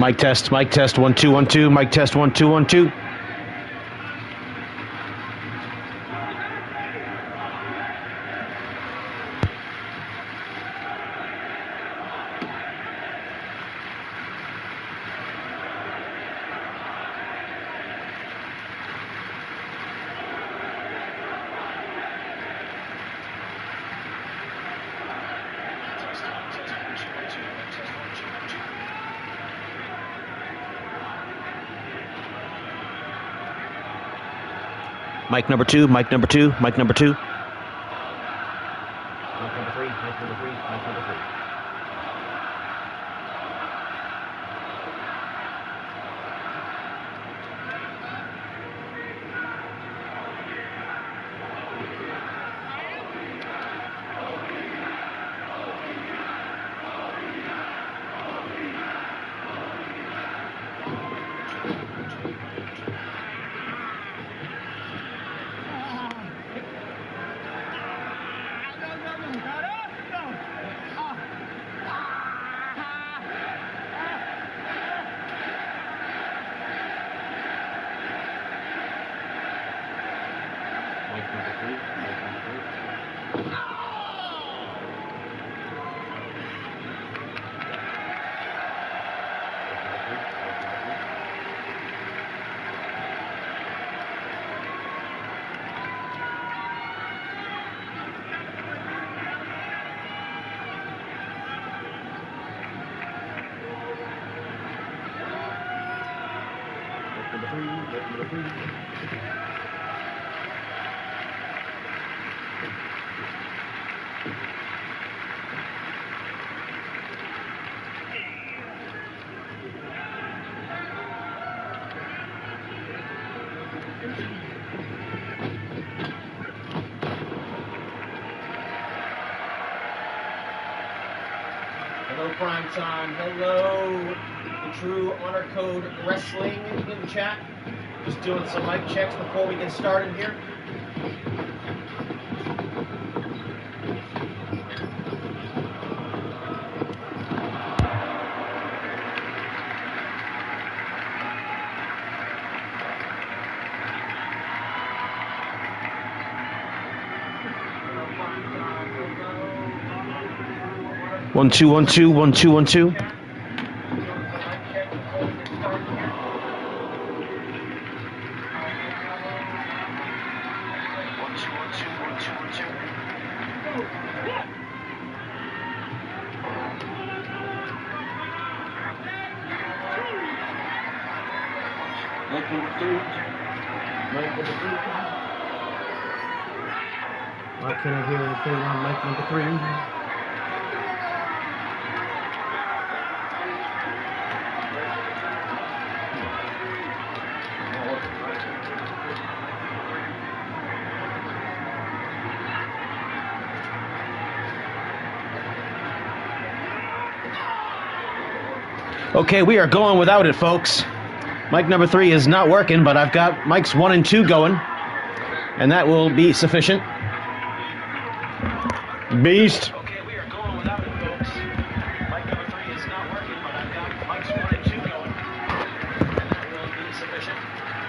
Mic test, 1 2 1 2. Mic test, 1 2 1 2. Mic number two, mic number two, mic number two. Mic number three, mic number three, mic number three. Hello, Primetime. Hello, the True Honor Code Wrestling in the chat. Just doing some mic checks before we get started here. One two one two 1 2 1 2. Why can't I hear anything on mic number 3? Okay, we are going without it, folks. Mic number 3 is not working, but I've got mics 1 and 2 going, and that will be sufficient. Beast. Okay, we are going without it, folks. Mic number 3 is not working, but I've got mics 1 and 2 going, and that will be sufficient. Beast.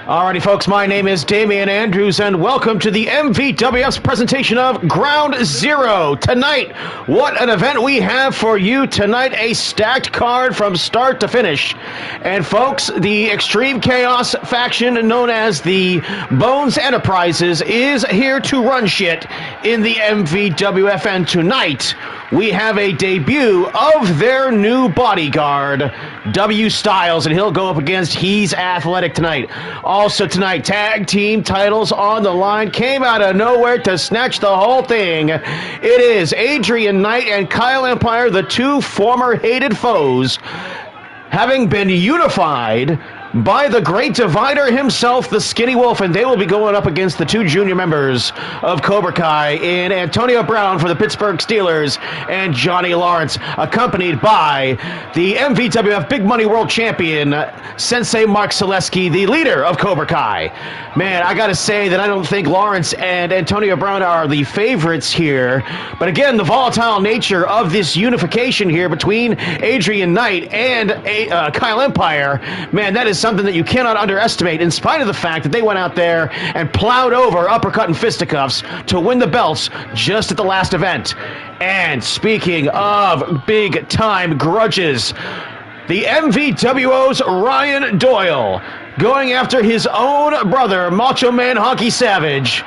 Alrighty, folks, my name is Damian Andrews, and welcome to the MVWF's presentation of Ground Zero. Tonight, what an event we have for you tonight, a stacked card from start to finish. And folks, the Extreme Chaos faction known as the Bones Enterprises is here to run shit in the MVWF, and tonight, we have a debut of their new bodyguard, W. Styles, and he'll go up against He's Athletic tonight. Also tonight, tag team titles on the line. Came out of nowhere to snatch the whole thing. It is Adrian Knight and Kyle Empire, the two former hated foes, having been unified by the great divider himself, the Skinny Wolf, and they will be going up against the two junior members of Cobra Kai in Antonio Brown for the Pittsburgh Steelers and Johnny Lawrence, accompanied by the MVWF Big Money World Champion, Sensei Mark Selesky, the leader of Cobra Kai. Man, I gotta say that I don't think Lawrence and Antonio Brown are the favorites here, but again, the volatile nature of this unification here between Adrian Knight and Kyle Empire, man, that is something that you cannot underestimate, in spite of the fact that they went out there and plowed over uppercut and fisticuffs to win the belts just at the last event. And speaking of big-time grudges, the MVWO's Ryan Doyle going after his own brother, Macho Man Honky Savage,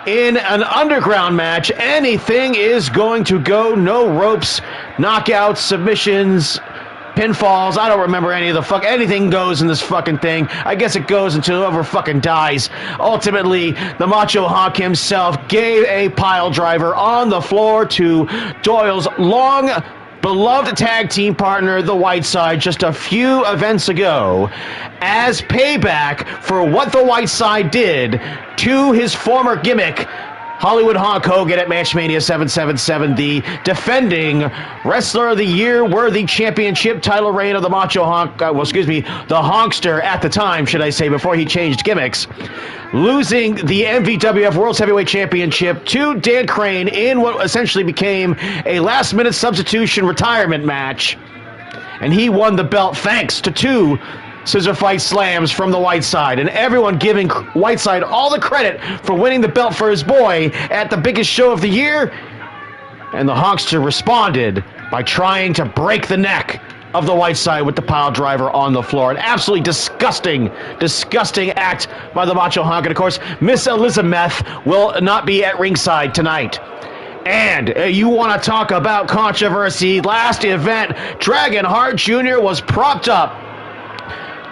in an underground match. Anything is going to go. No ropes, knockouts, submissions, pinfalls. I don't remember any of the anything goes in this fucking thing. I guess it goes until whoever fucking dies. Ultimately, the Macho Hawk himself gave a pile driver on the floor to Doyle's long beloved tag team partner, the Whiteside, just a few events ago, as payback for what the Whiteside did to his former gimmick, Hollywood Hulk Hogan, at Matchmania 777, the defending Wrestler of the Year worthy championship title reign of the Macho Honk, the Honkster at the time, should I say, before he changed gimmicks, losing the MVWF World Heavyweight Championship to Dan Crane in what essentially became a last-minute substitution retirement match, and he won the belt thanks to two scissor fight slams from the Whiteside, and everyone giving Whiteside all the credit for winning the belt for his boy at the biggest show of the year. And the Honkster responded by trying to break the neck of the Whiteside with the pile driver on the floor. An absolutely disgusting act by the Macho Honk. And of course, Miss Elizabeth will not be at ringside tonight. And you want to talk about controversy? Last event, Dragonheart Jr. was propped up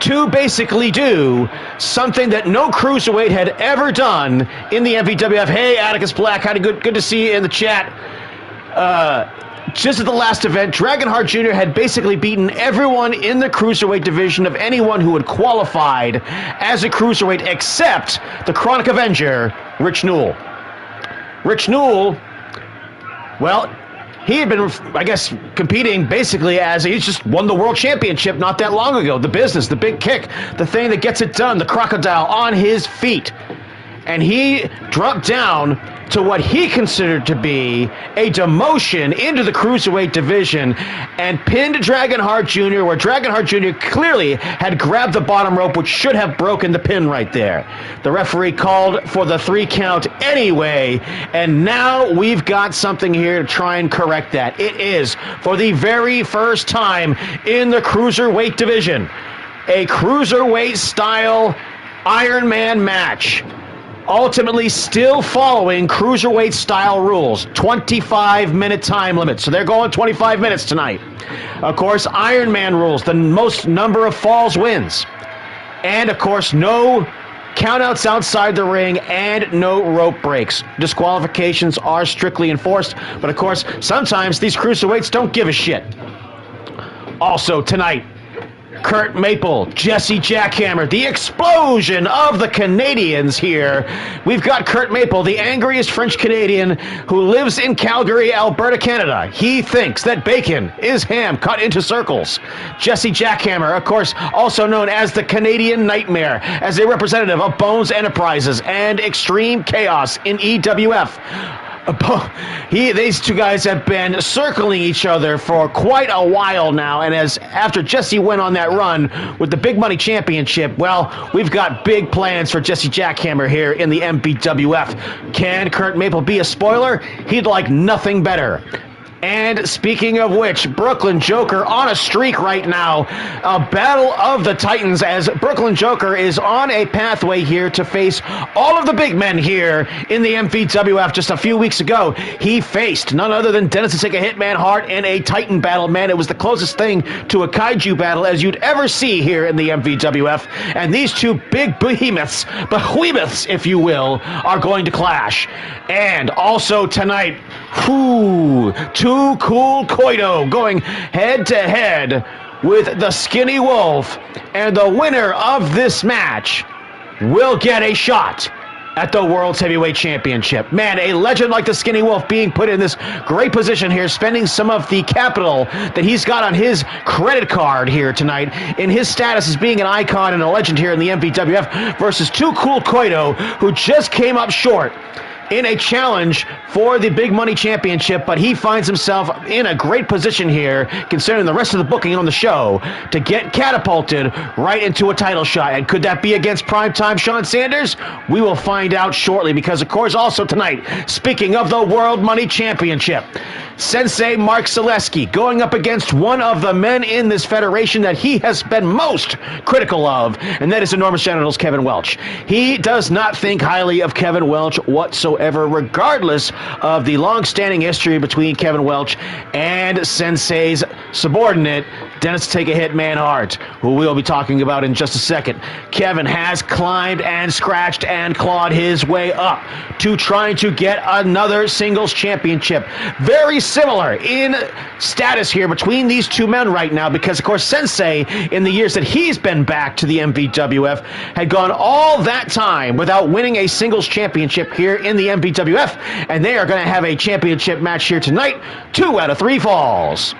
to basically do something that no cruiserweight had ever done in the MVWF. Hey, Atticus Black, good to see you in the chat. Just at the last event, Dragonheart Jr. had basically beaten everyone in the cruiserweight division of anyone who had qualified as a cruiserweight except the Chronic Avenger, Rich Newell. Rich Newell, well, he had been, I guess, competing basically as he's just won the world championship not that long ago. The business, the big kick, the thing that gets it done, the crocodile on his feet. And he dropped down to what he considered to be a demotion into the cruiserweight division and pinned Dragonheart Jr., where Dragonheart Jr. clearly had grabbed the bottom rope, which should have broken the pin right there. The referee called for the 3 count anyway, and now we've got something here to try and correct that. It is, for the very first time in the cruiserweight division, a cruiserweight-style Iron Man match. Ultimately still following cruiserweight-style rules. 25-minute time limit. So they're going 25 minutes tonight. Of course, Iron Man rules. The most number of falls wins. And, of course, no countouts outside the ring and no rope breaks. Disqualifications are strictly enforced. But, of course, sometimes these cruiserweights don't give a shit. Also, tonight, Kurt Maple, Jesse Jackhammer, the explosion of the Canadians here. We've got Kurt Maple, the angriest French Canadian who lives in Calgary, Alberta, Canada. He thinks that bacon is ham cut into circles. Jesse Jackhammer, of course, also known as the Canadian Nightmare, as a representative of Bones Enterprises and Extreme Chaos in EWF. These two guys have been circling each other for quite a while now, and after Jesse went on that run with the Big Money Championship, well, we've got big plans for Jesse Jackhammer here in the MVWF. Can Kurt Maple be a spoiler? He'd like nothing better. And speaking of which, Brooklyn Joker on a streak right now. A battle of the Titans, as Brooklyn Joker is on a pathway here to face all of the big men here in the MVWF. Just a few weeks ago, he faced none other than Dennis the Sika Hitman Hart in a Titan battle. Man, it was the closest thing to a kaiju battle as you'd ever see here in the MVWF. And these two big behemoths, if you will, are going to clash. And also tonight, Too Cool Koito going head-to-head with the Skinny Wolf, and the winner of this match will get a shot at the World's Heavyweight Championship. Man, a legend like the Skinny Wolf being put in this great position here, spending some of the capital that he's got on his credit card here tonight in his status as being an icon and a legend here in the MVWF versus Too Cool Koito, who just came up short in a challenge for the Big Money Championship, but he finds himself in a great position here, considering the rest of the booking on the show, to get catapulted right into a title shot. And could that be against primetime Shawn Sanders? We will find out shortly, because, of course, also tonight, speaking of the World Money Championship, Sensei Mark Zaleski going up against one of the men in this federation that he has been most critical of, and that is Enormous Genitals Kevin Welch. He does not think highly of Kevin Welch whatsoever, regardless of the long-standing history between Kevin Welch and Sensei's subordinate, Dennis Take a Hit Manhart, who we'll be talking about in just a second. Kevin has climbed and scratched and clawed his way up to trying to get another singles championship. Very similar in status here between these two men right now, because, of course, Sensei, in the years that he's been back to the MVWF, had gone all that time without winning a singles championship here in the MVWF, and they are going to have a championship match here tonight. 2 out of 3 falls.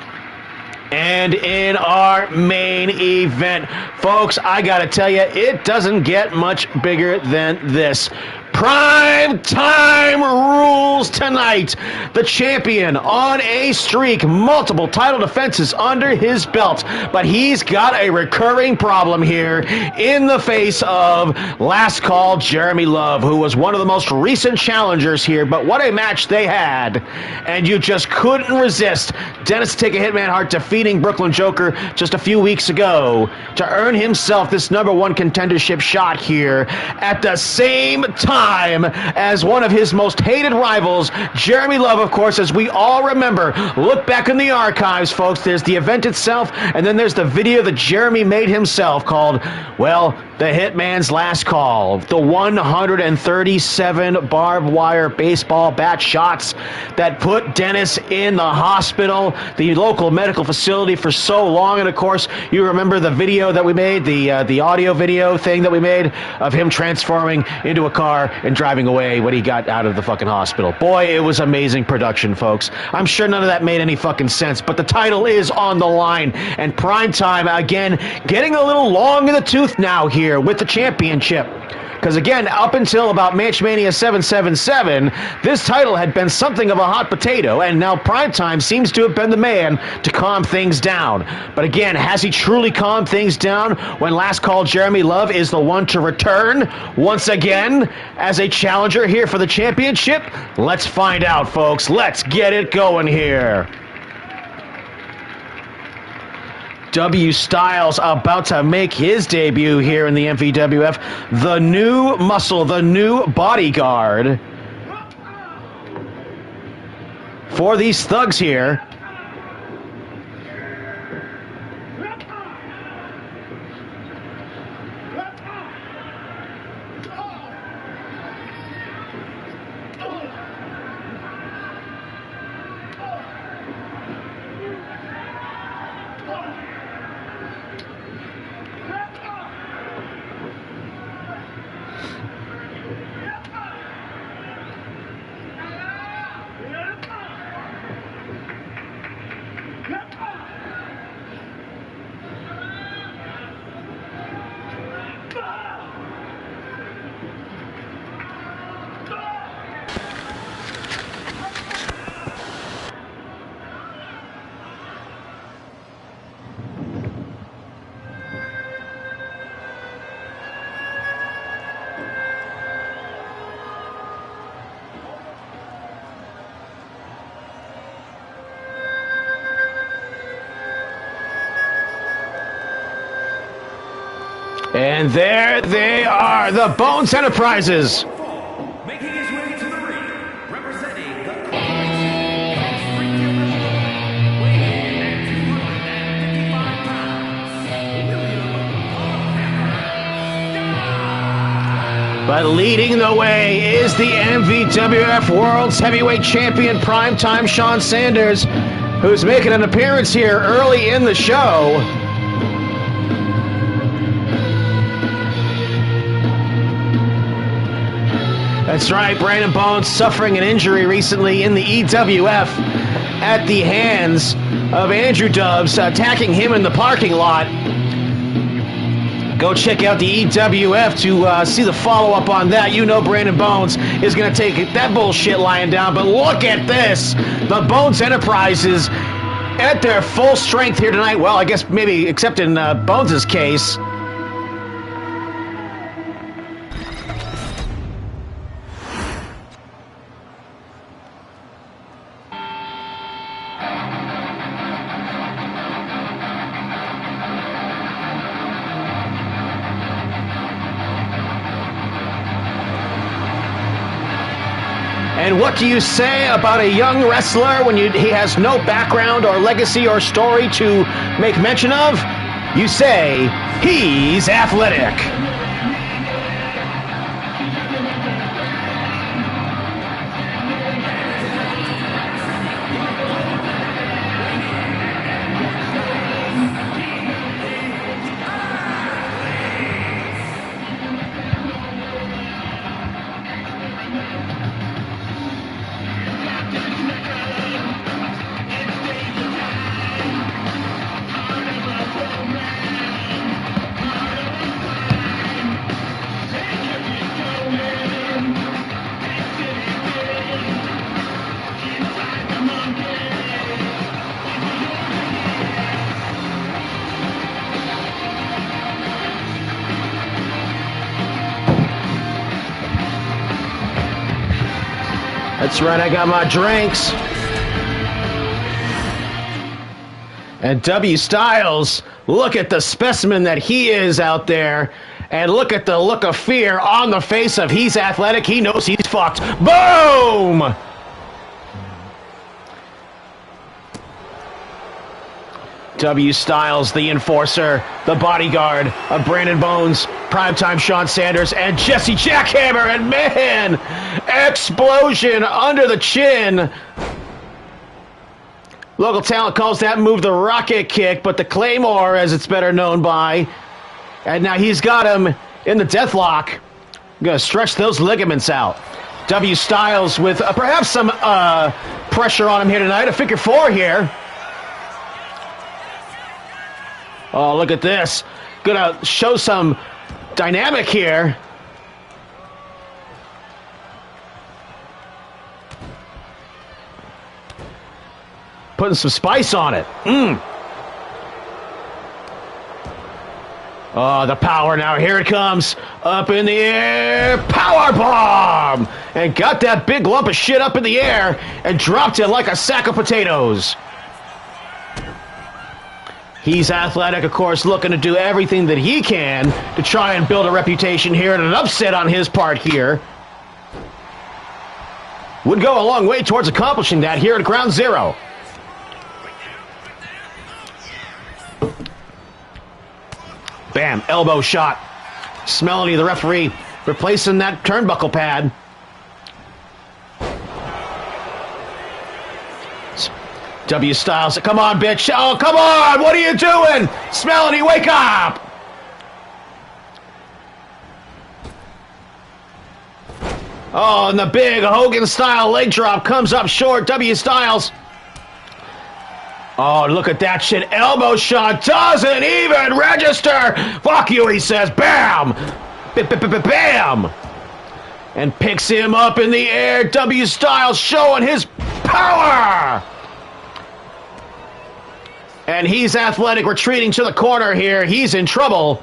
And in our main event, folks, I gotta tell you, it doesn't get much bigger than this. Prime time rules tonight. The champion on a streak, multiple title defenses under his belt, but he's got a recurring problem here in the face of Last Call Jeremy Love, who was one of the most recent challengers here, but what a match they had. And you just couldn't resist Dennis Take a Hit Manhart defeating Brooklyn Joker just a few weeks ago to earn himself this #1 contendership shot here at the same time as one of his most hated rivals, Jeremy Love, of course, as we all remember. Look back in the archives, folks. There's the event itself, and then there's the video that Jeremy made himself called, well, The Hitman's Last Call. The 137 barbed wire baseball bat shots that put Dennis in the hospital, the local medical facility, for so long. And, of course, you remember the video that we made, the audio video thing that we made of him transforming into a car and driving away when he got out of the fucking hospital. Boy, it was amazing production, folks. I'm sure none of that made any fucking sense, but the title is on the line, and Primetime, again, getting a little long in the tooth now here with the championship. Because, again, up until about Match Mania 777, this title had been something of a hot potato, and now Primetime seems to have been the man to calm things down. But, again, has he truly calmed things down when Last Call Jeremy Love is the one to return once again as a challenger here for the championship? Let's find out, folks. Let's get it going here. W. Styles about to make his debut here in the MVWF. The new muscle, the new bodyguard for these thugs here. And there they are, the Bones Enterprises. Making his way to the ring, representing the weighing in at 255 pounds, But leading the way is the MVWF World's Heavyweight Champion Primetime Shawn Sanders, who's making an appearance here early in the show. That's right, Brandon Bones suffering an injury recently in the EWF at the hands of Andrew Dubs attacking him in the parking lot. Go check out the EWF to see the follow-up on that. You know Brandon Bones is going to take that bullshit lying down, but look at this. The Bones Enterprises at their full strength here tonight. Well, I guess maybe except in Bones' case. And what do you say about a young wrestler when he has no background or legacy or story to make mention of? You say, he's athletic. That's right, I got my drinks. And W. Styles, look at the specimen that he is out there. And look at the look of fear on the face of he's athletic. He knows he's fucked. Boom! W. Styles, the enforcer, the bodyguard of Brandon Bones, primetime Sean Sanders, and Jesse Jackhammer, and man, explosion under the chin. Local talent calls that move the rocket kick, but the Claymore, as it's better known by. And now he's got him in the deathlock. Gonna stretch those ligaments out. W. Styles with perhaps some pressure on him here tonight, a figure four here. Oh, look at this. Gonna show some dynamic here. Putting some spice on it. Oh, the power now. Here it comes. Up in the air. Power bomb! And got that big lump of shit up in the air and dropped it like a sack of potatoes. He's athletic, of course, looking to do everything that he can to try and build a reputation here, and an upset on his part here would go a long way towards accomplishing that here at Ground Zero. Bam, elbow shot. Smelly, the referee, replacing that turnbuckle pad. W. Styles, come on, bitch. Oh, come on. What are you doing? Smelly, wake up. Oh, and the big Hogan-style leg drop comes up short. W. Styles. Oh, look at that shit. Elbow shot doesn't even register. Fuck you, he says. Bam. Bam. And picks him up in the air. W. Styles showing his power. And he's athletic, retreating to the corner here. He's in trouble.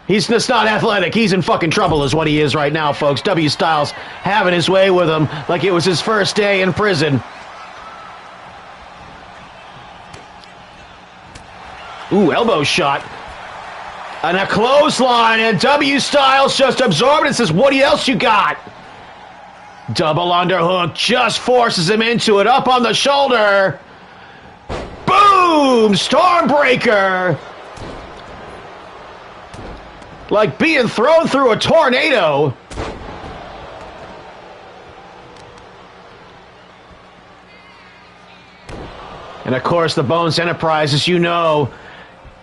He's just not athletic. He's in fucking trouble is what he is right now, folks. W. Styles having his way with him like it was his first day in prison. Ooh, elbow shot. And a clothesline, and W. Styles just absorbed it and says, what else you got? Double underhook, just forces him into it, up on the shoulder. Boom! Stormbreaker! Like being thrown through a tornado. And of course, the Bones Enterprise, as you know,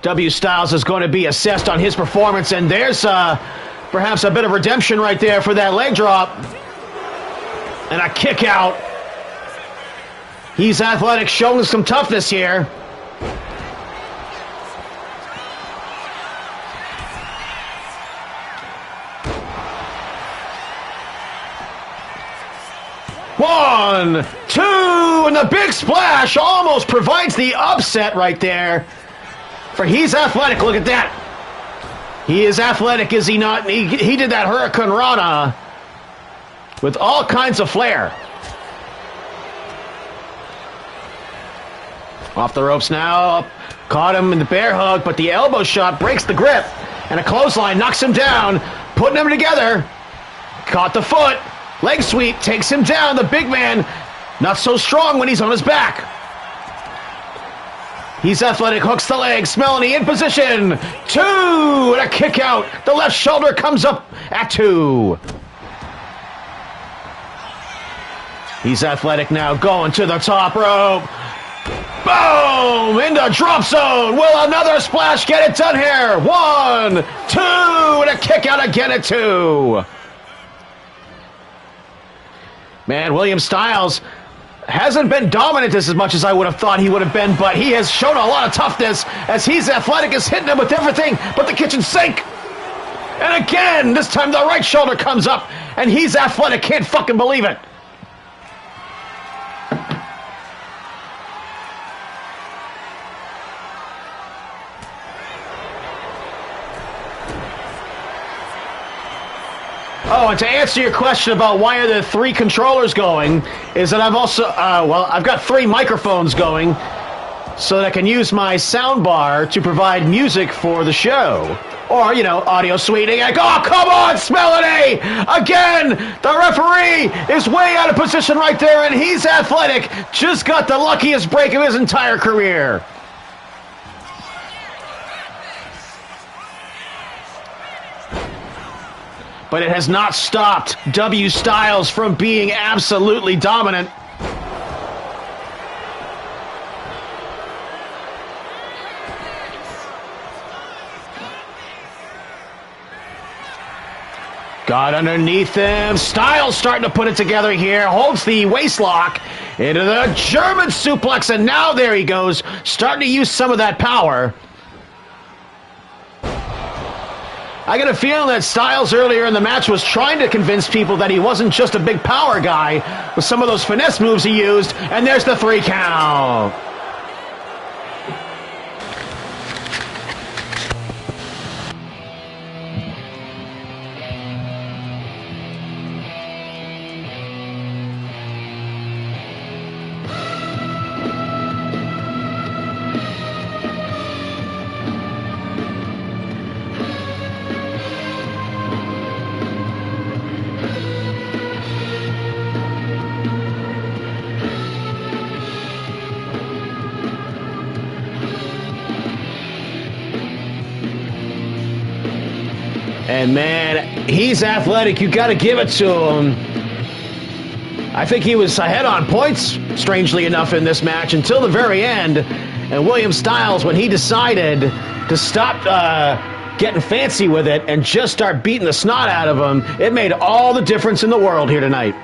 W. Styles is going to be assessed on his performance, and there's Perhaps a bit of redemption right there for that leg drop. And a kick out. He's Athletic, showing some toughness here. One, two, and the big splash almost provides the upset right there. For He's Athletic, look at that. He is athletic, is he not? He did that Hurricane Rana with all kinds of flair. Off the ropes now. Caught him in the bear hug, but the elbow shot breaks the grip. And a clothesline knocks him down, putting them together. Caught the foot. Leg sweep takes him down. The big man, not so strong when he's on his back. He's Athletic, hooks the leg. Smelly in position. 2, and a kick out. The left shoulder comes up at 2. He's Athletic now going to the top rope. Boom! Into drop zone. Will another splash get it done here? 1, 2, and a kick out again at 2. Man, William Styles hasn't been dominant as much as I would have thought he would have been, but he has shown a lot of toughness as He's Athletic is hitting him with everything but the kitchen sink. And again, this time the right shoulder comes up, and He's Athletic can't fucking believe it. Oh, and to answer your question about why are there 3 controllers going, is that I've also, I've got 3 microphones going so that I can use my sound bar to provide music for the show. Or, you know, audio suiting. I go, oh, come on, Smelly! Again, the referee is way out of position right there, and He's Athletic just got the luckiest break of his entire career. But it has not stopped W. Styles from being absolutely dominant. Got underneath him. Styles starting to put it together here. Holds the waist lock into the German suplex, and now there he goes. Starting to use some of that power. I get a feeling that Styles earlier in the match was trying to convince people that he wasn't just a big power guy with some of those finesse moves he used, and there's the 3 count. And man, He's Athletic. You got to give it to him. I think he was ahead on points, strangely enough, in this match until the very end. And William Styles, when he decided to stop getting fancy with it and just start beating the snot out of him, it made all the difference in the world here tonight.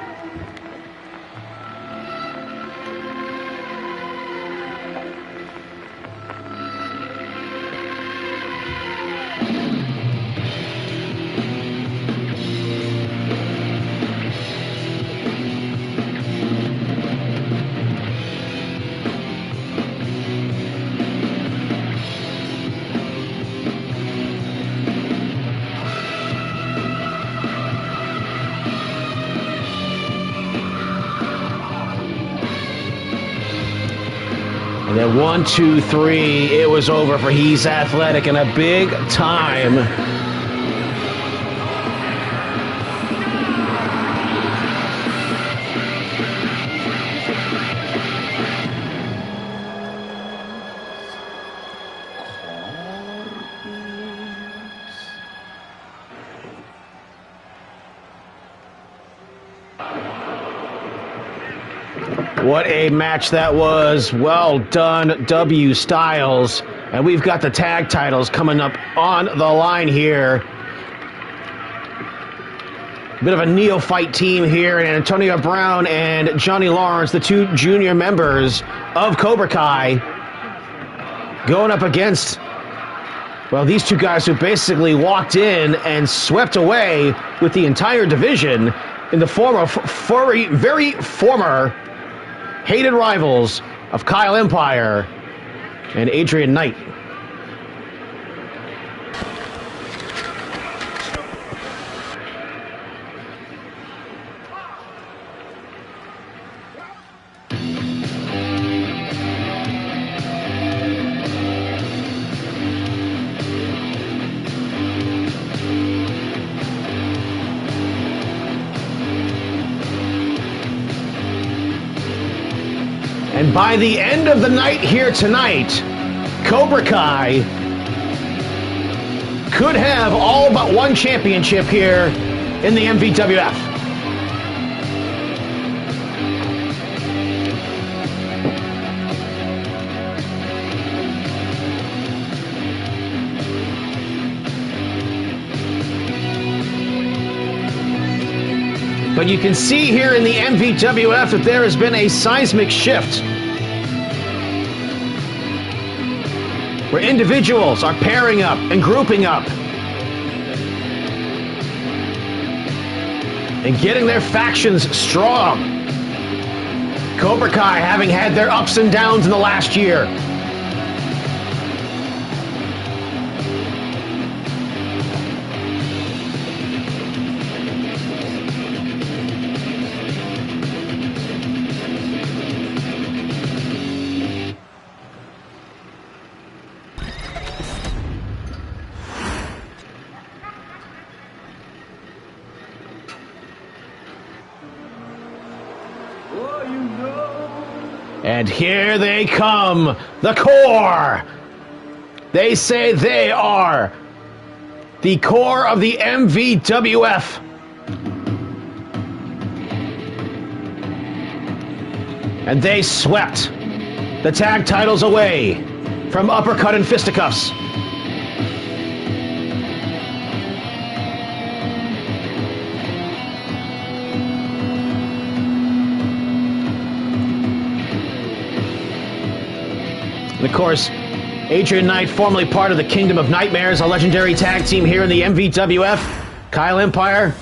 And then 1, 2, 3, it was over for He's Athletic in a big time. What a match that was. Well done, W. Styles. And we've got the tag titles coming up on the line here. bit of a neophyte team here, and Antonio Brown and Johnny Lawrence, the two junior members of Cobra Kai, going up against, well, these two guys who basically walked in and swept away with the entire division in the form of very former hated rivals of Kyle Empire and Adrian Knight. And by the end of the night here tonight, Cobra Kai could have all but one championship here in the MVWF. But you can see here in the MVWF that there has been a seismic shift where individuals are pairing up and grouping up and getting their factions strong. Cobra Kai having had their ups and downs in the last year. And here they come, the core. They say they are the core of the MVWF. And they swept the tag titles away from Uppercut and Fisticuffs. And of course, Adrian Knight, formerly part of the Kingdom of Nightmares, a legendary tag team here in the MVWF. Kyle Empire,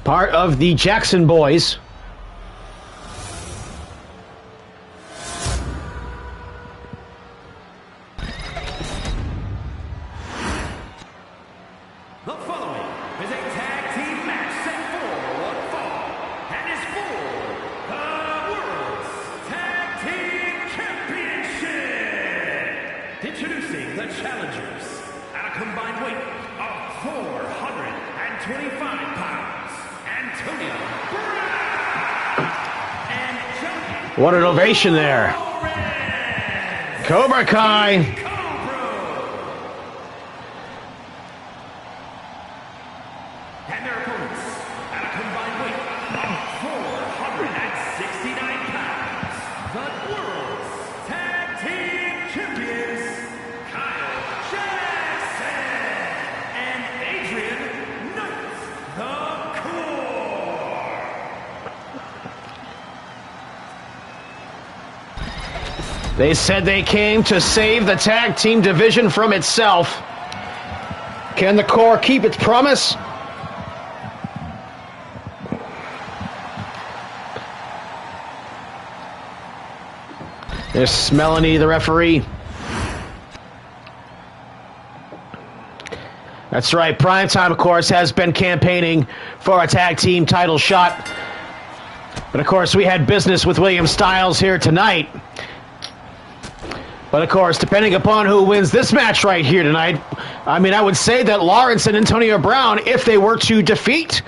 part of the Jackson Boys. The following is a tag team match set for one fall and is for the World's Tag Team Championship. Introducing the challengers at a combined weight of 425 pounds, Antonio Brown and Johnny. What an ovation there. Cobra Kai. And their opponents at a combined weight of 469 pounds, the World's Tag Team Champions, Kyle Jackson and Adrian Knight, the Core. They said they came to save the tag team division from itself. Can the Core keep its promise? There's Melanie, the referee. That's right, Primetime, of course, has been campaigning for a tag team title shot. But, of course, we had business with William Styles here tonight. But, of course, depending upon who wins this match right here tonight, I mean, I would say that Lawrence and Antonio Brown, if they were to defeat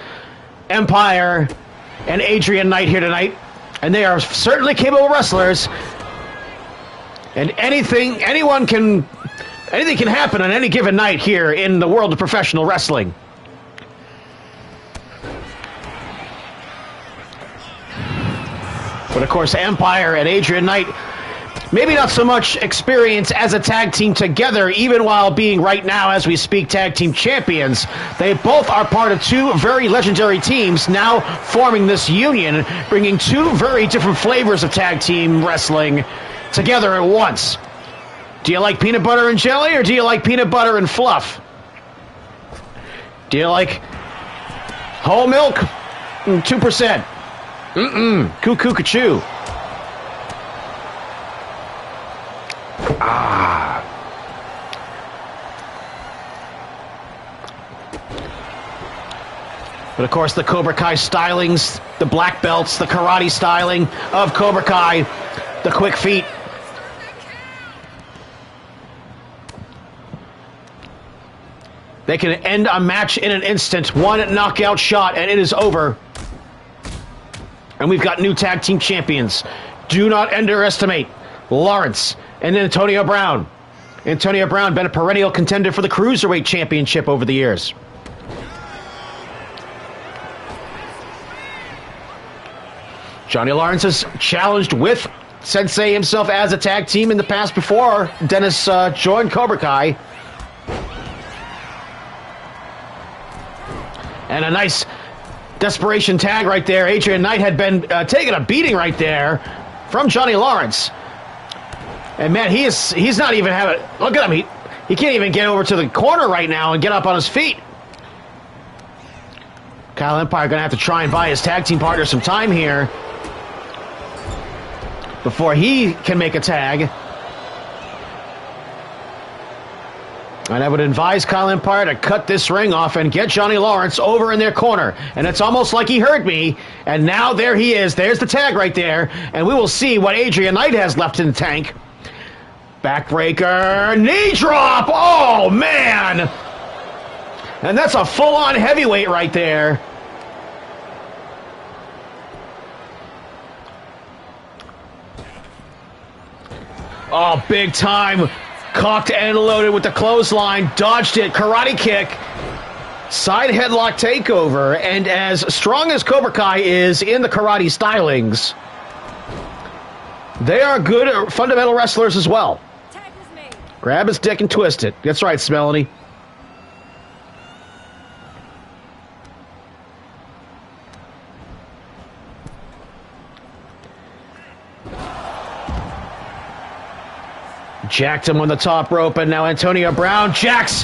Empire and Adrian Knight here tonight, and they are certainly capable wrestlers, and anything can happen on any given night here in the world of professional wrestling. But of course, Empire and Adrian Knight maybe not so much experience as a tag team together, even while being right now, as we speak, tag team champions. They both are part of two very legendary teams now forming this union, bringing two very different flavors of tag team wrestling together at once. Do you like peanut butter and jelly, or do you like peanut butter and fluff? Do you like whole milk? 2%. Cuckoo ka-choo. But of course, the Cobra Kai stylings, the black belts, the karate styling of Cobra Kai, the quick feet. They can end a match in an instant. One knockout shot, and it is over. And we've got new tag team champions. Do not underestimate Lawrence and Antonio Brown. Antonio Brown been a perennial contender for the Cruiserweight Championship over the years. Johnny Lawrence has challenged with Sensei himself as a tag team in the past before Dennis joined Cobra Kai. And a nice desperation tag right there. Adrian Knight had been taking a beating right there from Johnny Lawrence. And man, he's not even having... Look at him. He can't even get over to the corner right now and get up on his feet. Kyle Empire going to have to try and buy his tag team partner some time here before he can make a tag. And I would advise Kyle Empire to cut this ring off and get Johnny Lawrence over in their corner. And it's almost like he heard me. And now there he is. There's the tag right there. And we will see what Adrian Knight has left in the tank. Backbreaker. Knee drop. Oh, man. And that's a full-on heavyweight right there. Oh, big time. Cocked and loaded with the clothesline. Dodged it. Karate kick. Side headlock takeover. And as strong as Cobra Kai is in the karate stylings, they are good fundamental wrestlers as well. Grab his dick and twist it. That's right, Smelly. Jacked him on the top rope, and now Antonio Brown jacks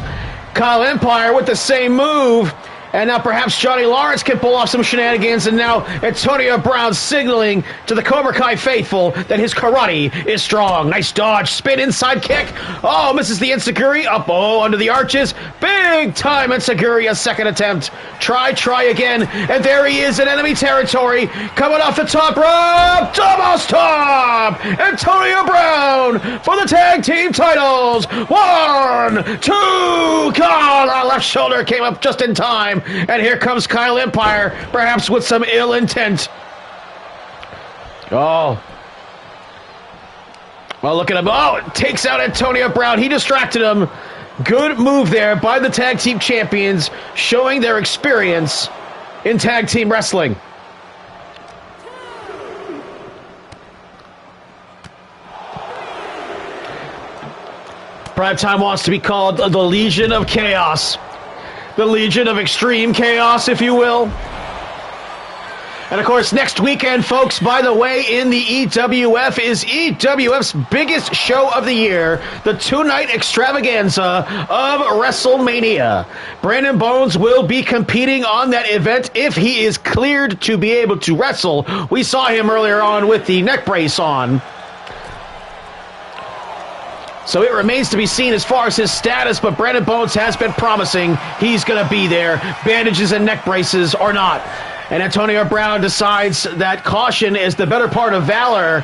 Kyle Empire with the same move. And now perhaps Johnny Lawrence can pull off some shenanigans, and now Antonio Brown signaling to the Cobra Kai faithful that his karate is strong. Nice dodge, spin, inside kick. Oh, misses the enziguri. Up, under the arches. Big time enziguri, a second attempt. Try again. And there he is in enemy territory. Coming off the top rope. Double stop! Antonio Brown for the tag team titles. 1, 2, God, our left shoulder came up just in time. And here comes Kyle Empire, perhaps with some ill intent. Oh. Well, look at him. Oh, it takes out Antonio Brown. He distracted him. Good move there by the tag team champions, showing their experience in tag team wrestling. Primetime wants to be called the Legion of Chaos. The Legion of Extreme Chaos, if you will. And of course, next weekend, folks, by the way, in the EWF is EWF's biggest show of the year, the 2-night extravaganza of WrestleMania. Brandon Bones will be competing on that event if he is cleared to be able to wrestle. We saw him earlier on with the neck brace on. So it remains to be seen as far as his status, but Brandon Bones has been promising he's going to be there, bandages and neck braces or not. And Antonio Brown decides that caution is the better part of valor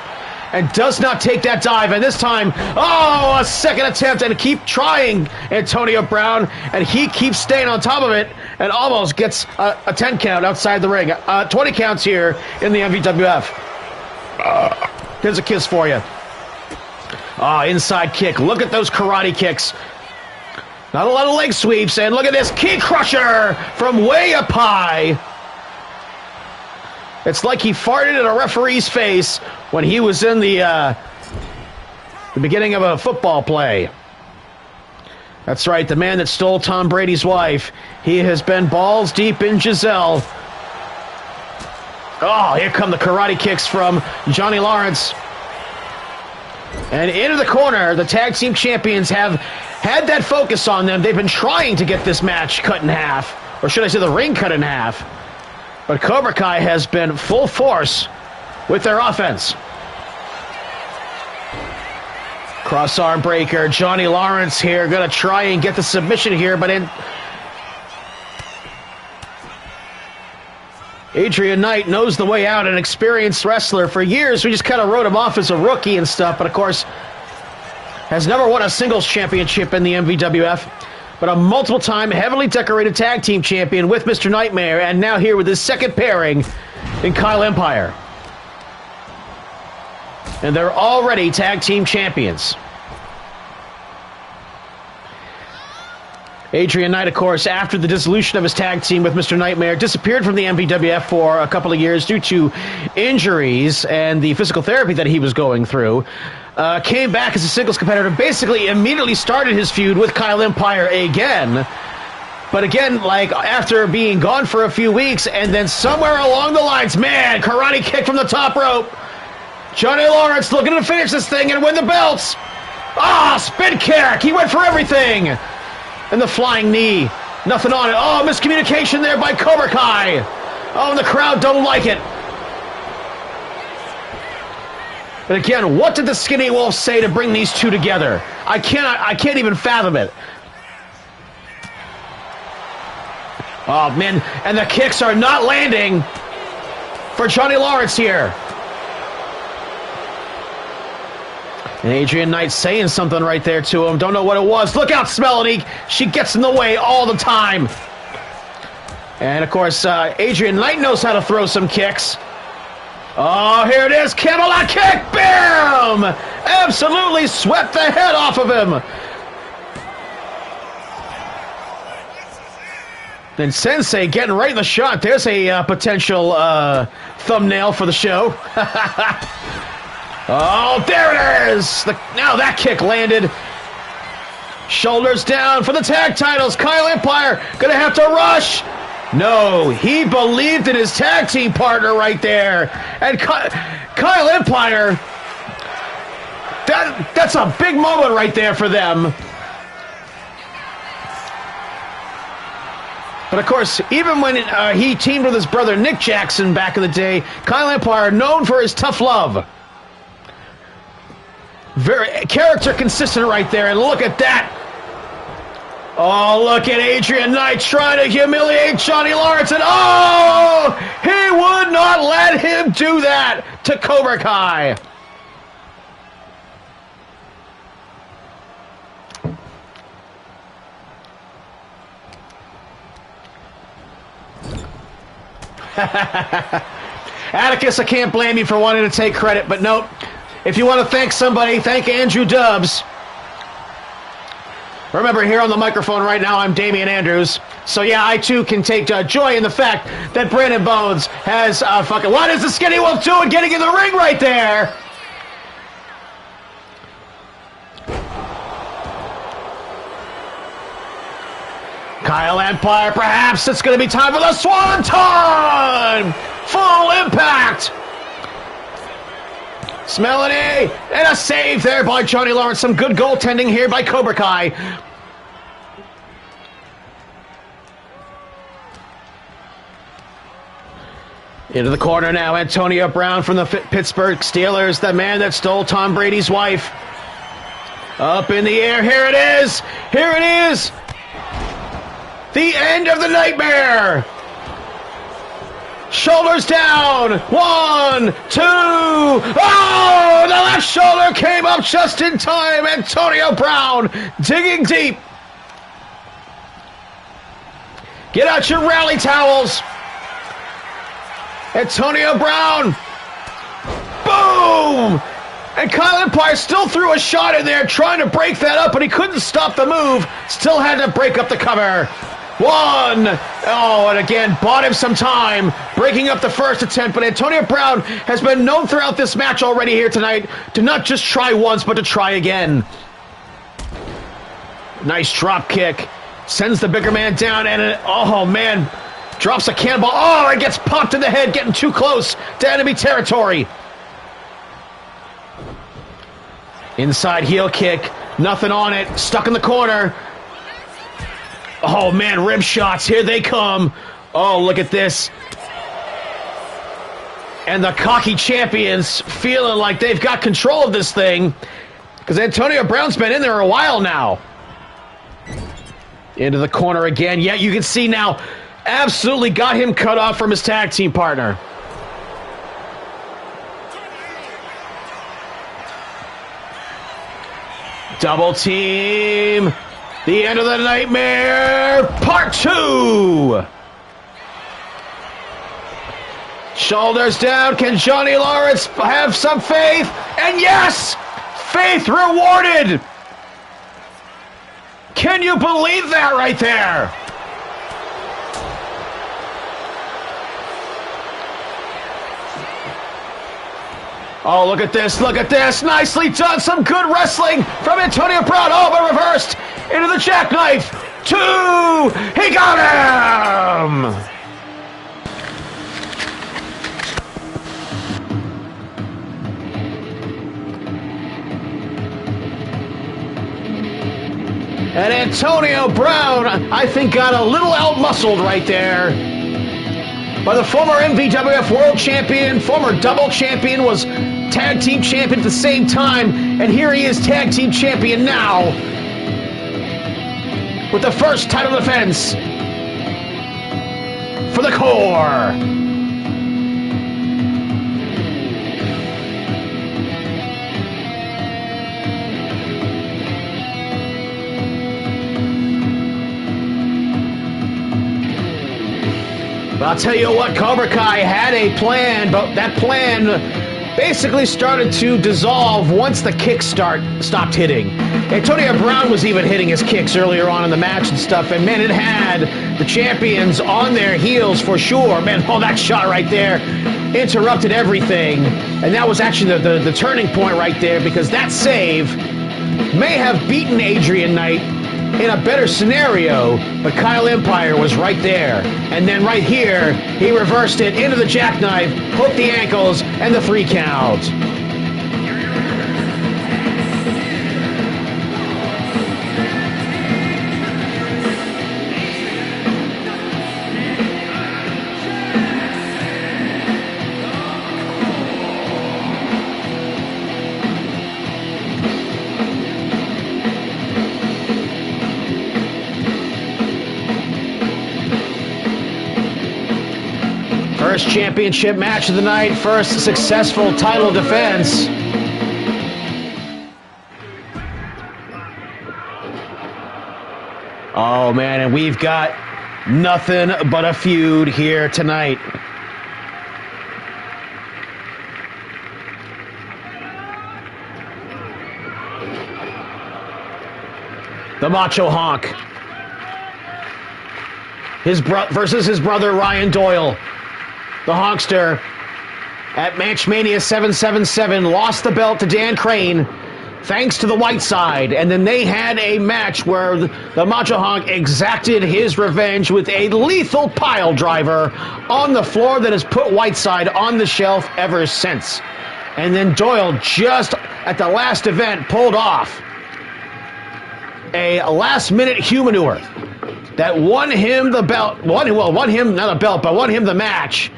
and does not take that dive. And this time, a second attempt, and keep trying, Antonio Brown, and he keeps staying on top of it and almost gets a 10 count outside the ring. 20 counts here in the MVWF. Here's a kiss for you. Inside kick. Look at those karate kicks. Not a lot of leg sweeps. And look at this key crusher from way up high. It's like he farted in a referee's face when he was in the The beginning of a football play. That's right, the man that stole Tom Brady's wife. He has been balls deep in Giselle. Oh, here come the karate kicks from Johnny Lawrence. And into the corner, the tag team champions have had that focus on them. They've been trying to get this match cut in half. Or should I say the ring cut in half. But Cobra Kai has been full force with their offense. Cross-arm breaker. Johnny Lawrence here going to try and get the submission here, but Adrian Knight knows the way out, an experienced wrestler. For years, we just kind of wrote him off as a rookie and stuff, but of course, has never won a singles championship in the MVWF, but a multiple-time, heavily decorated tag team champion with Mr. Nightmare, and now here with his second pairing in Kyle Empire. And they're already tag team champions. Adrian Knight, of course, after the dissolution of his tag team with Mr. Nightmare, disappeared from the MVWF for a couple of years due to injuries and the physical therapy that he was going through. Came back as a singles competitor, basically immediately started his feud with Kyle Empire again. But again, like, after being gone for a few weeks, and then somewhere along the lines, man, karate kick from the top rope. Johnny Lawrence looking to finish this thing and win the belts. Ah, spin kick. He went for everything. And the flying knee. Nothing on it. Oh, miscommunication there by Cobra Kai. Oh, and the crowd don't like it. But again, what did the Skinny Wolf say to bring these two together? I can't even fathom it. Oh, man. And the kicks are not landing for Johnny Lawrence here. And Adrian Knight saying something right there to him. Don't know what it was. Look out, Melody. She gets in the way all the time. And, of course, Adrian Knight knows how to throw some kicks. Oh, here it is. Camelot kick. Bam! Absolutely swept the head off of him. Then Sensei getting right in the shot. There's a potential thumbnail for the show. Oh, there it is! Now that kick landed. Shoulders down for the tag titles. Kyle Empire gonna have to rush. No, he believed in his tag team partner right there. And Kyle Empire, that's a big moment right there for them. But of course, even when he teamed with his brother Nick Jackson back in the day, Kyle Empire, known for his tough love. Very character consistent right there, and look at that. Oh, look at Adrian Knight trying to humiliate Johnny Lawrence, and oh, he would not let him do that to Cobra Kai. Atticus, I can't blame you for wanting to take credit, but nope. If you want to thank somebody, thank Andrew Dubs. Remember, here on the microphone right now, I'm Damian Andrews. So yeah, I too can take joy in the fact that Brandon Bones has fucking... What is the Skinny Wolf doing getting in the ring right there? Kyle Empire, perhaps it's going to be time for the Swanton! Full Impact! Smelly, and a save there by Johnny Lawrence. Some good goaltending here by Cobra Kai. Into the corner now, Antonio Brown from the Pittsburgh Steelers, the man that stole Tom Brady's wife. Up in the air, here it is! Here it is! The end of the nightmare! Shoulders down. 1, 2. Oh, the left shoulder came up just in time. Antonio Brown digging deep. Get out your rally towels. Antonio Brown. Boom. And Kyle Empire still threw a shot in there trying to break that up, but he couldn't stop the move. Still had to break up the cover. One. Oh, and again, bought him some time, breaking up the first attempt. But Antonio Brown has been known throughout this match already here tonight to not just try once, but to try again. Nice drop kick. Sends the bigger man down, and oh, man, drops a cannonball. Oh, it gets popped in the head, getting too close to enemy territory. Inside heel kick. Nothing on it. Stuck in the corner. Oh, man, rib shots. Here they come. Oh, look at this. And the cocky champions feeling like they've got control of this thing because Antonio Brown's been in there a while now. Into the corner again. Yeah, you can see now, absolutely got him cut off from his tag team partner. Double team. The end of the nightmare, part 2. Shoulders down. Can Johnny Lawrence have some faith? And yes, faith rewarded. Can you believe that right there? Oh, look at this, look at this. Nicely done. Some good wrestling from Antonio Brown. Oh, but reversed into the jackknife. 2. He got him. And Antonio Brown, I think, got a little out-muscled right there by the former MVWF World Champion, former double champion, was tag team champion at the same time, and here he is tag team champion now with the first title defense for the core. But I'll tell you what, Cobra Kai had a plan, but that plan basically started to dissolve once the kicks stopped hitting. Antonio Brown was even hitting his kicks earlier on in the match and stuff, and man, it had the champions on their heels for sure. Man, oh, that shot right there interrupted everything, and that was actually the turning point right there, because that save may have beaten Adrian Knight in a better scenario, but Kyle Empire was right there. And then right here, he reversed it into the jackknife, hooked the ankles, and the 3 count. First championship match of the night, first successful title defense. Oh man, and we've got nothing but a feud here tonight. The Macho Honk versus his brother Ryan Doyle. The Honkster at Matchmania 777 lost the belt to Dan Crane thanks to the White Side, and then they had a match where the Macho Honk exacted his revenge with a lethal pile driver on the floor that has put Whiteside on the shelf ever since. And then Doyle, just at the last event, pulled off a last-minute humanure that won him the belt, won him not a belt, but won him the match.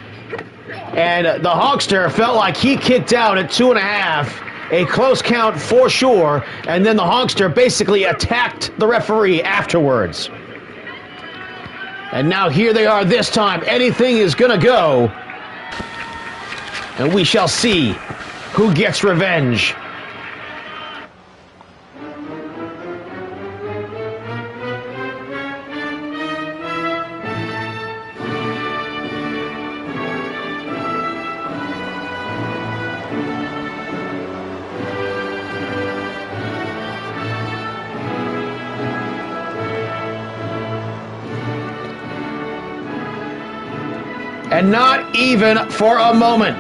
And the Honkster felt like he kicked out at 2.5, a close count for sure, and then the Honkster basically attacked the referee afterwards. And now here they are this time. Anything is gonna go, and we shall see who gets revenge. And not even for a moment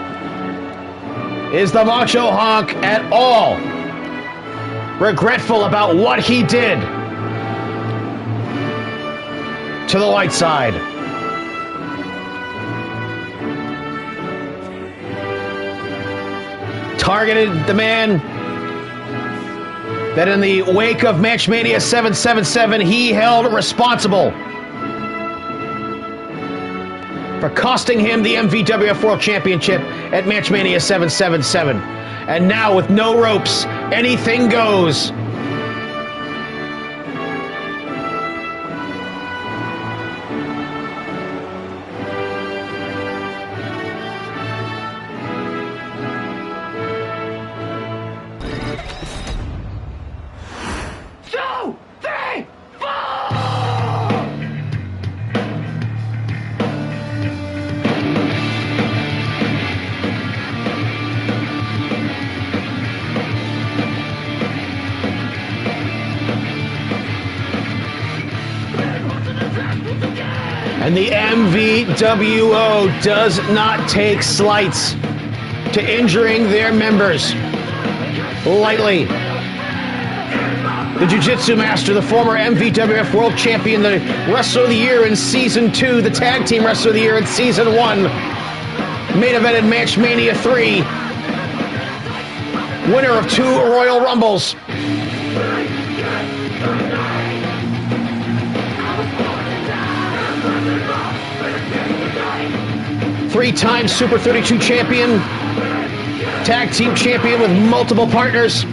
is the Macho Honk at all regretful about what he did to the light side. Targeted the man that in the wake of Matchmania 777 he held responsible for costing him the MVWF World Championship at Matchmania 777. And now with no ropes, anything goes. And the MVWO does not take slights to injuring their members lightly. The Jiu-Jitsu Master, the former MVWF World Champion, the Wrestler of the Year in Season 2, the Tag Team Wrestler of the Year in Season 1, main evented Matchmania 3, winner of 2 Royal Rumbles. Three-time Super 32 champion, tag team champion with multiple partners.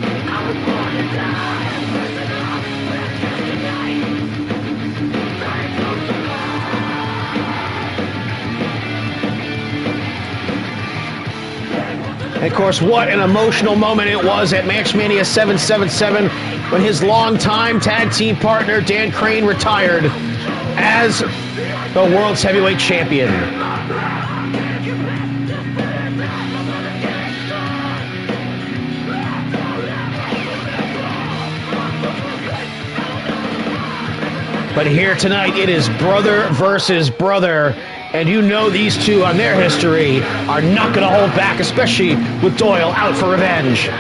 And of course, what an emotional moment it was at Matchmania 777 when his longtime tag team partner Dan Crane retired as the world's heavyweight champion. But here tonight, it is brother versus brother. And you know these two on their history are not going to hold back, especially with Doyle out for revenge.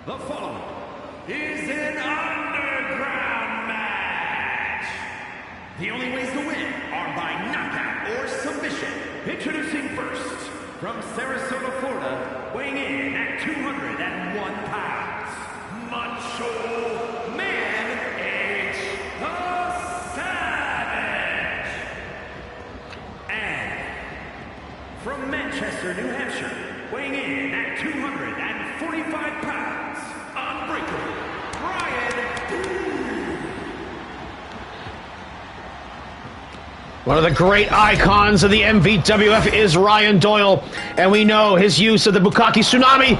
The following is an underground match. The only ways to win are by knockout or submission. Introducing first, from Sarasota, Florida, weighing in at 201 pounds, Macho Man H. the Savage. And from Manchester, New Hampshire, weighing in at 245 pounds, Unbreakable, Brian. One of the great icons of the MVWF is Ryan Doyle, and we know his use of the Bukkake Tsunami,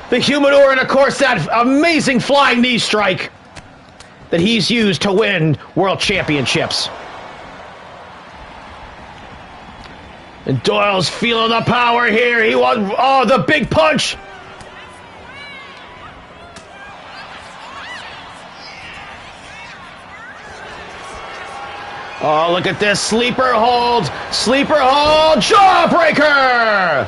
the Humidor, and of course that amazing flying knee strike that he's used to win world championships. And Doyle's feeling the power here. He wants, oh, the big punch. Oh, look at this. Sleeper hold, jawbreaker!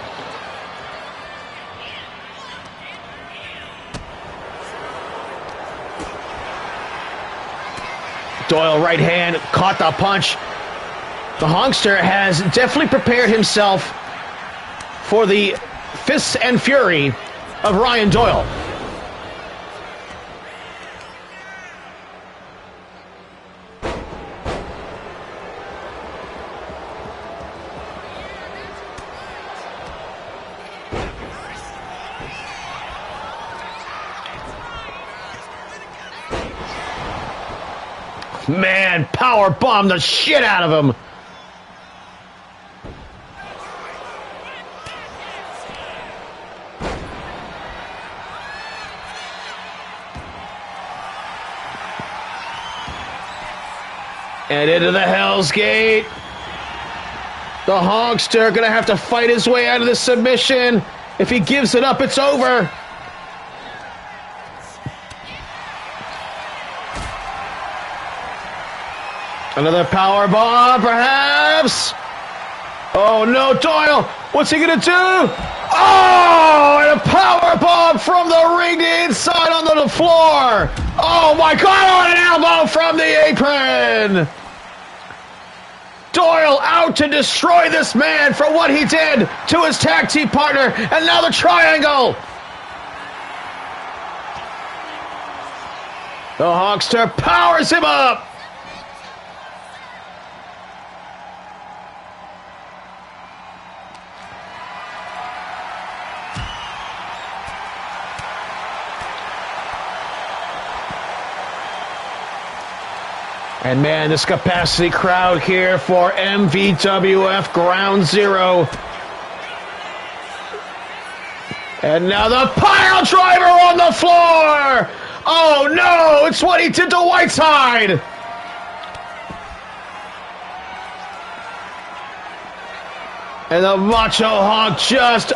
Doyle right hand, caught the punch. The Honkster has definitely prepared himself for the fists and fury of Ryan Doyle. Man, power bomb the shit out of him. And into the Hell's Gate. The Hogster gonna have to fight his way out of this submission. If he gives it up, it's over. Another power bomb, perhaps. Oh no, Doyle! What's he gonna do? Oh, and a power bomb from the ring to inside onto the floor. Oh my God! Oh, an elbow from the apron. Doyle out to destroy this man for what he did to his tag team partner, and now the triangle. The Hogster powers him up. And man, this capacity crowd here for MVWF Ground Zero. And now the pile driver on the floor! Oh no, it's what he did to Whiteside! And the Macho Hawk just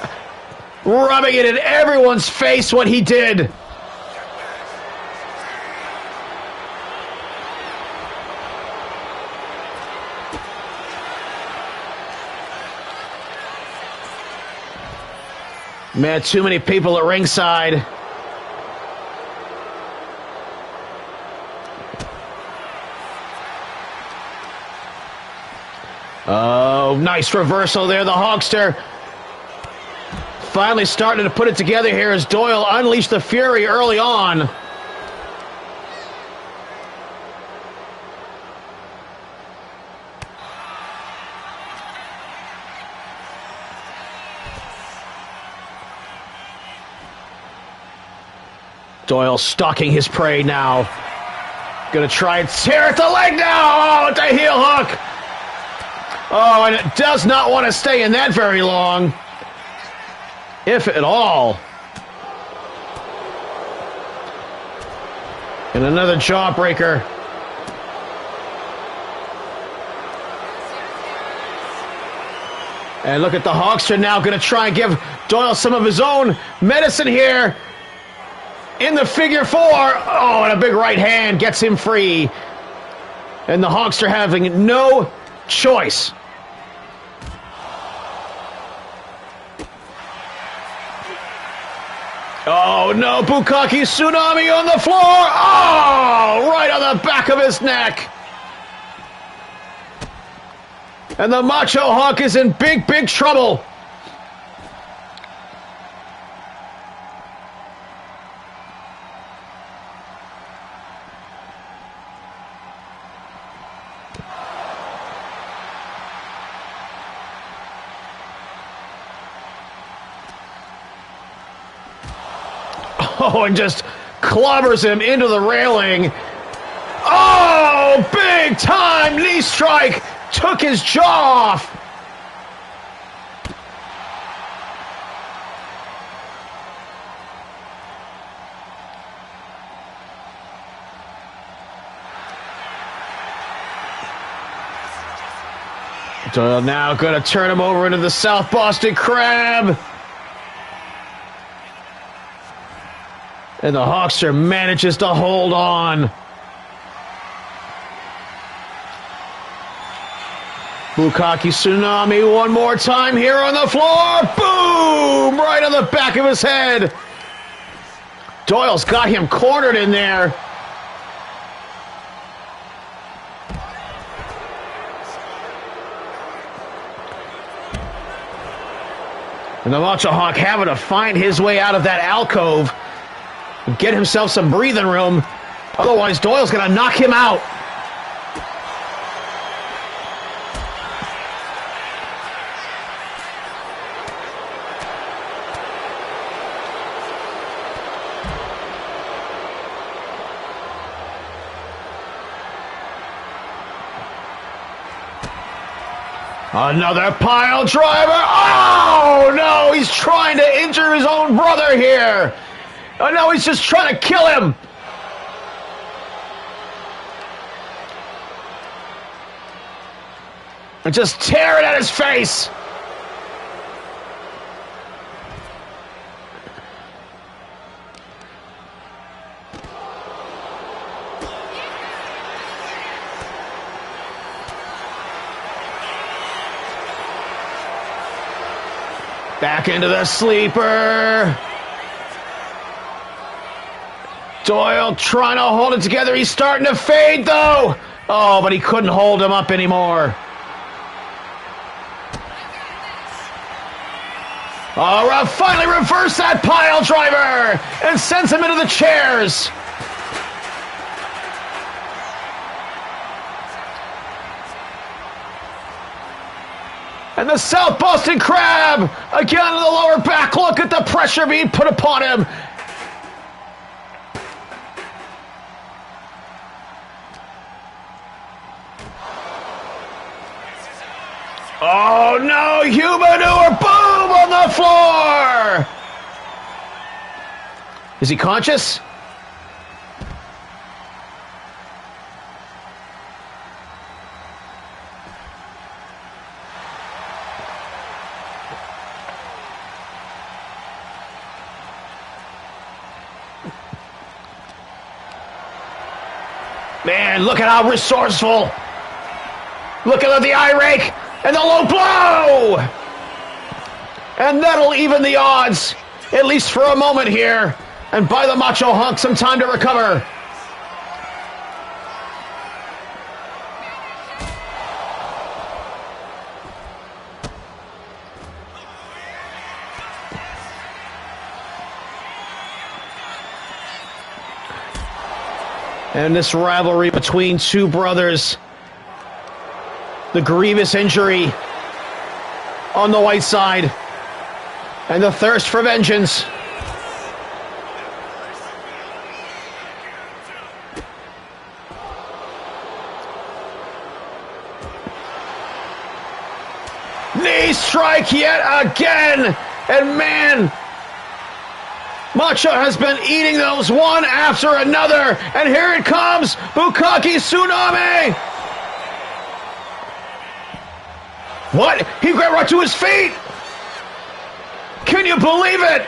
rubbing it in everyone's face what he did. Man, too many people at ringside. Oh, nice reversal there. The Hogster finally starting to put it together here as Doyle unleashed the fury early on. Doyle stalking his prey now. Gonna try and tear at the leg now! Oh, with the heel hook! Oh, and it does not want to stay in that very long. If at all. And another jawbreaker. And look at the Hogster now gonna try and give Doyle some of his own medicine here. In the figure four. Oh, and a big right hand gets him free. And the Hogster having no choice. Oh no, Bukkake Tsunami on the floor. Oh, right on the back of his neck. And the Macho Hawk is in big, big trouble. Oh, and just clobbers him into the railing. Oh, big time knee strike. Took his jaw off. Doyle now going to turn him over into the South Boston Crab. And the Hawkster manages to hold on. Bukkake Tsunami one more time here on the floor. Boom! Right on the back of his head. Doyle's got him cornered in there. And the Macho Hawk having to find his way out of that alcove. Get himself some breathing room. Otherwise, Doyle's going to knock him out. Another pile driver. Oh, no, he's trying to injure his own brother here. Oh, no, he's just trying to kill him. and just tear it at his face. Back into the sleeper. Doyle trying to hold it together. He's starting to fade, though. Oh, but he couldn't hold him up anymore. Oh, finally reversed that pile driver and sends him into the chairs. And the South Boston Crab, again in the lower back. Look at the pressure being put upon him. Oh no, Humanure, boom, on the floor! Is he conscious? Man, look at how resourceful. Look at the eye rake and the low blow. And that'll even the odds, at least for a moment here, and buy the Macho Hunk some time to recover. And this rivalry between two brothers, the grievous injury on the white side, and the thirst for vengeance. Knee strike yet again, and man, Macho has been eating those one after another, and here it comes, Bukkake Tsunami! What? He got right to his feet! Can you believe it?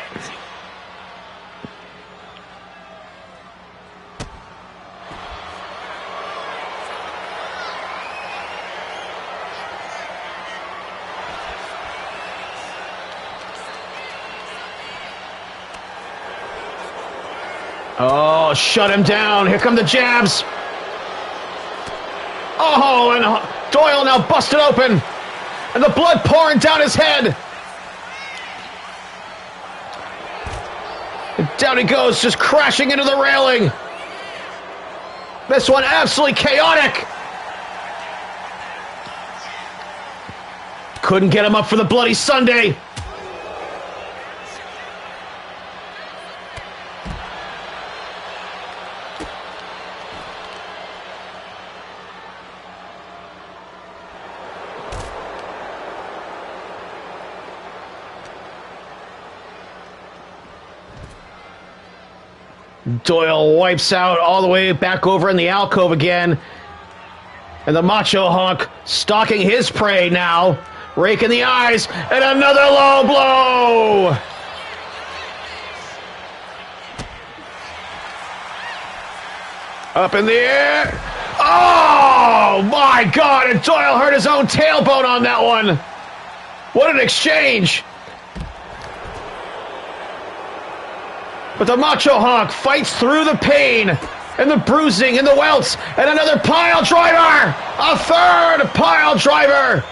Oh, shut him down. Here come the jabs. Oh, and Doyle now busted open. And the blood pouring down his head. And down he goes, just crashing into the railing. This one absolutely chaotic. Couldn't get him up for the Bloody Sunday. Doyle wipes out all the way back over in the alcove again. And the Macho Hunk stalking his prey now. Raking the eyes. And another low blow. Up in the air. Oh, my God. And Doyle hurt his own tailbone on that one. What an exchange. But the Macho Hunk fights through the pain and the bruising and the welts. And another pile driver! A third pile driver!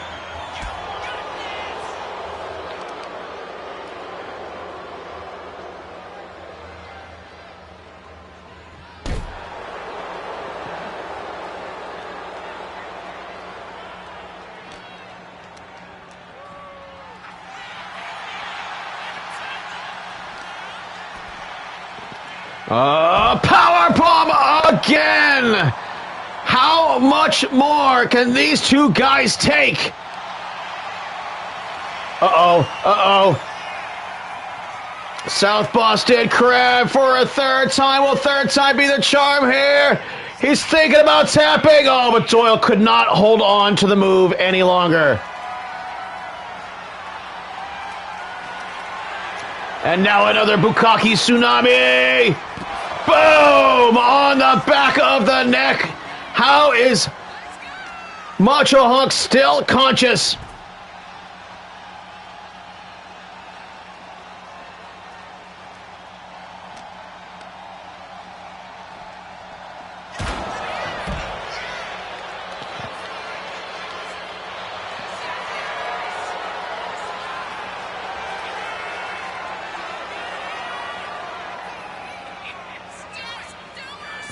Powerbomb again! How much more can these two guys take? Uh-oh. South Boston Crab for a third time. Will third time be the charm here? He's thinking about tapping. Oh, but Doyle could not hold on to the move any longer. And now another Bukkake Tsunami. Boom! On the back of the neck. How is Macho Hawk still conscious?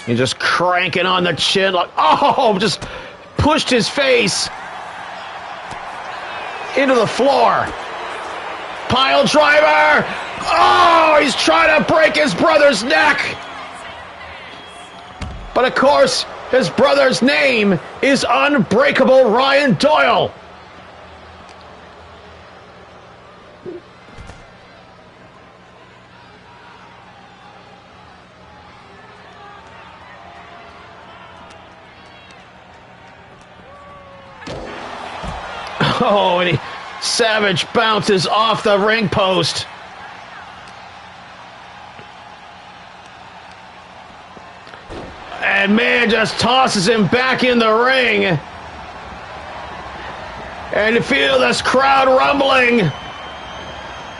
He's just cranking on the chin like, oh, just pushed his face into the floor. Pile driver. Oh, he's trying to break his brother's neck. But of course, his brother's name is Unbreakable Ryan Doyle. Oh, and Savage bounces off the ring post. And man just tosses him back in the ring. And you feel this crowd rumbling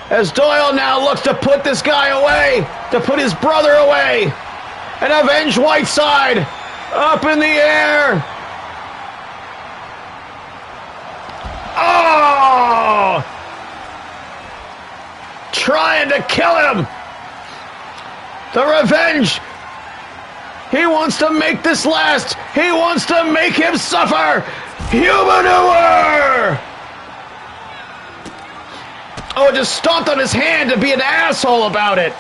as Doyle now looks to put this guy away, to put his brother away, and avenge Whiteside up in the air. Oh! Trying to kill him. The revenge. He wants to make this last. He wants to make him suffer. Humanure! Oh, just stomped on his hand to be an asshole about it.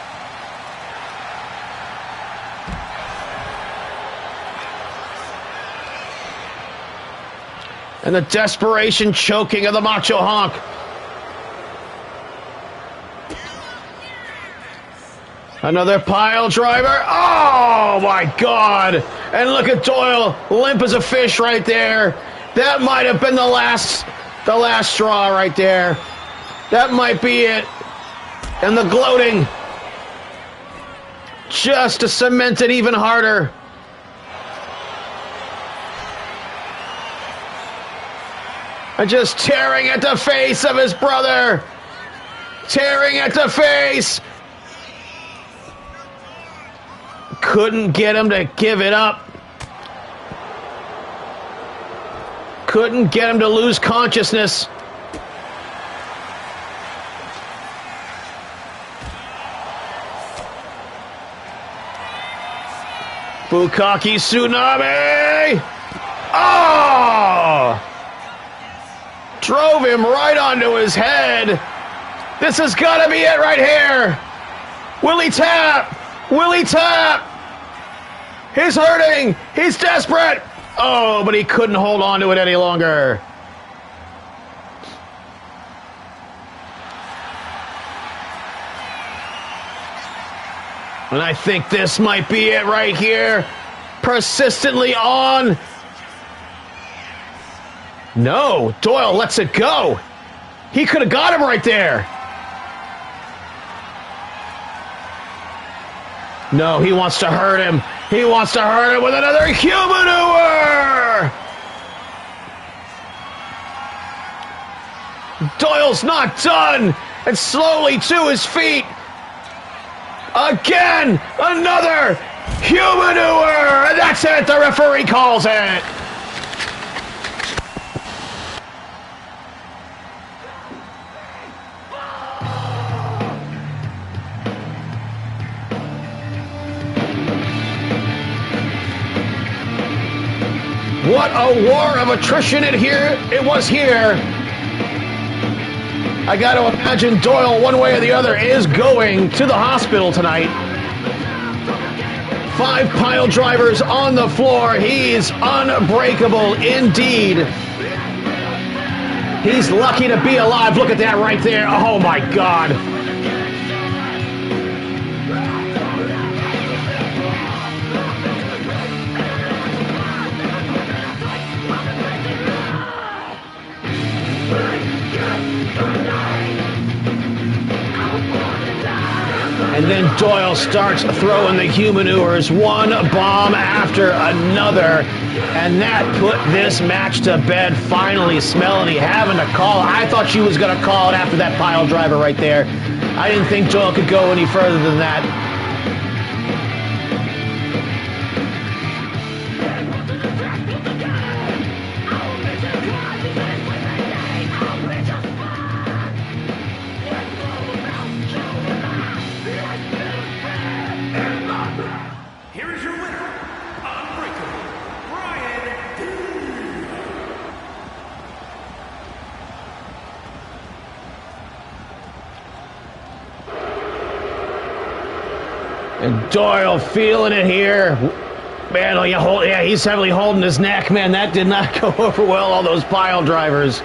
And the desperation choking of the Macho Honk. Another pile driver. Oh, my God. And look at Doyle, limp as a fish right there. That might have been the last straw right there. That might be it. And the gloating, just to cement it even harder. And just tearing at the face of his brother. Tearing at the face. Couldn't get him to give it up. Couldn't get him to lose consciousness. Bukkake Tsunami! Oh! Drove him right onto his head. This has got to be it right here. Will he tap? Will he tap? He's hurting. He's desperate. Oh, but he couldn't hold on to it any longer. And I think this might be it right here. Persistently on. No, Doyle lets it go. He could have got him right there. No, he wants to hurt him. He wants to hurt him with another Humanure! Doyle's not done. And slowly to his feet. Again, another Humanure! And that's it, the referee calls it. What a war of attrition it was here. I got to imagine Doyle, one way or the other, is going to the hospital tonight. 5 pile drivers on the floor. He's unbreakable indeed. He's lucky to be alive. Look at that right there. Oh, my God. And then Doyle starts throwing the humanures, one bomb after another. And that put this match to bed. Finally, Melanie having to call. I thought she was going to call it after that pile driver right there. I didn't think Doyle could go any further than that. And Doyle feeling it here. Man, oh, yeah, he's heavily holding his neck. Man, that did not go over well, all those pile drivers.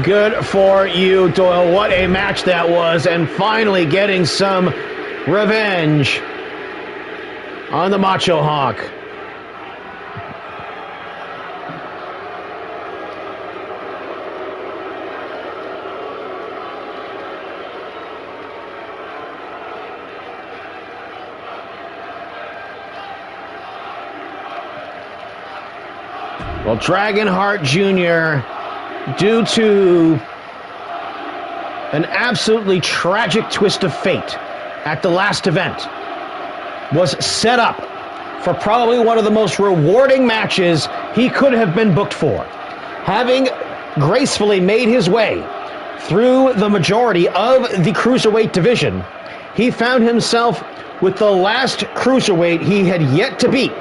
Good for you, Doyle. What a match that was. And finally getting some revenge on the Macho Hawk. Well, Dragonheart Jr., due to an absolutely tragic twist of fate at the last event, was set up for probably one of the most rewarding matches he could have been booked for. Having gracefully made his way through the majority of the cruiserweight division, he found himself with the last cruiserweight he had yet to beat,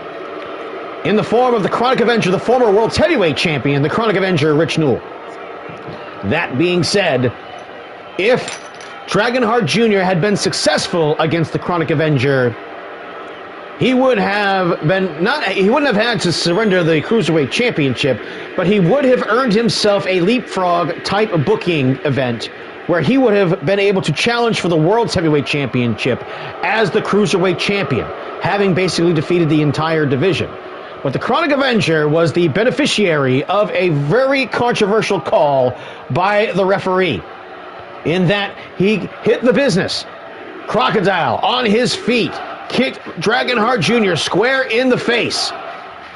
in the form of the Chronic Avenger, the former World Heavyweight Champion, the Chronic Avenger, Rich Newell. That being said, if Dragonheart Jr. had been successful against the Chronic Avenger, he wouldn't have had to surrender the Cruiserweight Championship, but he would have earned himself a leapfrog type of booking event where he would have been able to challenge for the World's Heavyweight Championship as the Cruiserweight Champion, having basically defeated the entire division. But the Chronic Avenger was the beneficiary of a very controversial call by the referee, in that he hit the business. Crocodile on his feet, kicked Dragonheart Jr. square in the face,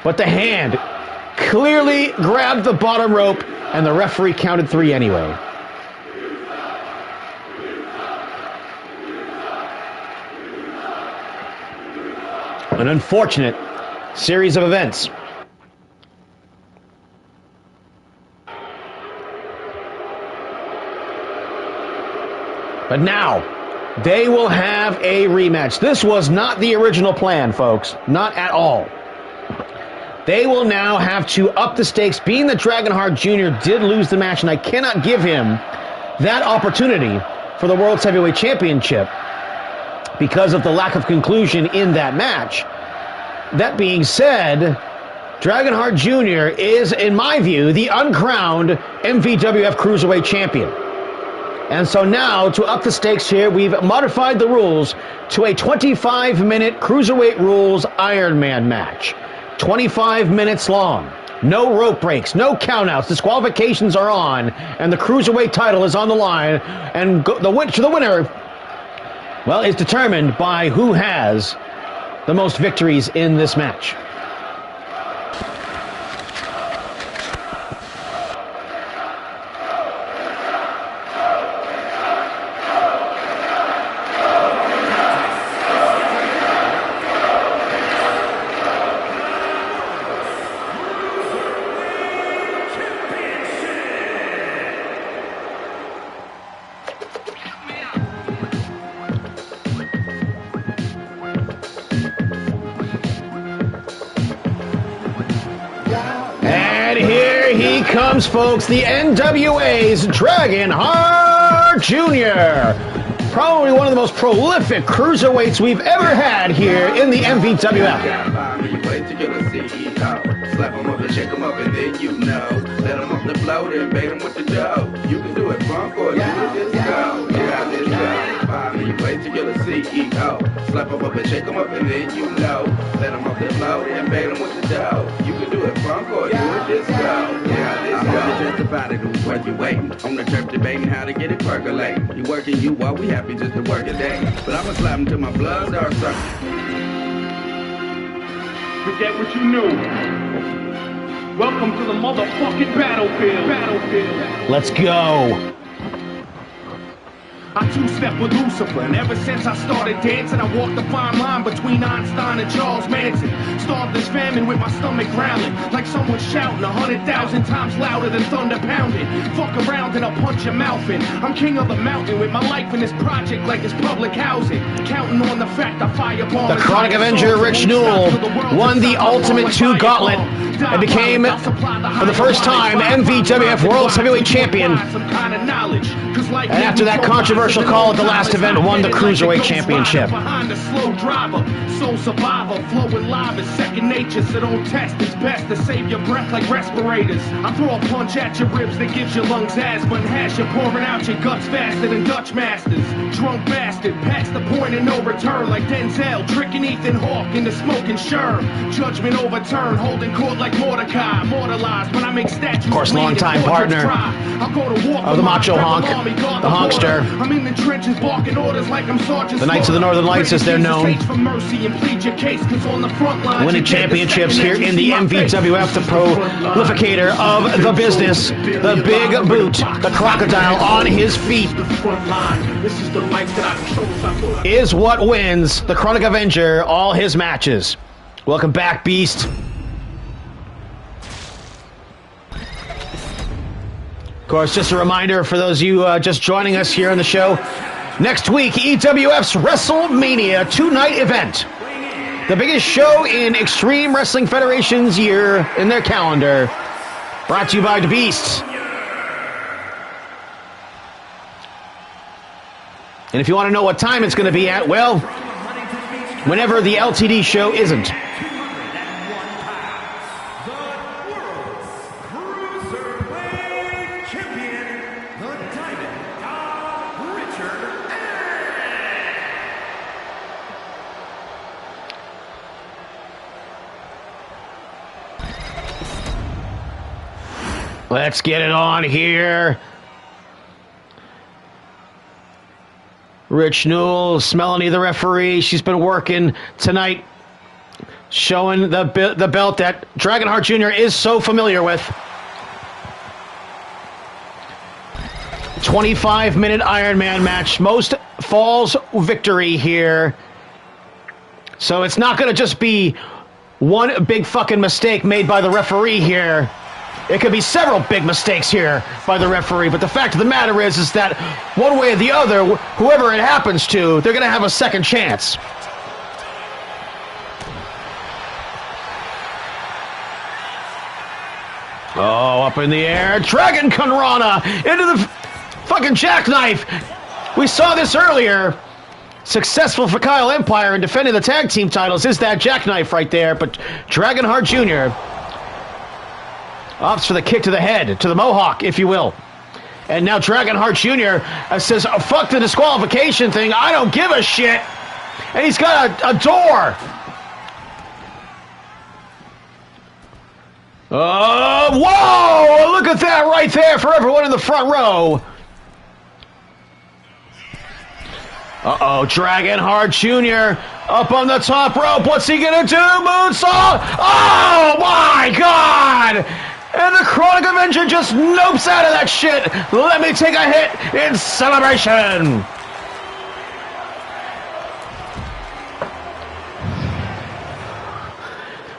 but the hand clearly grabbed the bottom rope, and the referee counted 3 anyway. An unfortunate series of events. But now, they will have a rematch. This was not the original plan, folks. Not at all. They will now have to up the stakes, being that Dragonheart Jr. did lose the match, and I cannot give him that opportunity for the World's Heavyweight Championship because of the lack of conclusion in that match. That being said, Dragonheart Jr. is, in my view, the uncrowned MVWF Cruiserweight Champion. And so now, to up the stakes here, we've modified the rules to a 25-minute Cruiserweight Rules Iron Man match. 25 minutes long. No rope breaks, no countouts. Disqualifications are on, and the Cruiserweight title is on the line. And the winner, well, is determined by who has the most victories in this match. Comes, folks, the NWA's Dragonheart Jr. Probably one of the most prolific cruiserweights we've ever had here in the MVWF. Slap him up and shake him up, and then you know. Let him off the float and bait him with the dough. You can do it funk or you can just go. Yeah, this go. Buy me a particular CEO. Slap him up and shake him up, and then you know. Let him off the float and bait him with the dough. You can do it funk or you can just go. Yeah, this go. about it, who's what you waiting? On the turf debating how to get it percolating. You working you while we happy just to work a day. But I'ma slap him till my blood starts sucking. Forget what you knew. Welcome to the motherfucking battlefield. Let's go. I two-step with Lucifer, and ever since I started dancing, I walked the fine line between Einstein and Charles Manson. Starved this famine with my stomach growling, like someone shouting 100,000 times louder than thunder pounding. Fuck around and I'll punch your mouth in. I'm king of the mountain with my life in this project like it's public housing. Counting on the fact I fireball. The Chronic Avenger Rich Newell won the Ultimate 2 Gauntlet and became, for the first time, MVWF World Heavyweight Champion. And after that controversial call at the last event, won the Cruiserweight Championship. Behind the slow driver, soul survivor, flowing live is second nature, so don't test. It's best to save your breath like respirators. I throw a punch at your ribs that gives your lungs asthma and hash. You're pouring out your guts faster than Dutch masters. Drunk bastard, past the point of no return like Denzel, tricking Ethan Hawke into smoking Sherm. Judgment overturned, holding court like Mordecai, immortalized when I make statues. Of course, longtime partner of the Macho Honk, the Honkster. I'm in the trenches barking orders like I'm Sergeant. The Knights of the Northern Lights, as they're known. Winning championships here in the MVWF, the prolificator of the business, the big boot, the crocodile on his feet, is what wins the Chronic Avenger all his matches. Welcome back, Beast. Of course, just a reminder for those of you just joining us here on the show, next week, EWF's WrestleMania 2-night event. The biggest show in Extreme Wrestling Federation's year in their calendar. Brought to you by the Beast. And if you want to know what time it's going to be at, well, whenever the LTD show isn't. Let's get it on here. Rich Newell, Melanie the referee. She's been working tonight, showing the belt that Dragonheart Jr. is so familiar with. 25-minute Iron Man match. Most falls victory here. So it's not going to just be one big fucking mistake made by the referee here. It could be several big mistakes here by the referee, but the fact of the matter is that one way or the other, whoever it happens to, they're going to have a second chance. Oh, up in the air. Dragon Conrana into the fucking jackknife. We saw this earlier. Successful for Kyle Empire in defending the tag team titles is that jackknife right there, but Dragonheart Jr. opts for the kick to the head, to the mohawk, if you will. And now Dragonheart Jr. Says, fuck the disqualification thing, I don't give a shit. And he's got a door. Whoa! Look at that right there for everyone in the front row. Uh-oh, Dragonheart Jr. up on the top rope. What's he gonna do? Moonsault! Oh my God! And the Chronic Avenger just nopes out of that shit. Let me take a hit in celebration.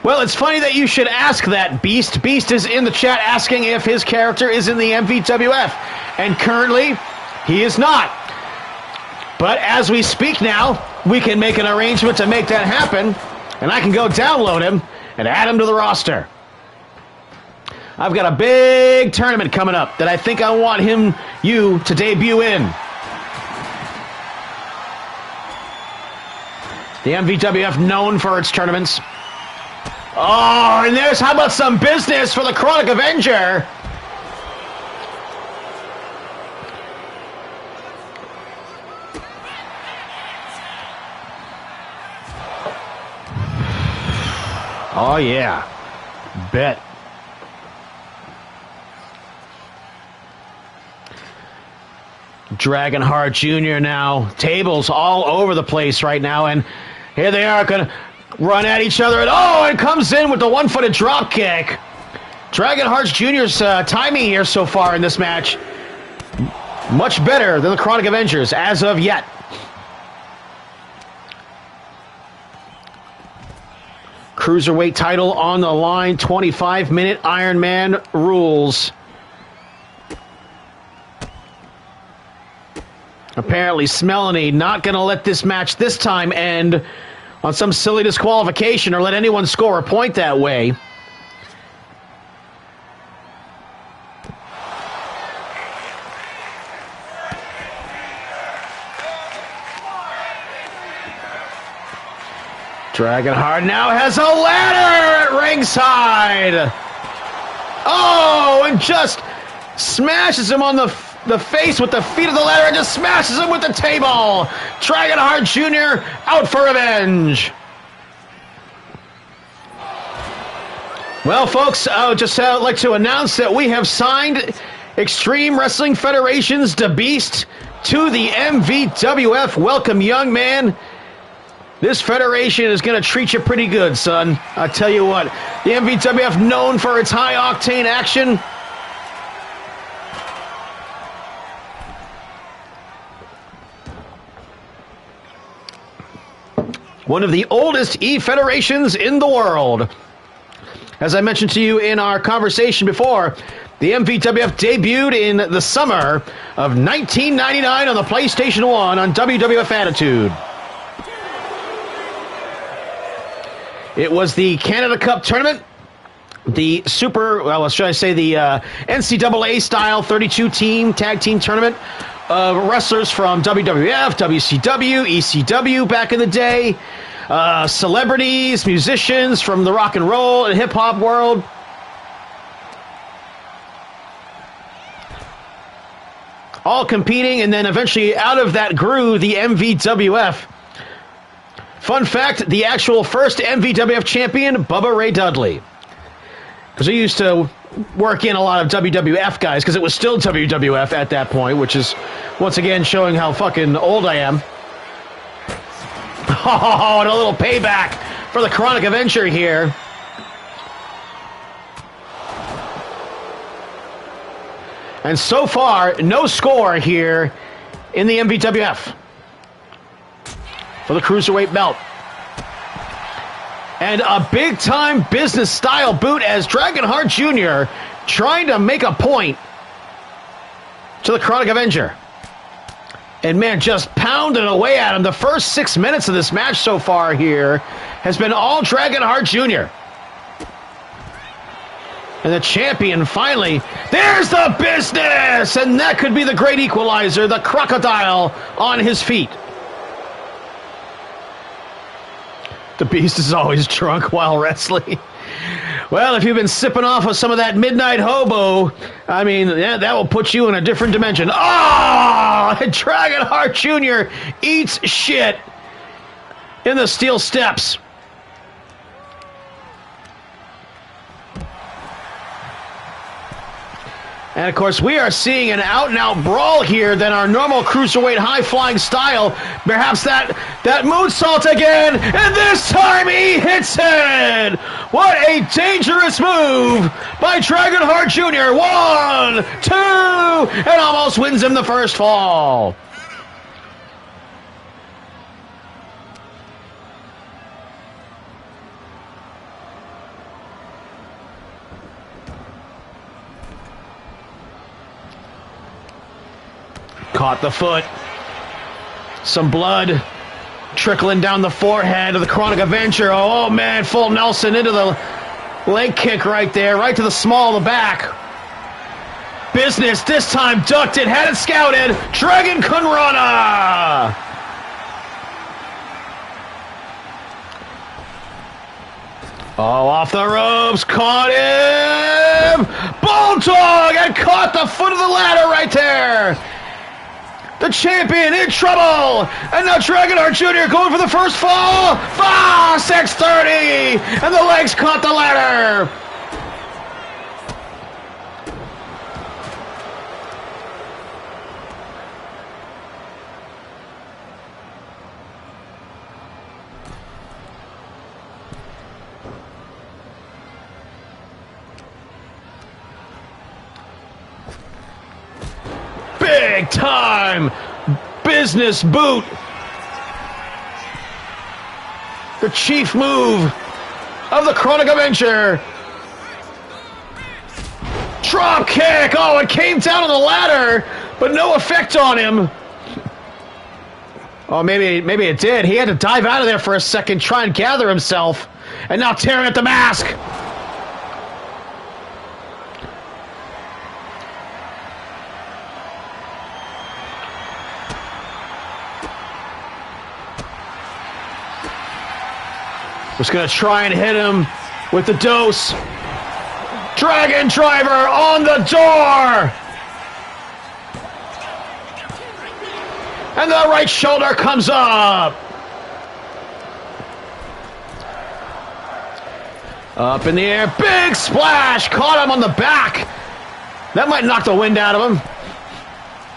Well, it's funny that you should ask that, Beast. Beast is in the chat asking if his character is in the MVWF. And currently, he is not. But as we speak now, we can make an arrangement to make that happen. And I can go download him and add him to the roster. I've got a big tournament coming up that I think I want you to debut in. The MVWF known for its tournaments. Oh, and there's, how about some business for the Chronic Avenger? Oh, yeah. Bet. Dragonheart Jr. now. Tables all over the place right now, and here they are going to run at each other, and comes in with the one-footed drop kick. Dragonheart Jr.'s timing here so far in this match, much better than the Chronic Avengers as of yet. Cruiserweight title on the line, 25-minute Iron Man rules. Apparently, Smelony not going to let this match this time end on some silly disqualification or let anyone score a point that way. Dragonheart now has a ladder at ringside. Oh, and just smashes him on the face with the feet of the ladder and just smashes him with the table. Dragonheart Jr. out for revenge. Well, folks, I would just like to announce that we have signed Extreme Wrestling Federation's The Beast to the MVWF. Welcome, young man. This federation is going to treat you pretty good, son. I tell you what, the MVWF, known for its high-octane action. One of the oldest E-federations in the world. As I mentioned to you in our conversation before, the MVWF debuted in the summer of 1999 on the PlayStation 1 on WWF Attitude. It was the Canada Cup tournament, the the NCAA-style 32-team tag team tournament of wrestlers from WWF, WCW, ECW back in the day, celebrities, musicians from the rock and roll and hip-hop world. All competing, and then eventually out of that grew the MVWF. Fun fact, the actual first MVWF champion, Bubba Ray Dudley. Because he used to work in a lot of WWF guys, because it was still WWF at that point, which is, once again, showing how fucking old I am. Oh, and a little payback for the Chronic Avenger here. And so far, no score here in the MVWF for the Cruiserweight belt. And a big-time business-style boot as Dragonheart Jr. trying to make a point to the Chronic Avenger. And, man, just pounding away at him. The first 6 minutes of this match so far here has been all Dragonheart Jr. And the champion finally, there's the business! And that could be the great equalizer, the crocodile on his feet. The Beast is always drunk while wrestling. Well, if you've been sipping off of some of that Midnight Hobo, I mean, yeah, that will put you in a different dimension. Oh! Dragonheart Jr. eats shit in the steel steps. And, of course, we are seeing an out-and-out brawl here than our normal Cruiserweight high-flying style. Perhaps that moonsault again, and this time he hits it! What a dangerous move by Dragonheart Jr. 1, 2, and almost wins him the first fall. Caught the foot. Some blood trickling down the forehead of the Chronic Avenger. Oh, man, full Nelson into the leg kick right there, right to the small of the back. Business, this time ducked it, had it scouted. Dragon Kunrana! Oh, off the ropes, caught him! Bulldog, and caught the foot of the ladder right there. The champion in trouble! And now Dragonheart Jr. going for the first fall! 630! And the legs caught the ladder! Big time business boot. The chief move of the Chronic Avenger. Drop kick. Oh, it came down on the ladder, but no effect on him. Oh, maybe it did. He had to dive out of there for a second, try and gather himself, and now tearing at the mask. Was going to try and hit him with the dose. Dragon Driver on the door. And the right shoulder comes up. Up in the air. Big splash. Caught him on the back. That might knock the wind out of him.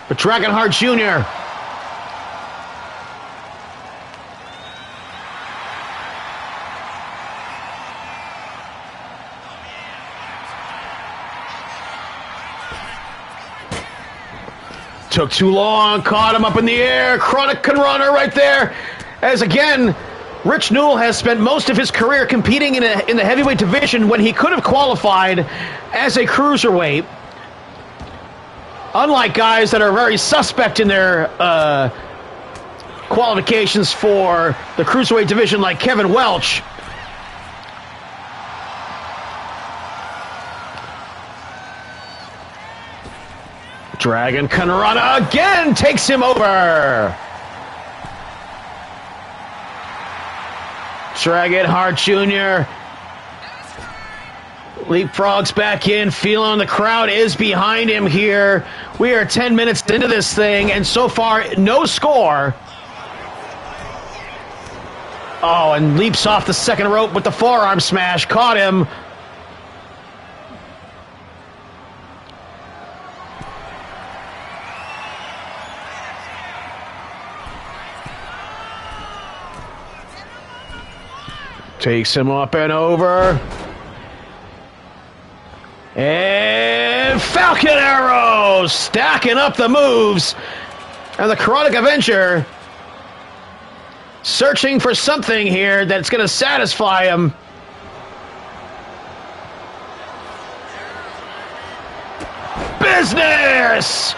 But Dragonheart Jr. Took too long, caught him up in the air. Chronic Runner right there. As again, Rich Newell has spent most of his career competing in the heavyweight division when he could have qualified as a cruiserweight. Unlike guys that are very suspect in their qualifications for the cruiserweight division like Kevin Welch. Dragon Kanrana again takes him over. Dragonheart Jr. leapfrogs back in, feeling the crowd is behind him here. We are 10 minutes into this thing, and so far, no score. Oh, and leaps off the second rope with the forearm smash. Caught him. Takes him up and over. And Falcon Arrow stacking up the moves. And the Chronic Avenger searching for something here that's going to satisfy him. Business!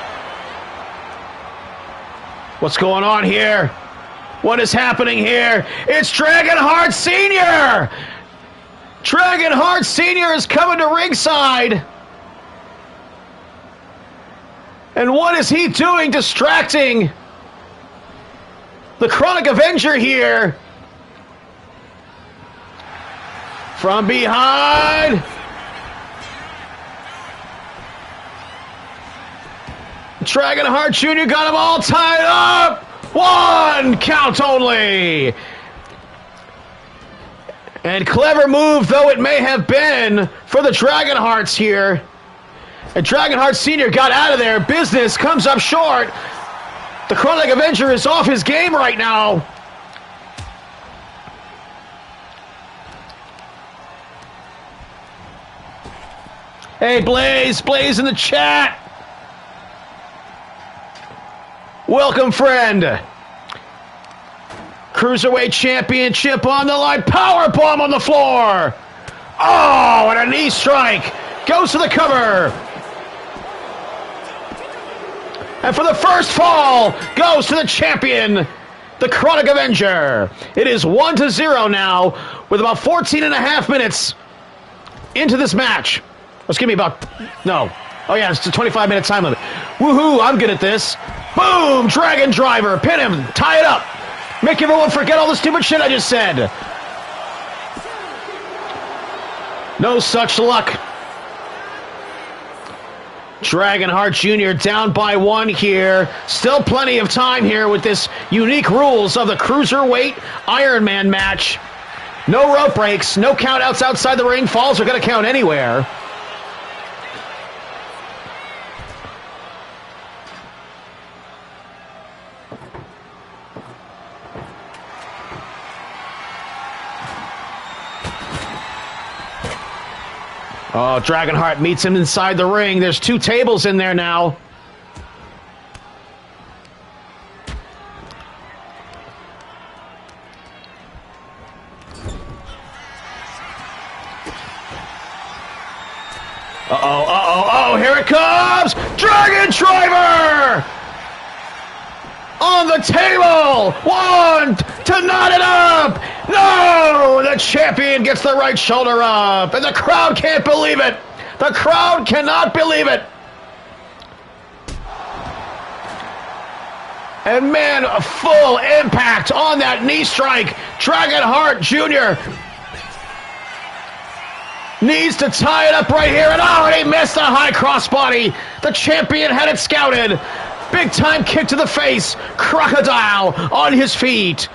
What's going on here? What is happening here? It's Dragonheart Sr. Dragonheart Sr. is coming to ringside. And what is he doing distracting the Chronic Avenger here? From behind. Dragonheart Jr. got him all tied up. One count only. And clever move, though it may have been, for the Dragonhearts here. And Dragonheart Sr. got out of there. Business comes up short. The Chronic Avenger is off his game right now. Hey, Blaze in the chat. Welcome, friend. Cruiserweight Championship on the line. Powerbomb on the floor. Oh, and a knee strike. Goes to the cover. And for the first fall, goes to the champion, the Chronic Avenger. It is 1-0 now, with about 14 and a half minutes into this match. Let's give me about, no. Oh yeah, it's a 25-minute time limit. Woohoo, I'm good at this. Boom, Dragon Driver, pin him, tie it up. Make everyone forget all the stupid shit I just said. No such luck. Dragonheart Jr. down by one here. Still plenty of time here with this unique rules of the Cruiserweight Iron Man match. No rope breaks, no countouts outside the ring. Falls are going to count anywhere. Oh, Dragonheart meets him inside the ring. There's two tables in there now. Here it comes! Dragon Driver! On the table! One to knot it up! No! The champion gets the right shoulder up, and the crowd can't believe it! The crowd cannot believe it! And man, a full impact on that knee strike. Dragonheart Jr. needs to tie it up right here, and he missed a high crossbody. The champion had it scouted. Big time kick to the face. Crocodile on his feet.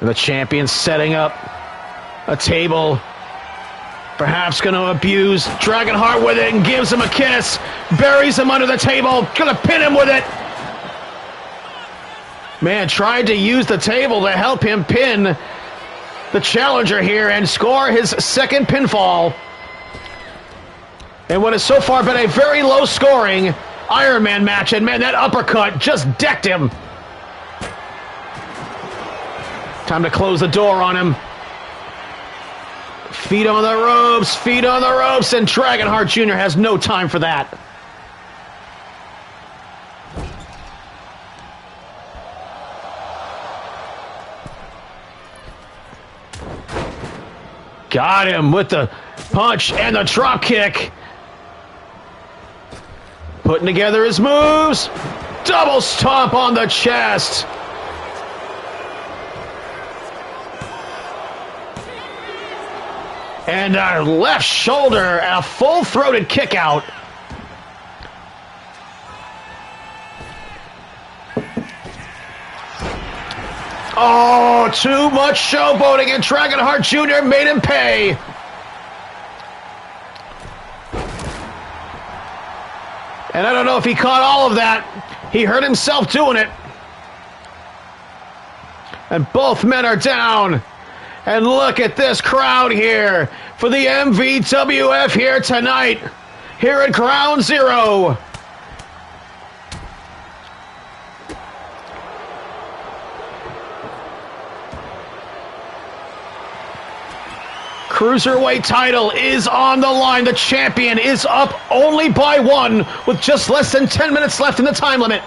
And the champion setting up a table. Perhaps going to abuse Dragonheart with it and gives him a kiss. Buries him under the table. Going to pin him with it. Man, tried to use the table to help him pin the challenger here and score his second pinfall. And what has so far been a very low scoring Iron Man match. And man, that uppercut just decked him. Time to close the door on him. Feet on the ropes, and Dragonheart Jr. has no time for that. Got him with the punch and the drop kick. Putting together his moves. Double stomp on the chest. And a left shoulder, a full-throated kick out. Oh, too much showboating, and Dragonheart Jr. made him pay. And I don't know if he caught all of that. He hurt himself doing it. And both men are down. And look at this crowd here for the MVWF here tonight, here at Ground Zero. Cruiserweight title is on the line. The champion is up only by one with just less than 10 minutes left in the time limit.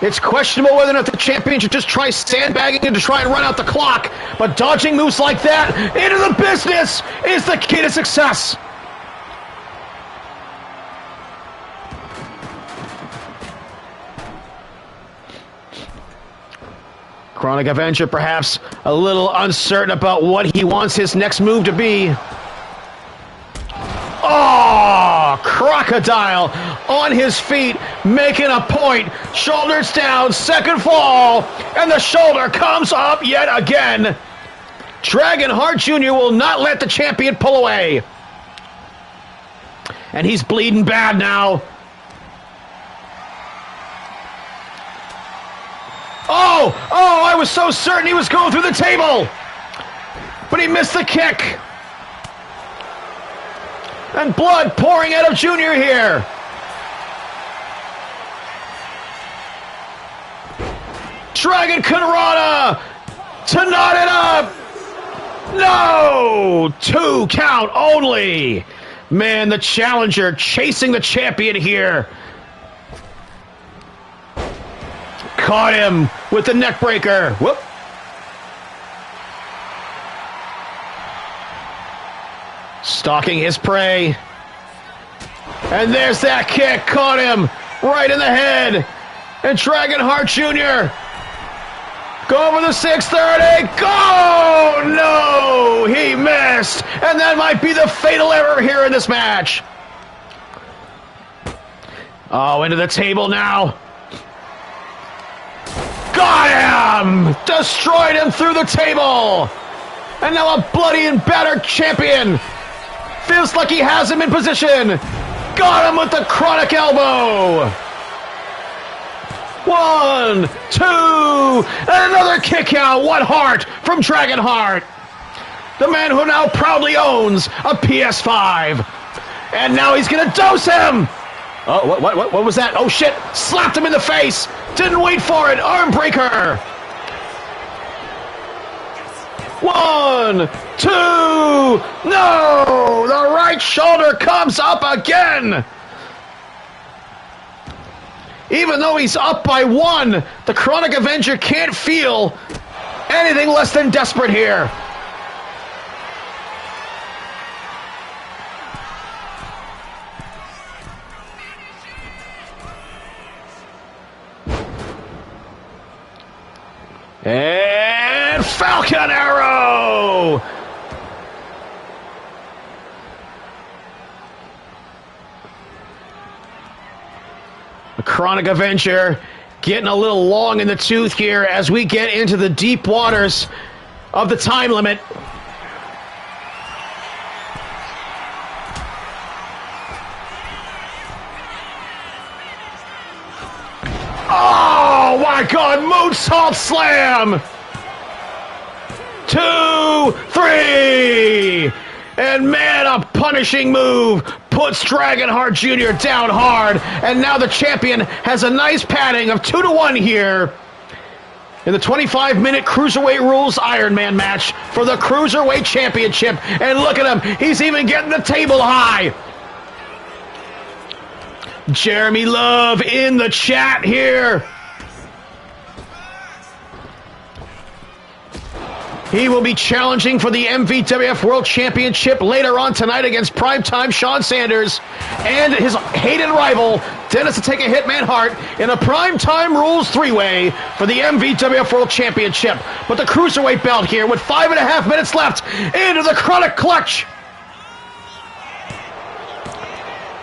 It's questionable whether or not the champion should just try sandbagging to try and run out the clock. But dodging moves like that into the business is the key to success. Chronic Avenger perhaps a little uncertain about what he wants his next move to be. Oh, Crocodile on his feet, making a point. Shoulders down, second fall, and the shoulder comes up yet again. Dragonheart Jr. will not let the champion pull away. And he's bleeding bad now. Oh, I was so certain he was going through the table. But he missed the kick. And blood pouring out of Junior here. Dragon Conrada to knot it up. No! 2 count only. Man, the challenger chasing the champion here. Caught him with the neck breaker. Whoop. Stalking his prey. And there's that kick. Caught him right in the head. And Dragonheart Jr. go over the 630. Go! No! He missed. And that might be the fatal error here in this match. Oh, into the table now. Got him! Destroyed him through the table. And now a bloody and battered champion. Feels like he has him in position. Got him with the chronic elbow. 1, 2, and another kick out. What heart from Dragonheart. The man who now proudly owns a PS5. And now he's going to dose him. Oh, what was that? Oh, shit. Slapped him in the face. Didn't wait for it. Arm breaker. 1, 2. No! The right shoulder comes up again. Even though he's up by 1, the Chronic Avenger can't feel anything less than desperate here. And Falcon Arrow! The Chronic Avenger getting a little long in the tooth here as we get into the deep waters of the time limit. Oh my God, moonsault slam! 2, 3! And man, a punishing move puts Dragonheart Jr. down hard. And now the champion has a nice padding of 2-1 here in the 25-minute Cruiserweight Rules Iron Man match for the Cruiserweight Championship. And look at him, he's even getting the table high. Jeremy Love in the chat here. He will be challenging for the MVWF World Championship later on tonight against primetime Sean Sanders and his hated rival, Dennis the Take a Hitman Hart, in a primetime rules 3-way for the MVWF World Championship. But the Cruiserweight belt here with 5.5 minutes left into the Chronic Clutch.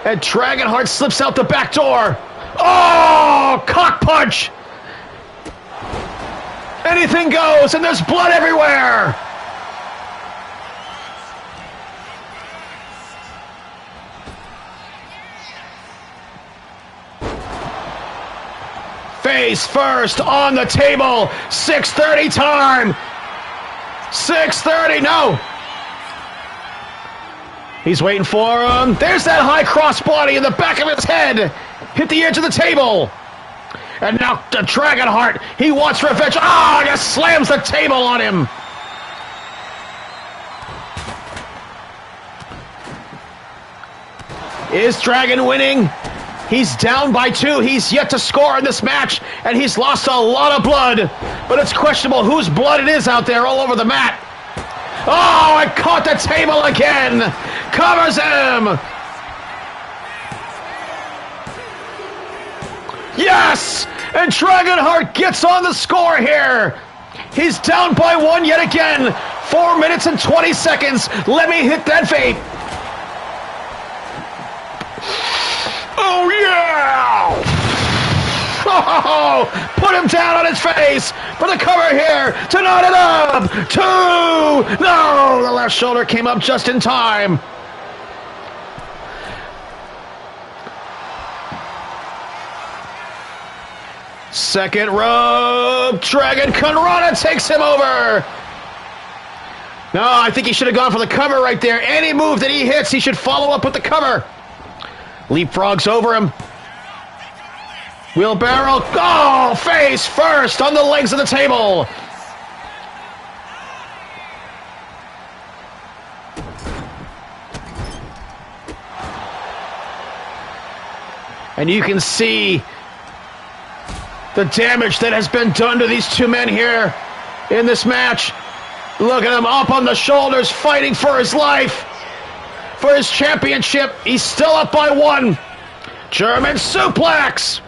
And Dragonheart slips out the back door. Oh, cock punch! Anything goes, and there's blood everywhere! Face first on the table. 6:30 time. 6:30, no. He's waiting for him. There's that high crossbody in the back of his head. Hit the edge of the table. And now the Dragonheart, he wants revenge. Ah, just slams the table on him. Is Dragon winning? He's down by 2. He's yet to score in this match, and he's lost a lot of blood. But it's questionable whose blood it is out there all over the mat. Oh, it caught the table again. Covers him. Yes! And Dragonheart gets on the score here. He's down by 1 yet again. 4 minutes and 20 seconds. Let me hit that vape. Oh, yeah! Oh, put him down on his face for the cover here to knot it up. 2! No, the left shoulder came up just in time. Second rope, Dragon Conrada takes him over. No, I think he should have gone for the cover right there. Any move that he hits, he should follow up with the cover. Leapfrogs over him. Wheelbarrow, oh, face first on the legs of the table. And you can see the damage that has been done to these two men here in this match. Look at him up on the shoulders, fighting for his life, for his championship. He's still up by 1. German suplex.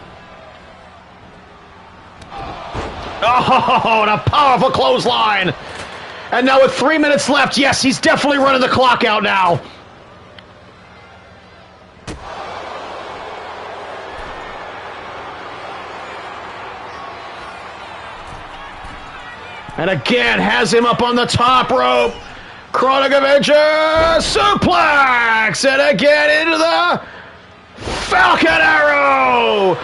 Oh, and a powerful clothesline. And now with 3 minutes left, yes, he's definitely running the clock out now. And again, has him up on the top rope. Chronic Avenger suplex! And again into the Falcon Arrow!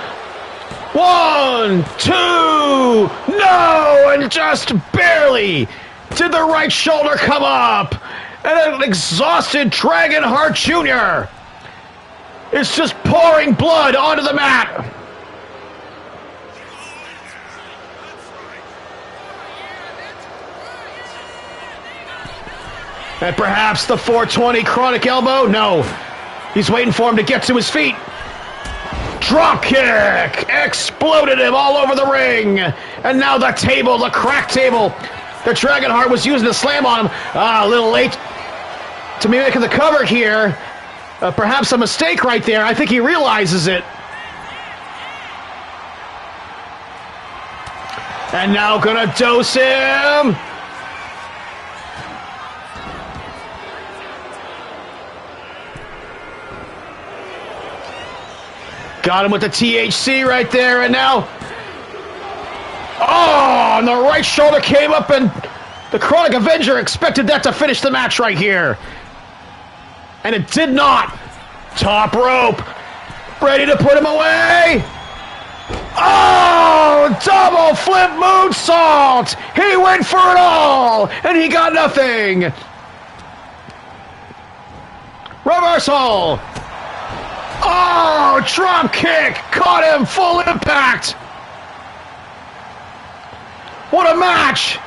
1, 2, no! And just barely did the right shoulder come up. And an exhausted Dragonheart Jr. is just pouring blood onto the mat. And perhaps the 420 chronic elbow? No. He's waiting for him to get to his feet. Drop kick! Exploded him all over the ring. And now the table, the crack table that Dragonheart was using to slam on him. A little late to me making the cover here. Perhaps a mistake right there. I think he realizes it. And now gonna dose him. Got him with the THC right there, and now... Oh, and the right shoulder came up, and the Chronic Avenger expected that to finish the match right here. And it did not. Top rope. Ready to put him away. Oh, double flip moonsault. He went for it all, and he got nothing. Reversal. Oh, drop kick. Caught him. Full impact. What a match.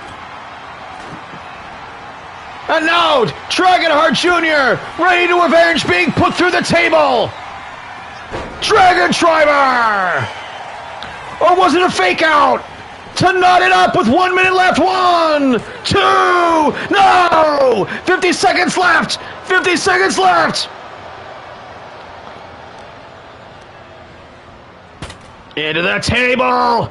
And now, Dragonheart Jr. ready to avenge being put through the table. Dragon Driver. Or was it a fake out? To knot it up with 1 minute left. 1, 2, no! 50 seconds left. 50 seconds left. Into the table.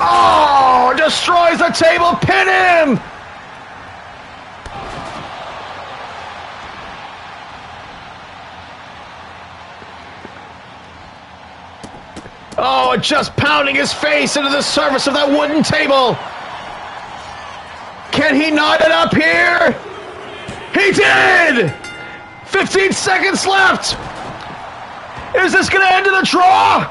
Oh, destroys the table. Pin him. Oh, just pounding his face into the surface of that wooden table. Can he knot it up here? He did. 15 seconds left. Is this going to end in a draw?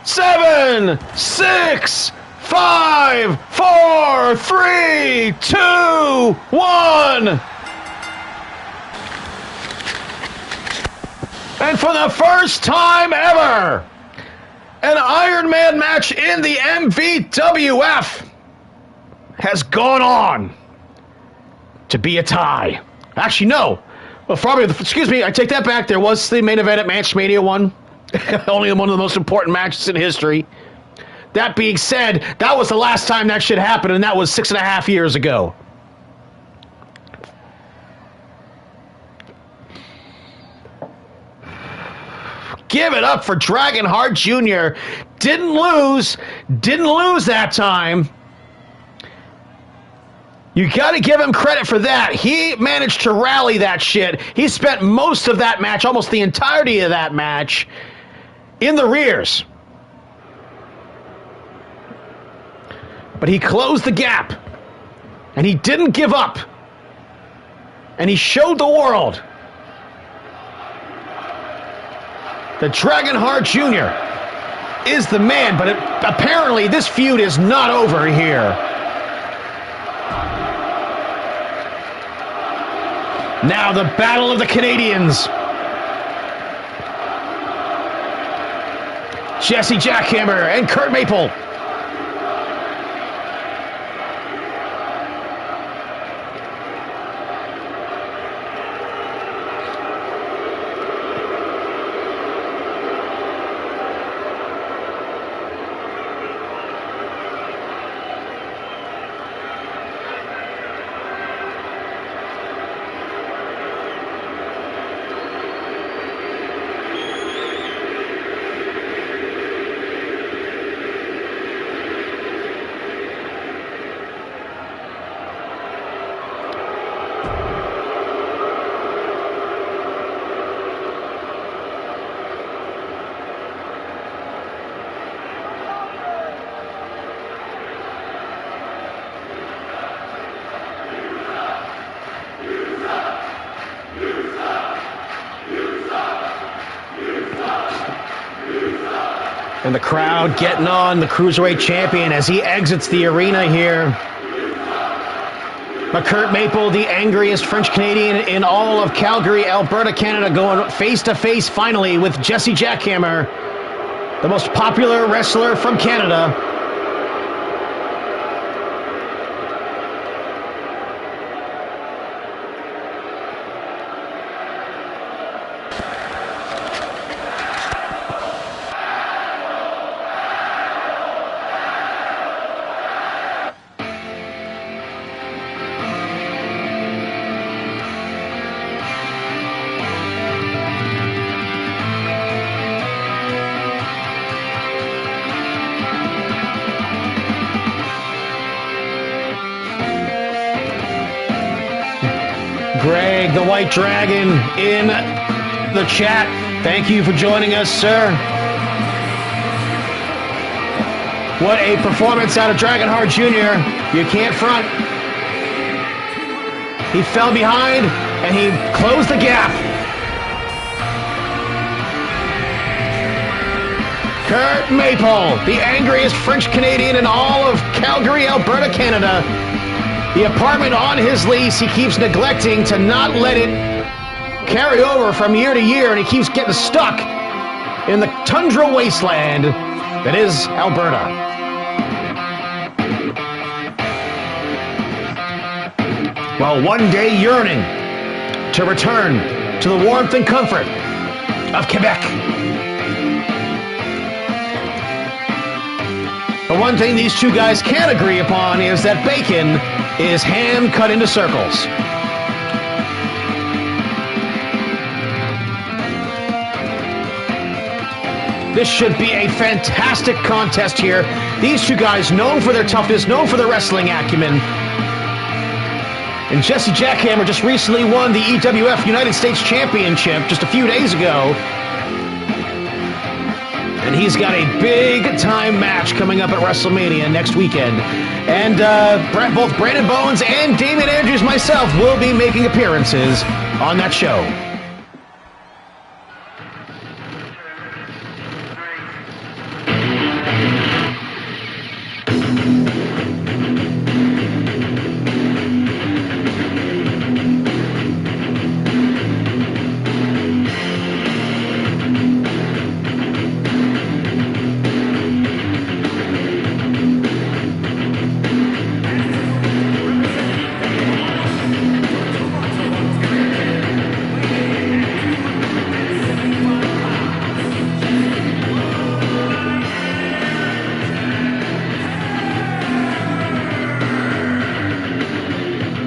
7, 6, 5, 4, 3, 2, 1. And for the first time ever, an Iron Man match in the MVWF has gone on to be a tie. Actually, no. Well, probably, excuse me, I take that back. There was the main event at Matchmania 1. Only one of the most important matches in history. That being said, that was the last time that shit happened, and that was 6.5 years ago. Give it up for Dragonheart Jr. Didn't lose that time. You got to give him credit for that. He managed to rally that shit. He spent most of that match, almost the entirety of that match, in the rears. But he closed the gap. And he didn't give up. And he showed the world that Dragonheart Jr. is the man. But apparently this feud is not over here. Now the Battle of the Canadians. Jesse Jackhammer and Kurt Maple. And the crowd getting on the Cruiserweight champion as he exits the arena here. But Kurt Maple, the angriest French-Canadian in all of Calgary, Alberta, Canada, going face-to-face finally with Jesse Jackhammer, the most popular wrestler from Canada. Greg, the White Dragon, in the chat. Thank you for joining us, sir. What a performance out of Dragonheart Jr. You can't front. He fell behind, and he closed the gap. Kurt Maple, the angriest French-Canadian in all of Calgary, Alberta, Canada. The apartment on his lease, he keeps neglecting to not let it carry over from year to year, and he keeps getting stuck in the tundra wasteland that is Alberta. While one day yearning to return to the warmth and comfort of Quebec. But one thing these two guys can't agree upon is that bacon is ham cut into circles. This should be a fantastic contest here. These two guys known for their toughness, known for their wrestling acumen. And Jesse Jackhammer just recently won the MVWF United States Championship just a few days ago. And he's got a big-time match coming up at WrestleMania next weekend. And both Brandon Bones and Damian Andrews, myself, will be making appearances on that show.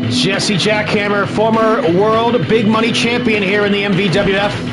Jesse Jackhammer, former world big money champion here in the MVWF.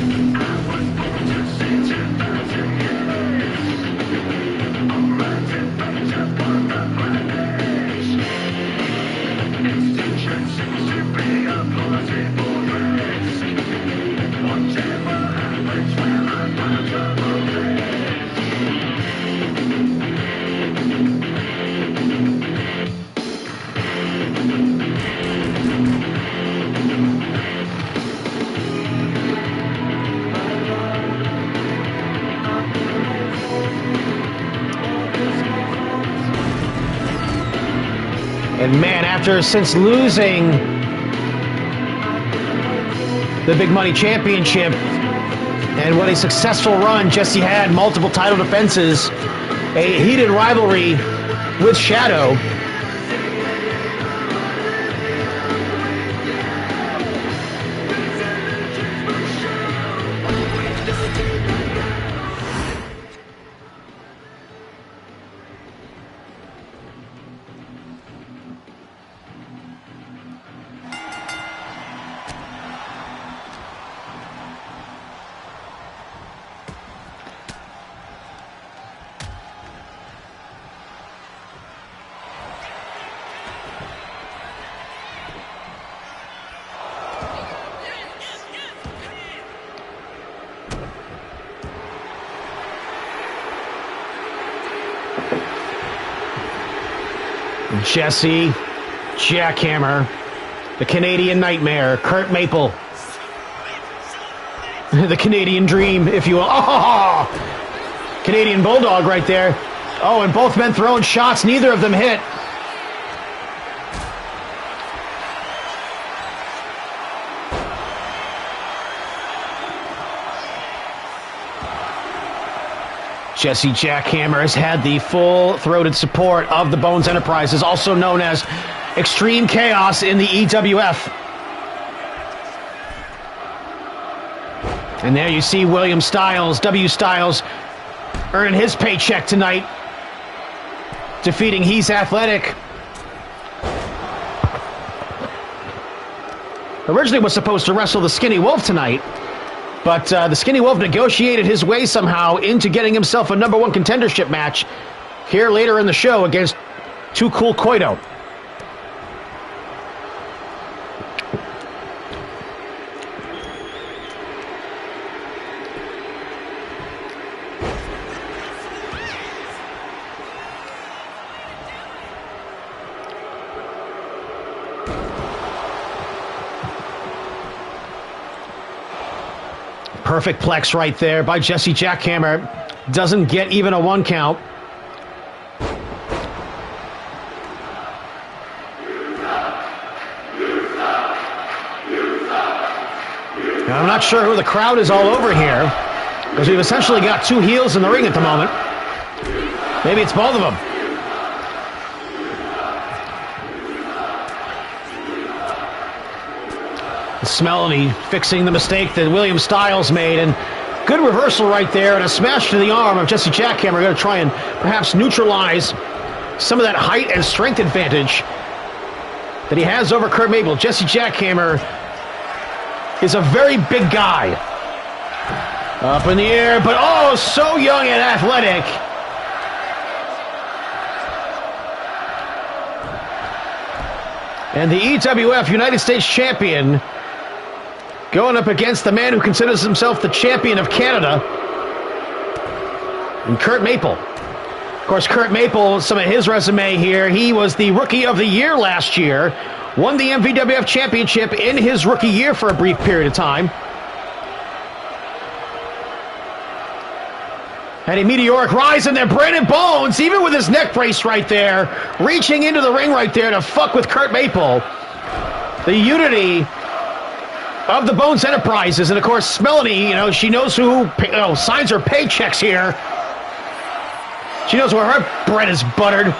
And man, since losing the Big Money Championship, and what a successful run Jesse had, multiple title defenses, a heated rivalry with Shadow. Jesse Jackhammer, the Canadian Nightmare, Kurt Maple, the Canadian Dream, if you will. Oh, Canadian Bulldog right there. Oh, and both men throwing shots, neither of them hit. Jesse Jackhammer has had the full-throated support of the Bones Enterprises, also known as Extreme Chaos in the EWF. And there you see William Styles, W. Styles, earning his paycheck tonight, defeating He's Athletic. Originally was supposed to wrestle the Skinny Wolf tonight, but the Skinny Wolf negotiated his way somehow into getting himself a #1 contendership match here later in the show against Too Cool Koito. Perfect plex right there by Jesse Jackhammer. Doesn't get even a 1 count. Now, I'm not sure who the crowd is all over here, because we've essentially got 2 heels in the ring at the moment. Maybe it's both of them. Smelly fixing the mistake that William Styles made, and good reversal right there, and a smash to the arm of Jesse Jackhammer. Going to try and perhaps neutralize some of that height and strength advantage that he has over Kurt Mabel. Jesse Jackhammer is a very big guy. Up in the air, but oh, so young and athletic. And the EWF United States Champion going up against the man who considers himself the champion of Canada, and Kurt Maple. Of course, Kurt Maple, some of his resume here, he was the Rookie of the Year last year, won the MVWF Championship in his rookie year for a brief period of time. Had a meteoric rise in there. Brandon Bones, even with his neck brace right there, reaching into the ring right there to fuck with Kurt Maple. The unity of the Bones Enterprises, and of course, Melanie, she knows who signs her paychecks here. She knows where her bread is buttered.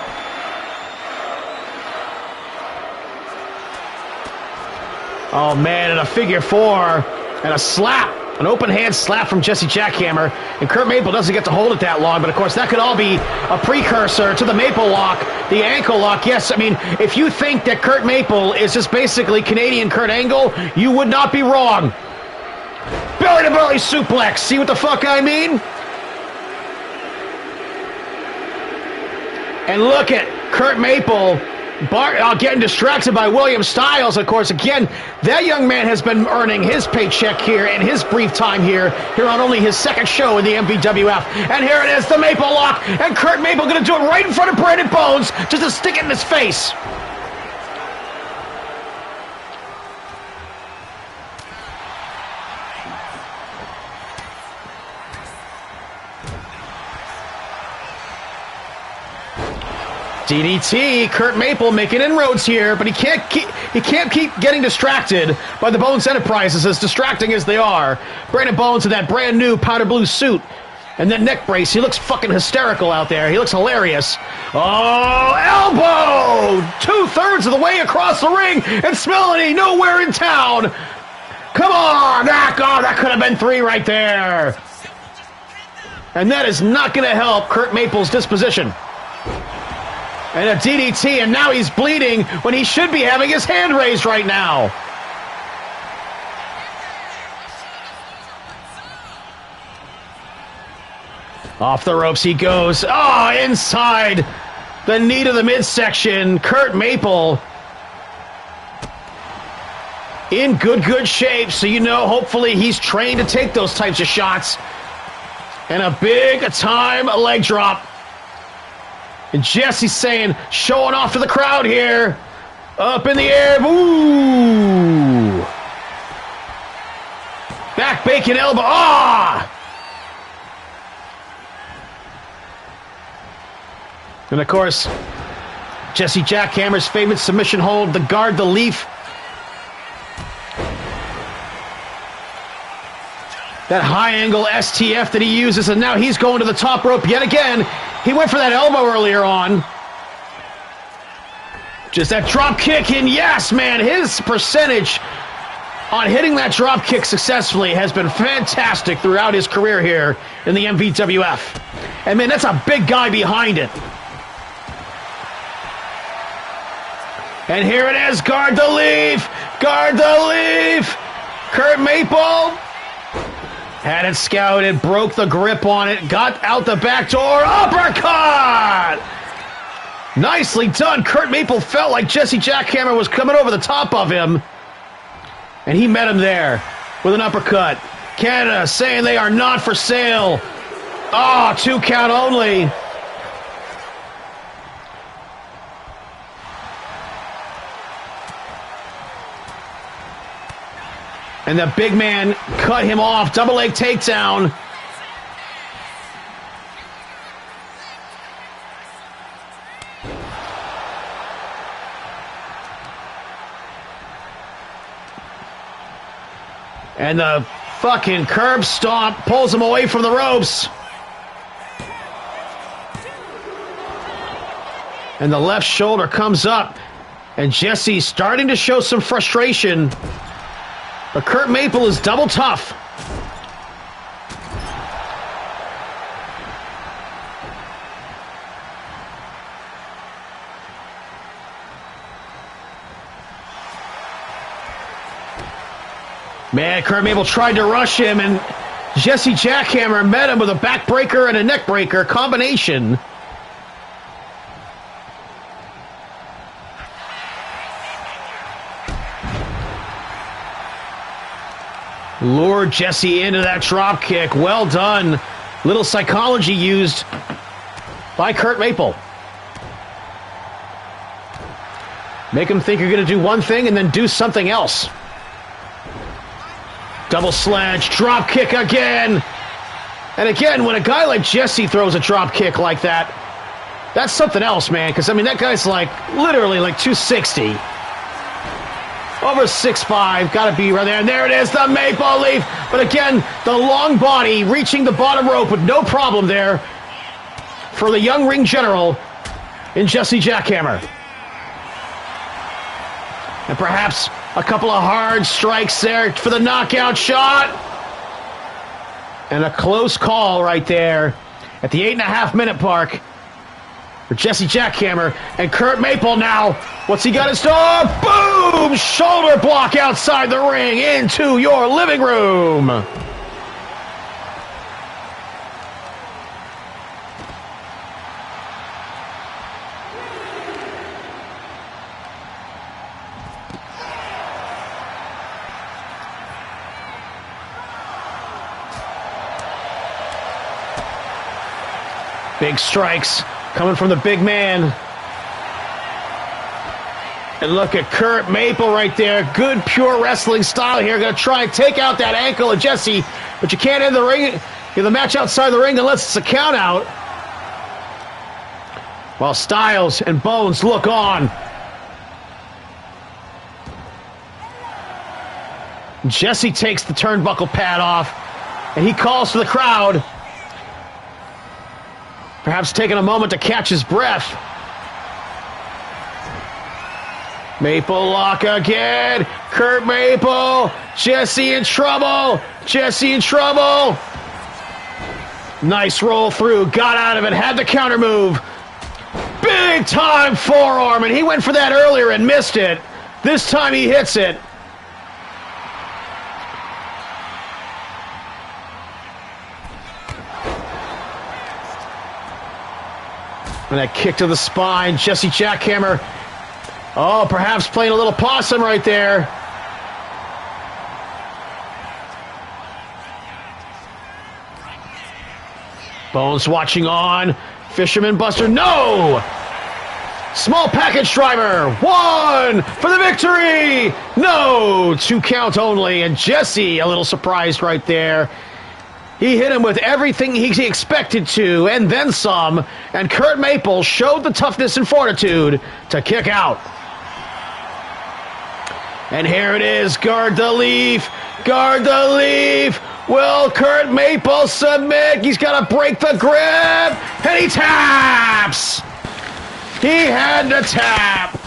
Oh man, and a figure 4, and a slap, an open hand slap from Jesse Jackhammer, and Kurt Maple doesn't get to hold it that long, but of course that could all be a precursor to the Maple lock, the ankle lock. Yes, I mean, if you think that Kurt Maple is just basically Canadian Kurt Angle, you would not be wrong. Belly to belly suplex, see what the fuck I mean? And look at Kurt Maple getting distracted by William Styles. Of course, again, that young man has been earning his paycheck here in his brief time here on only his second show in the MVWF. And here it is, the Maple lock, and Kurt Maple going to do it right in front of Brandon Bones just to stick it in his face. DDT, Kurt Maple making inroads here, but he can't keep getting distracted by the Bones Enterprises, as distracting as they are. Brandon Bones in that brand new powder blue suit and that neck brace. He looks fucking hysterical out there. He looks hilarious. Oh, elbow! 2/3 of the way across the ring, and Smelly nowhere in town. Come on, that could have been 3 right there. And that is not going to help Kurt Maple's disposition. And a DDT, and now he's bleeding when he should be having his hand raised right now. Off the ropes he goes. Oh, inside the knee to the midsection. Kurt Maple in good shape, so hopefully he's trained to take those types of shots. And a big-time leg drop. And Jesse's showing off to the crowd here. Up in the air. Ooh. Back bacon elbow. Ah! And of course, Jesse Jackhammer's favorite submission hold, the guard, the leaf. That high angle STF that he uses, and now he's going to the top rope yet again. He went for that elbow earlier on. Just that drop kick, and yes, man, his percentage on hitting that drop kick successfully has been fantastic throughout his career here in the MVWF. And man, that's a big guy behind it. And here it is, guard the leaf, guard the leaf. Kurt Maple had it scouted, broke the grip on it, got out the back door, uppercut! Nicely done. Kurt Maple felt like Jesse Jackhammer was coming over the top of him, and he met him there with an uppercut. Canada saying they are not for sale. Oh, 2 count only. And the big man cut him off. Double leg takedown. And the fucking curb stomp pulls him away from the ropes. And the left shoulder comes up. And Jesse's starting to show some frustration. But Kurt Maple is double tough. Man, Kurt Maple tried to rush him, and Jesse Jackhammer met him with a backbreaker and a neckbreaker combination. Lured Jesse into that drop kick. Well done. Little psychology used by Kurt Maple. Make him think you're going to do one thing and then do something else. Double sledge, drop kick again. And again, when a guy like Jesse throws a drop kick like that, that's something else, man. Because, I mean, that guy's like, literally like 260. Over 6'5", got to be right there. And there it is, the Maple Leaf. But again, the long body reaching the bottom rope with no problem there for the young ring general in Jesse Jackhammer. And perhaps a couple of hard strikes there for the knockout shot. And a close call right there at the 8.5-minute mark for Jesse Jackhammer. And Kurt Maple now, what's he got in store? Boom! Shoulder block outside the ring into your living room. Big strikes coming from the big man. And look at Kurt Maple right there. Good, pure wrestling style here. Going to try and take out that ankle of Jesse, but you can't end the ring, the match outside the ring unless it's a count out. While Styles and Bones look on. Jesse takes the turnbuckle pad off, and he calls to the crowd. Perhaps taking a moment to catch his breath. Maple lock again. Kurt Maple. Jesse in trouble. Jesse in trouble. Nice roll through. Got out of it. Had the counter move. Big time forearm. And he went for that earlier and missed it. This time he hits it. And that kick to the spine. Jesse Jackhammer. Oh, perhaps playing a little possum right there. Bones watching on. Fisherman Buster. No! Small package driver. 1 for the victory. No! 2 count only. And Jesse a little surprised right there. He hit him with everything he expected to, and then some. And Kurt Maple showed the toughness and fortitude to kick out. And here it is. Guard the leaf. Guard the leaf. Will Kurt Maple submit? He's got to break the grip, and he taps. He had to tap.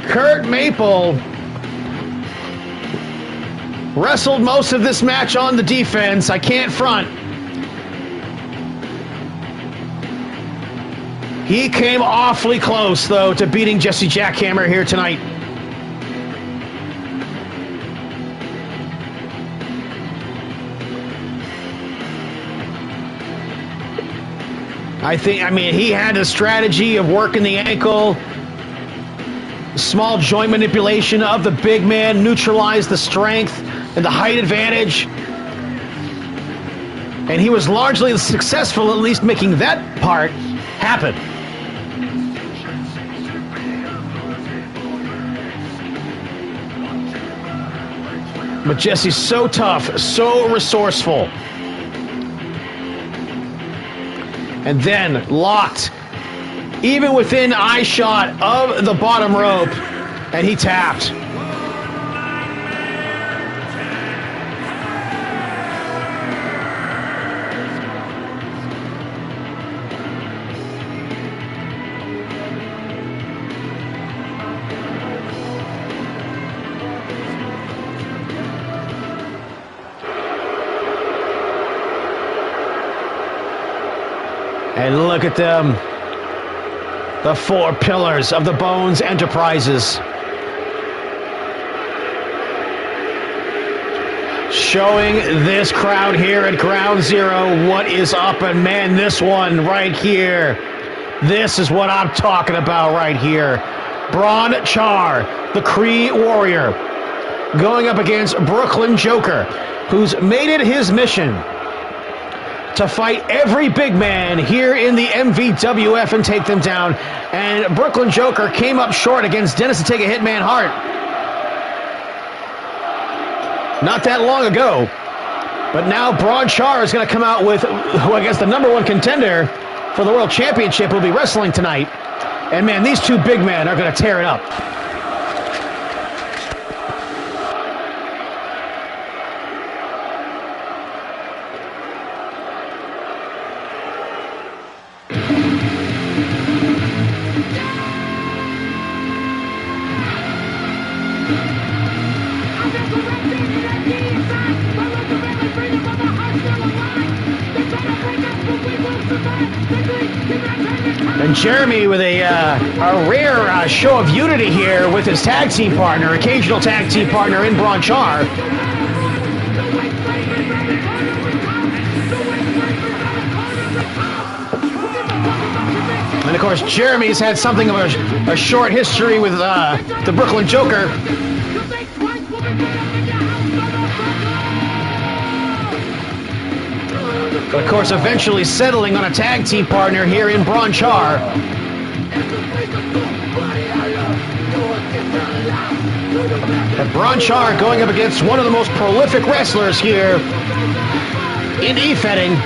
Kurt Maple wrestled most of this match on the defense. I can't front. He came awfully close, though, to beating Jesse Jackhammer here tonight. I mean, he had a strategy of working the ankle, small joint manipulation of the big man, neutralized the strength and the height advantage. And he was largely successful, at least making that part happen. But Jesse's so tough, so resourceful. And then locked, even within eye shot of the bottom rope, and he tapped. And look at them. The four pillars of the Bones Enterprises. Showing this crowd here at Ground Zero what is up. And man, this one right here. This is what I'm talking about right here. Braun Char, the Cree Warrior, going up against Brooklyn Joker, who's made it his mission to fight every big man here in the MVWF and take them down. And Brooklyn Joker came up short against Dennis the Take a Hitman Hart not that long ago. But now Braun Char is going to come out with who I guess the #1 contender for the World Championship will be wrestling tonight. And man, these two big men are going to tear it up. And Jeremy with a rare show of unity here with his tag team partner, occasional tag team partner in Braun Char. And of course, Jeremy's had something of a short history with the Brooklyn Joker. But of course, eventually settling on a tag team partner here in Braun Char. And Braun Char going up against one of the most prolific wrestlers here in E-Fetting.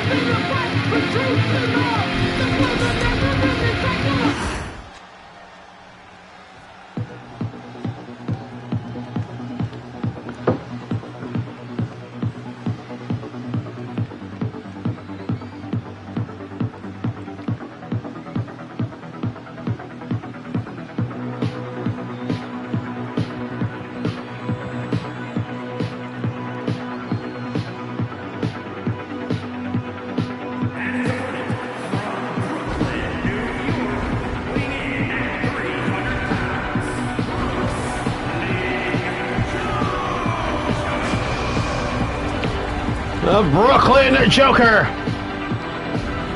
The Brooklyn Joker.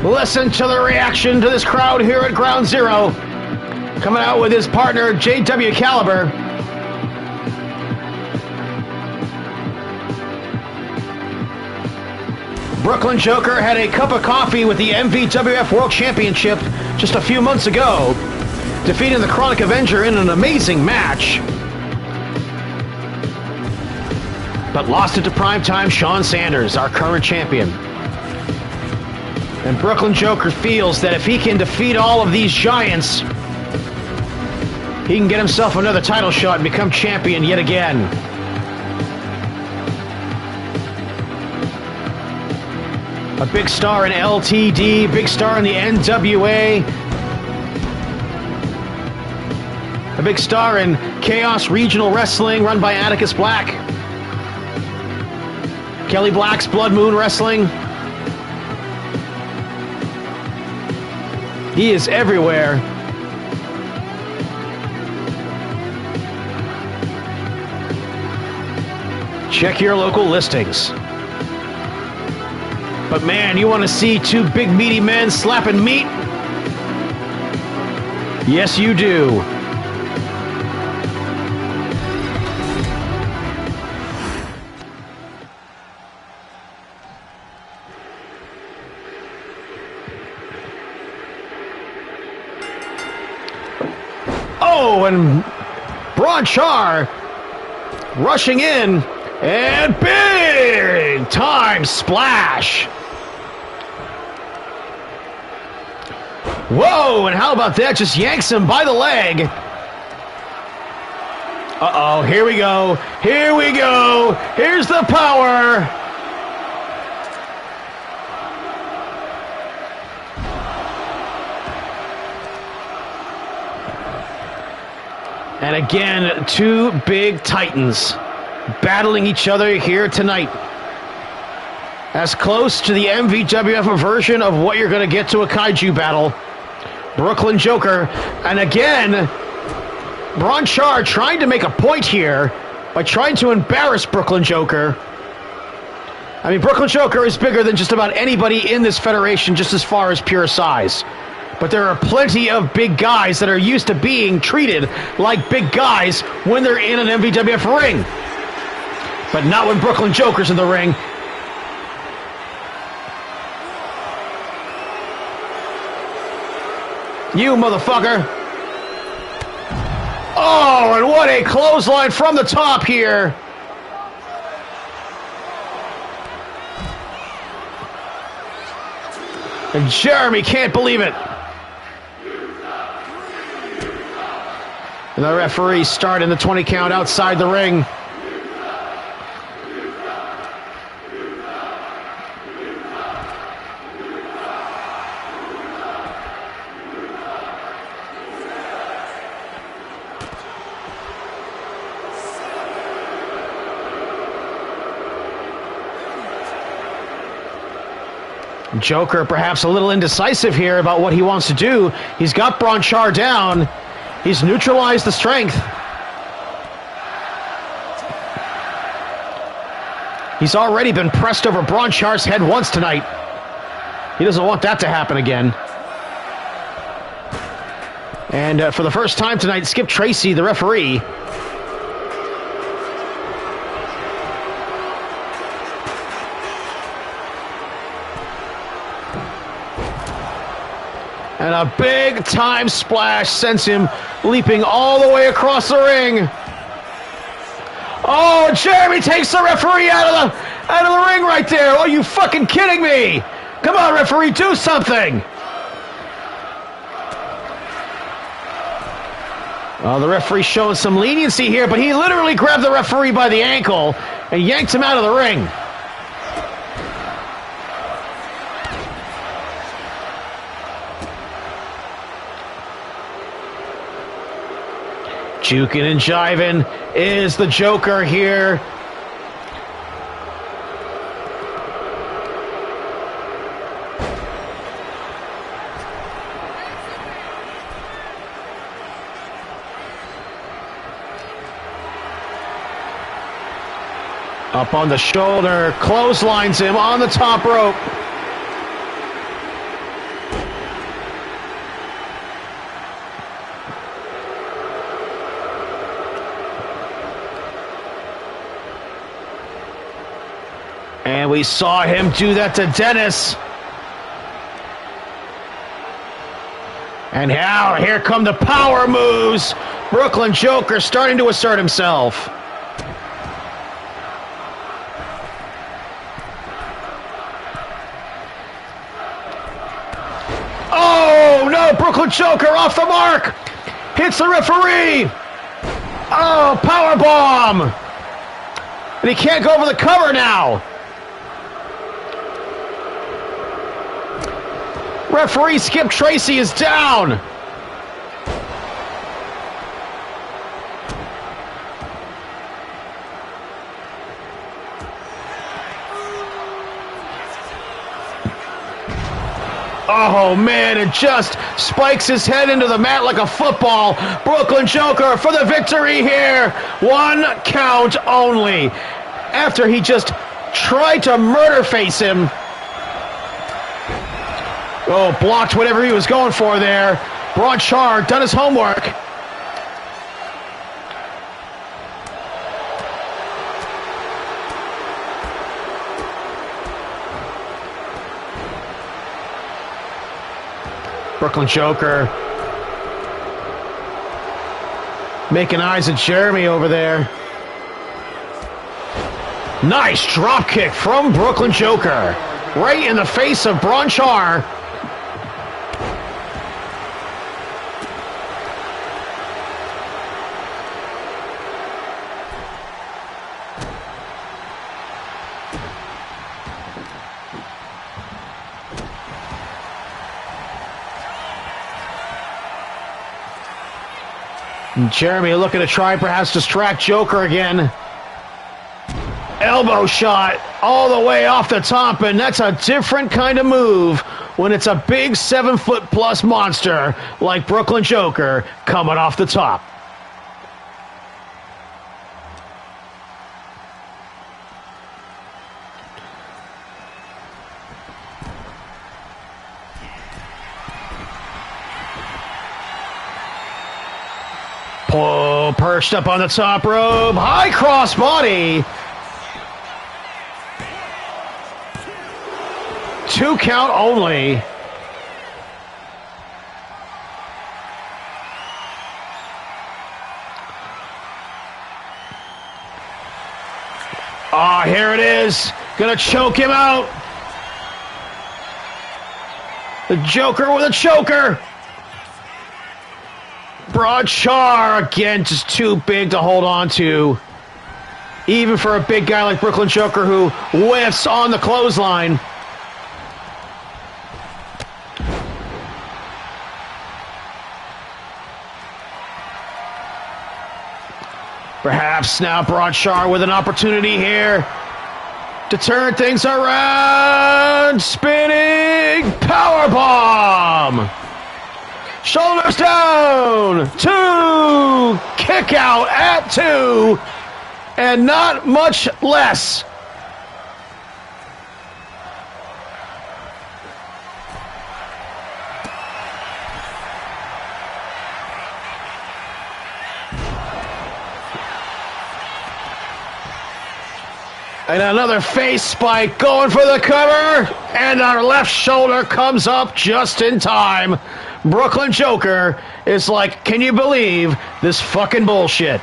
Listen to the reaction to this crowd here at Ground Zero. Coming out with his partner, J.W. Caliber. Brooklyn Joker had a cup of coffee with the MVWF World Championship just a few months ago, defeating the Chronic Avenger in an amazing match. but lost it to primetime Shawn Sanders, our current champion. And Brooklyn Joker feels that if he can defeat all of these giants, he can get himself another title shot and become champion yet again. A big star in LTD, big star in the NWA, a big star in Chaos Regional Wrestling run by Atticus Black, Kelly Black's Blood Moon Wrestling. He is everywhere. Check your local listings. But man, you want to see two big meaty men slapping meat? Yes, you do. Oh, and Braun Char rushing in, and big time splash. Whoa, and how about that? Just yanks him by the leg. Uh-oh, here we go. Here we go. Here's the power. And again, two big titans battling each other here tonight. As close to the MVWF version of what you're going to get to a kaiju battle. Brooklyn Joker, and again, Braun Char trying to make a point here by trying to embarrass Brooklyn Joker. I mean, Brooklyn Joker is bigger than just about anybody in this federation, just as far as pure size. But there are plenty of big guys that are used to being treated like big guys when they're in an MVWF ring. But not when Brooklyn Joker's in the ring. You motherfucker. Oh, and what a clothesline from the top here. And Jeremy can't believe it. And the referee starting the 20 count outside the ring. Joker perhaps a little indecisive here about what he wants to do. He's got Braun Char down. He's neutralized the strength. He's already been pressed over Braun Char's head once tonight. He doesn't want that to happen again. And for the first time tonight, Skip Tracy, the referee, and a big time splash sends him leaping all the way across the ring. Oh, Jeremy takes the referee out of the ring right there. Are you fucking kidding me? Come on, referee, do something. The referee's showing some leniency here, but he literally grabbed the referee by the ankle and yanked him out of the ring. Juking and jiving is the Joker here. Up on the shoulder, clotheslines him on the top rope. And we saw him do that to Dennis. And now here come the power moves. Brooklyn Joker starting to assert himself. Oh, Brooklyn Joker off the mark. Hits the referee. Oh, power bomb. And he can't go over the cover now. Referee Skip Tracy is down. Oh, man, it just spikes his head into the mat like a football. Brooklyn Joker for the victory here. 1 count only. After he just tried to murder face him. Oh, blocked whatever he was going for there. Braun Char done his homework. Brooklyn Joker making eyes at Jeremy over there. Nice drop kick from Brooklyn Joker. Right in the face of Braun Char. Jeremy looking to try perhaps distract Joker again. Elbow shot all the way off the top, and that's a different kind of move when it's a big 7-foot-plus monster like Brooklyn Joker coming off the top. Pull, perched up on the top rope. High cross body. 2 count only. Ah, here it is. Gonna choke him out. The Joker with a choker. Braun Char, again, just too big to hold on to. Even for a big guy like Brooklyn Joker who whiffs on the clothesline. Perhaps now Braun Char with an opportunity here to turn things around. Spinning powerbomb. Shoulders down, 2, kick out at 2, and not much less. And another face spike going for the cover, and our left shoulder comes up just in time. Brooklyn Joker is like, can you believe this fucking bullshit?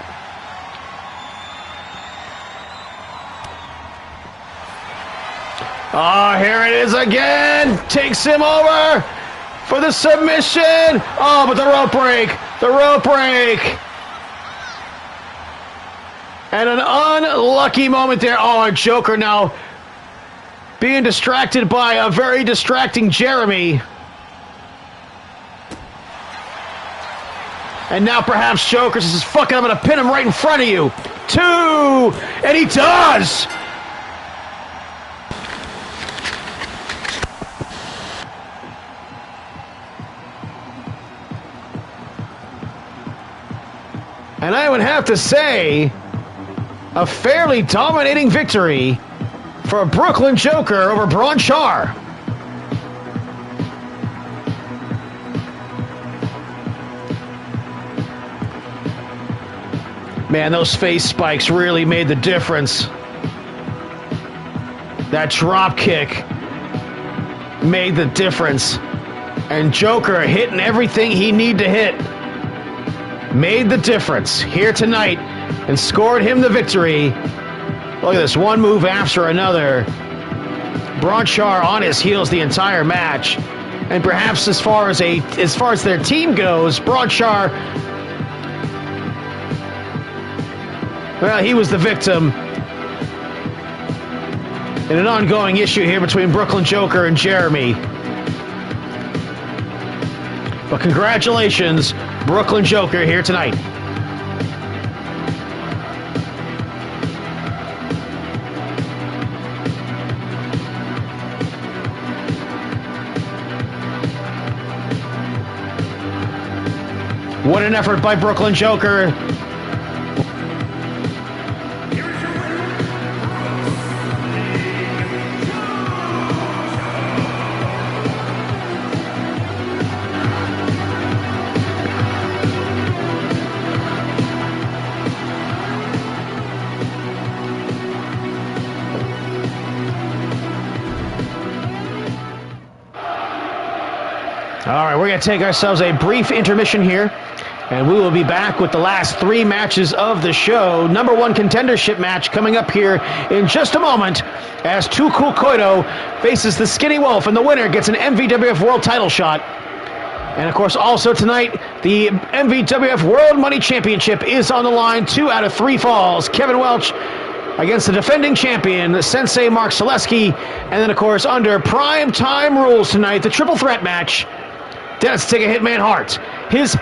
Oh, here it is again. Takes him over for the submission. Oh, but the rope break. The rope break. And an unlucky moment there. Oh, and Joker now being distracted by a very distracting Jeremy. And now perhaps Joker says, fuck it, I'm going to pin him right in front of you. 2, and he does. And I would have to say, a fairly dominating victory for Brooklyn Joker over Braun Char. Man, those face spikes really made the difference. That drop kick made the difference. And Joker hitting everything he needed to hit made the difference here tonight and scored him the victory. Look at this, one move after another. Braun Char on his heels the entire match. And perhaps as far as their team goes, Bradshaw, well, he was the victim in an ongoing issue here between Brooklyn Joker and Jeremy. But congratulations, Brooklyn Joker here tonight. What an effort by Brooklyn Joker. All right, we're going to take ourselves a brief intermission here, and we will be back with the last 3 matches of the show. Number 1 contendership match coming up here in just a moment as Too Cool Koito faces the Skinny Wolf, and the winner gets an MVWF World title shot. And, of course, also tonight, the MVWF World Money Championship is on the line. 2 out of 3 falls. Kevin Welch against the defending champion, Sensei Mark Selesky. And then, of course, under prime time rules tonight, the triple threat match. Dennis Take a Hitman Hart, his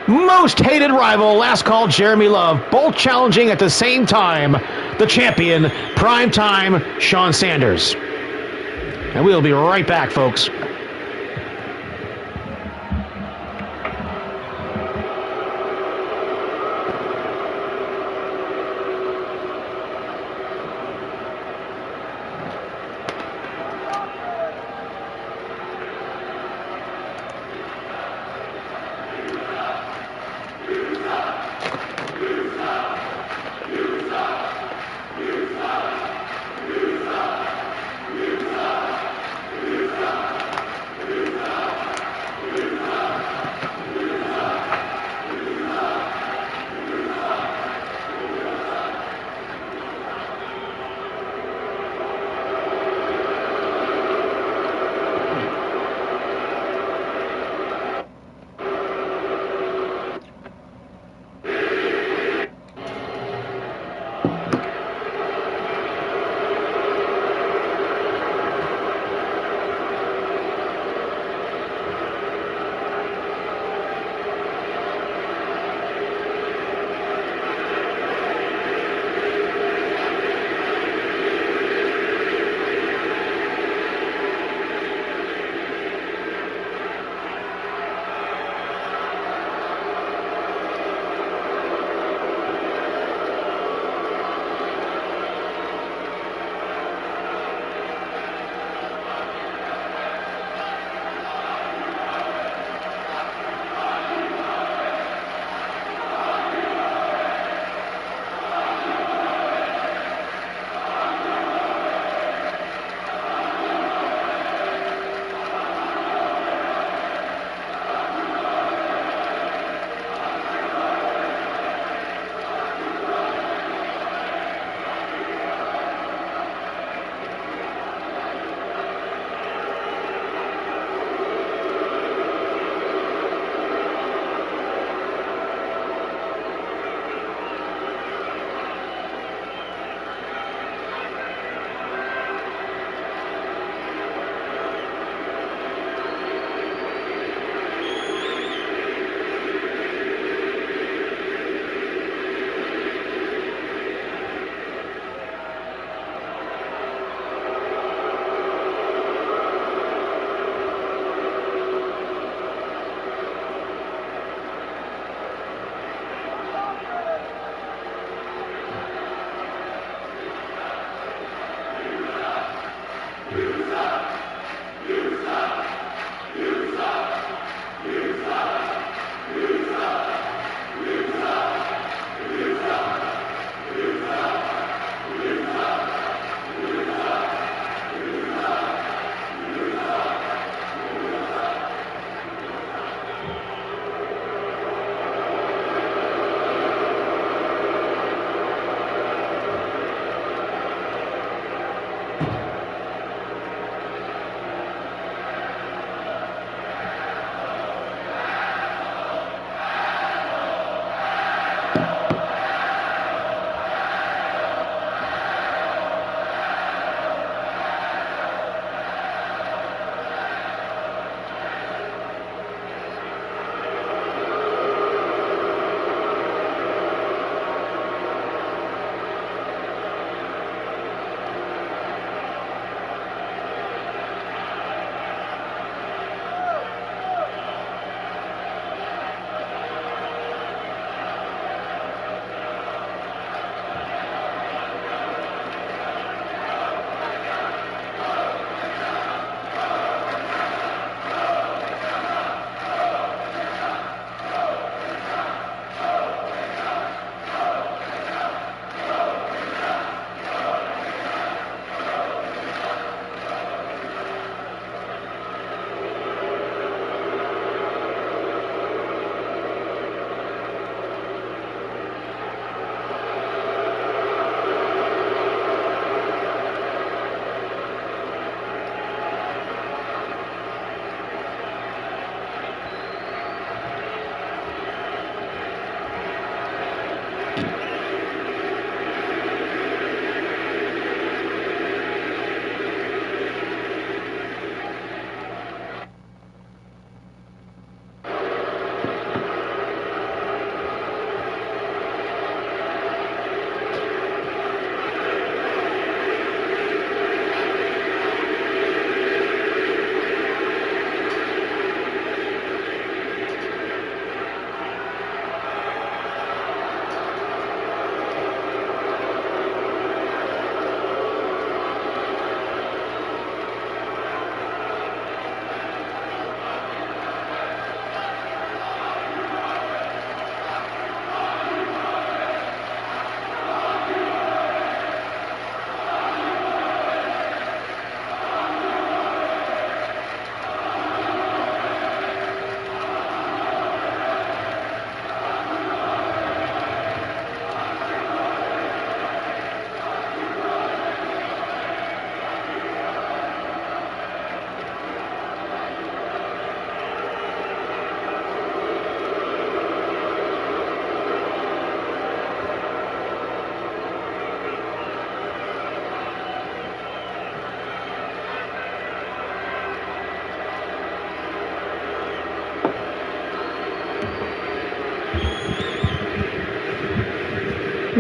most hated rival, last call Jeremy Love, both challenging at the same time the champion, primetime Sean Sanders. And we'll be right back, folks.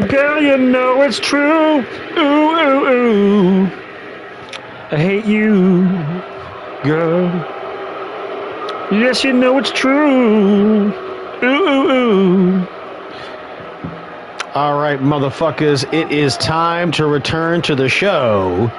Girl, you know it's true. Ooh, ooh, ooh. I hate you, girl. Yes, you know it's true. Ooh, ooh, ooh. All right, motherfuckers, it is time to return to the show.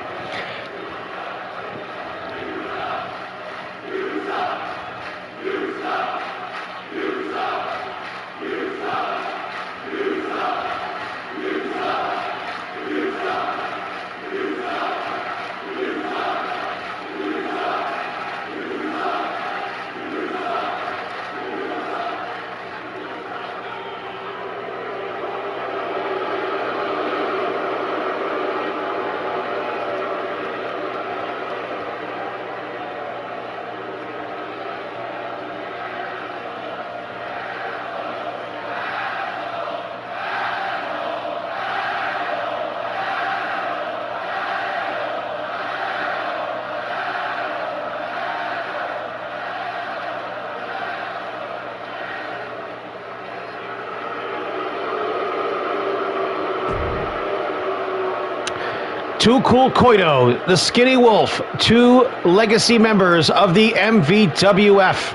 Too Cool Koito, the Skinny Wolf, two legacy members of the MVWF.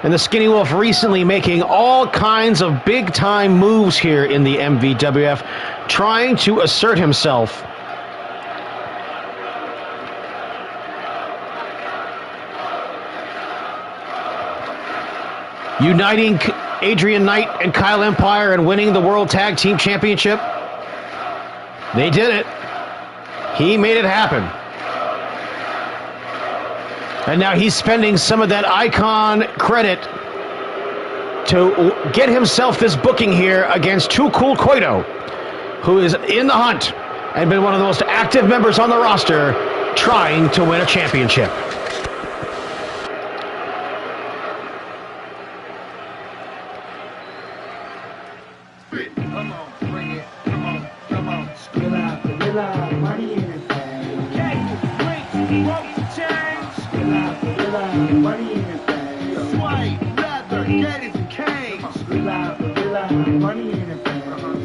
And the Skinny Wolf recently making all kinds of big-time moves here in the MVWF, trying to assert himself. Uniting Adrian Knight and Kyle Empire and winning the World Tag Team Championship. They did it. He made it happen. And now he's spending some of that icon credit to get himself this booking here against Too Cool Koito, who is in the hunt and been one of the most active members on the roster trying to win a championship. Come on, bring it. Come on, come on. Gorilla, money in it. Rope to change. Gorilla, money in it. Swipe, leather, get it, cage. Gorilla, money in it.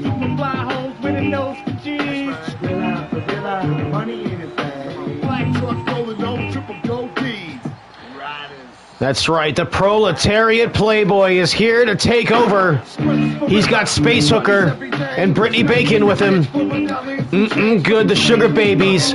Super fly holes with a nose for jeans. Gorilla, money in it. Black truck rolling on triple gold D's. That's right, the proletariat playboy is here to take over. He's got Space Hooker and Brittany Bacon with him. Good, the Sugar Babies.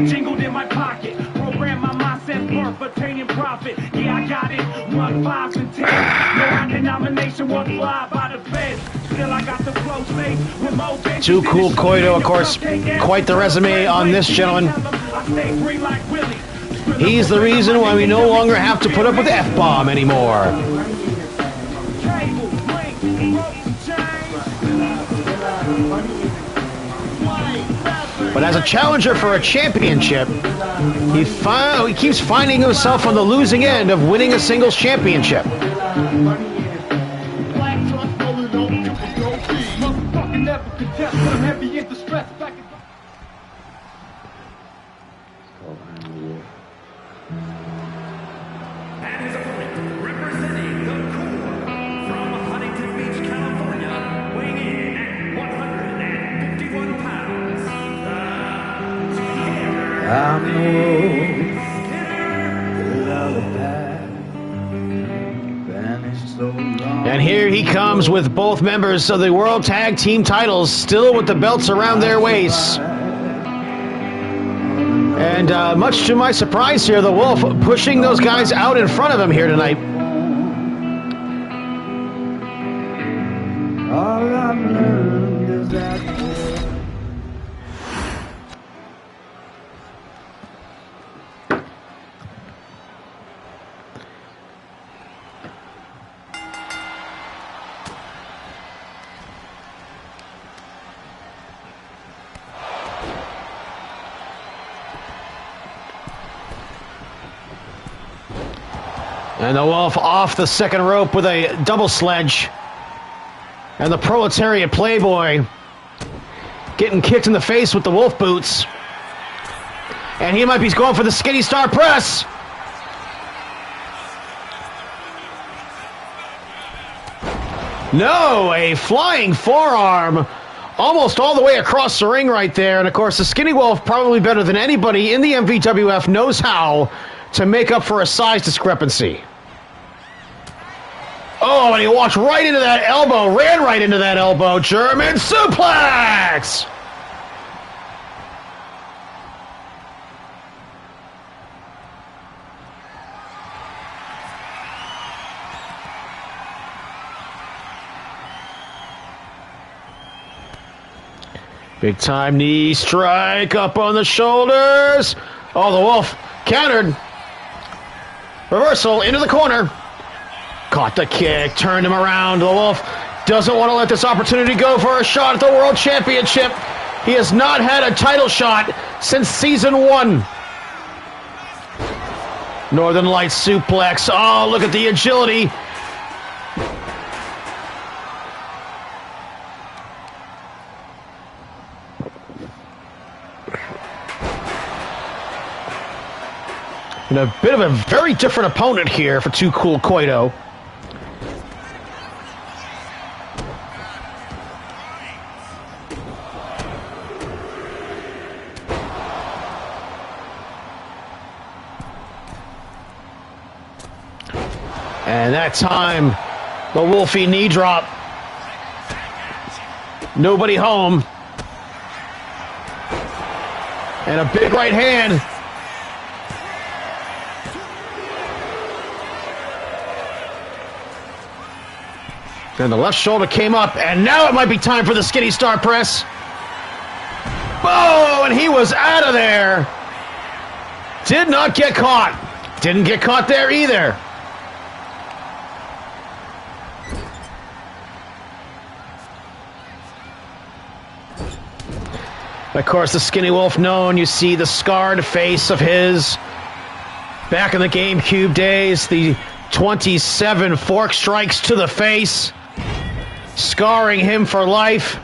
Jingled in my pocket, program my mindset, pertaining profit. Yeah, I got it. 1, 5, and 10. No denomination won't fly by the best. Still, I got the flow state. Remote. Too Cool Koito, of course, quite the resume on this gentleman. He's the reason why we no longer have to put up with the F-bomb anymore. But as a challenger for a championship, he keeps finding himself on the losing end of winning a singles championship. And his opponent, representing the Core from Huntington Beach, California, weighing in at 151 pounds, I'm the lullaby vanished so long. And here he comes with both members of the World Tag Team titles, still with the belts around their waists. And much to my surprise here, the Wolf pushing those guys out in front of him here tonight. All I've learned is that And the Wolf off the second rope with a double sledge. And the proletariat playboy getting kicked in the face with the wolf boots. And he might be going for the skinny star press. No, a flying forearm almost all the way across the ring right there. And of course, the Skinny Wolf, probably better than anybody in the MVWF, knows how to make up for a size discrepancy. Oh, and he walked right into that elbow, ran right into that elbow. German suplex! Big time knee strike up on the shoulders. Oh, the Wolf countered. Reversal into the corner. Caught the kick, turned him around. The Wolf doesn't want to let this opportunity go for a shot at the World Championship. He has not had a title shot since season 1. Northern Lights suplex. Oh, look at the agility. And a bit of a very different opponent here for Too Cool Koito. And that time, the Wolfie knee drop. Nobody home. And a big right hand. And the left shoulder came up, and now it might be time for the Skinny Star Press. Oh, and he was out of there. Did not get caught. Didn't get caught there either. Of course, the Skinny Wolf known, you see the scarred face of his. Back in the GameCube days, the 27 fork strikes to the face, scarring him for life.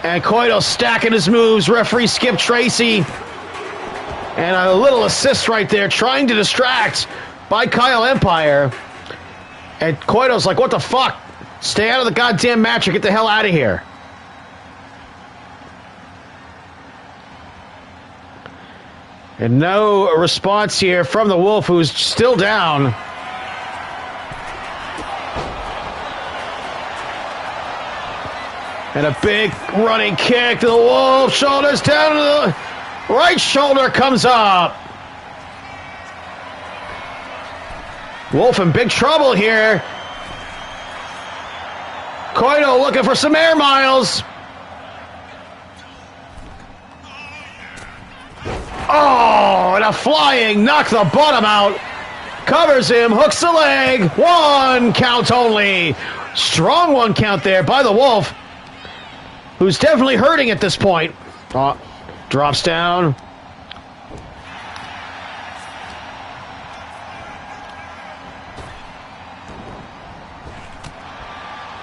And Koito stacking his moves. Referee Skip Tracy. And a little assist right there, trying to distract by Kyle Empire. And Koito's like, what the fuck? Stay out of the goddamn match or get the hell out of here. And no response here from the Wolf, who's still down. And a big running kick to the Wolf. Shoulders down to the right shoulder comes up. Wolf in big trouble here. Koito looking for some air miles. Oh, and a flying knock the bottom out. Covers him, hooks the leg. 1 count only. Strong 1 count there by the Wolf, who's definitely hurting at this point. Oh, drops down.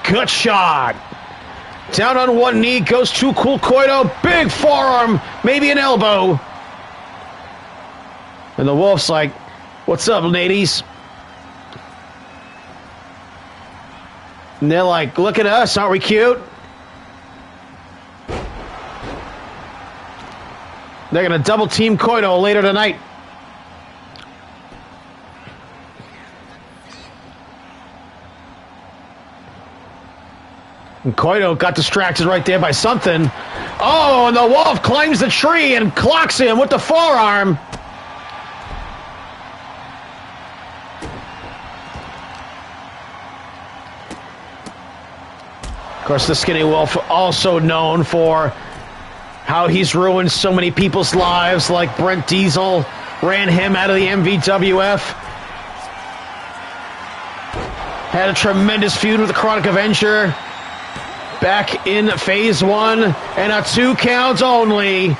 Good shot. Down on 1 knee, goes Too Cool Koito. Big forearm, maybe an elbow. And the Wolf's like, what's up, ladies? And they're like, look at us, aren't we cute? They're going to double team Koito later tonight. And Koito got distracted right there by something. Oh, and the Wolf climbs the tree and clocks him with the forearm. Of course, the Skinny Wolf also known for how he's ruined so many people's lives, like Brent Diesel ran him out of the MVWF. Had a tremendous feud with the Chronic Avenger back in Phase 1, and a 2 counts only.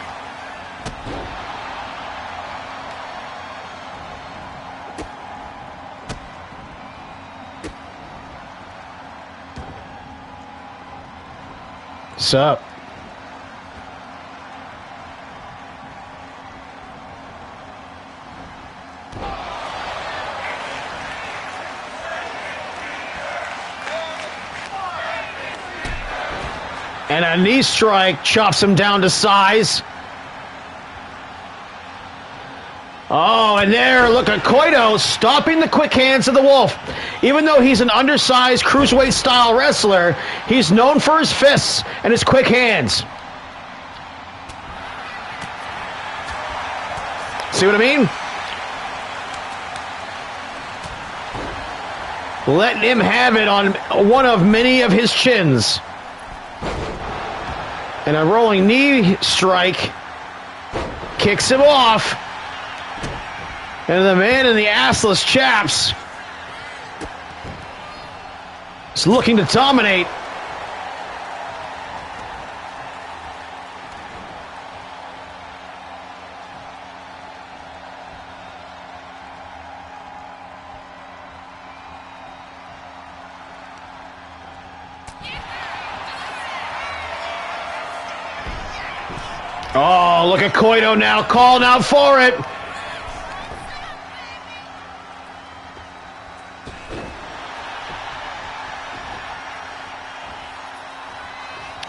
What's up? And a knee strike chops him down to size. Oh, and there, look at Koito stopping the quick hands of the Wolf. Even though he's an undersized cruiserweight-style wrestler, he's known for his fists and his quick hands. See what I mean? Letting him have it on one of many of his chins. And a rolling knee strike kicks him off. And the man in the assless chaps is looking to dominate. Oh, look at Koito now, calling out for it.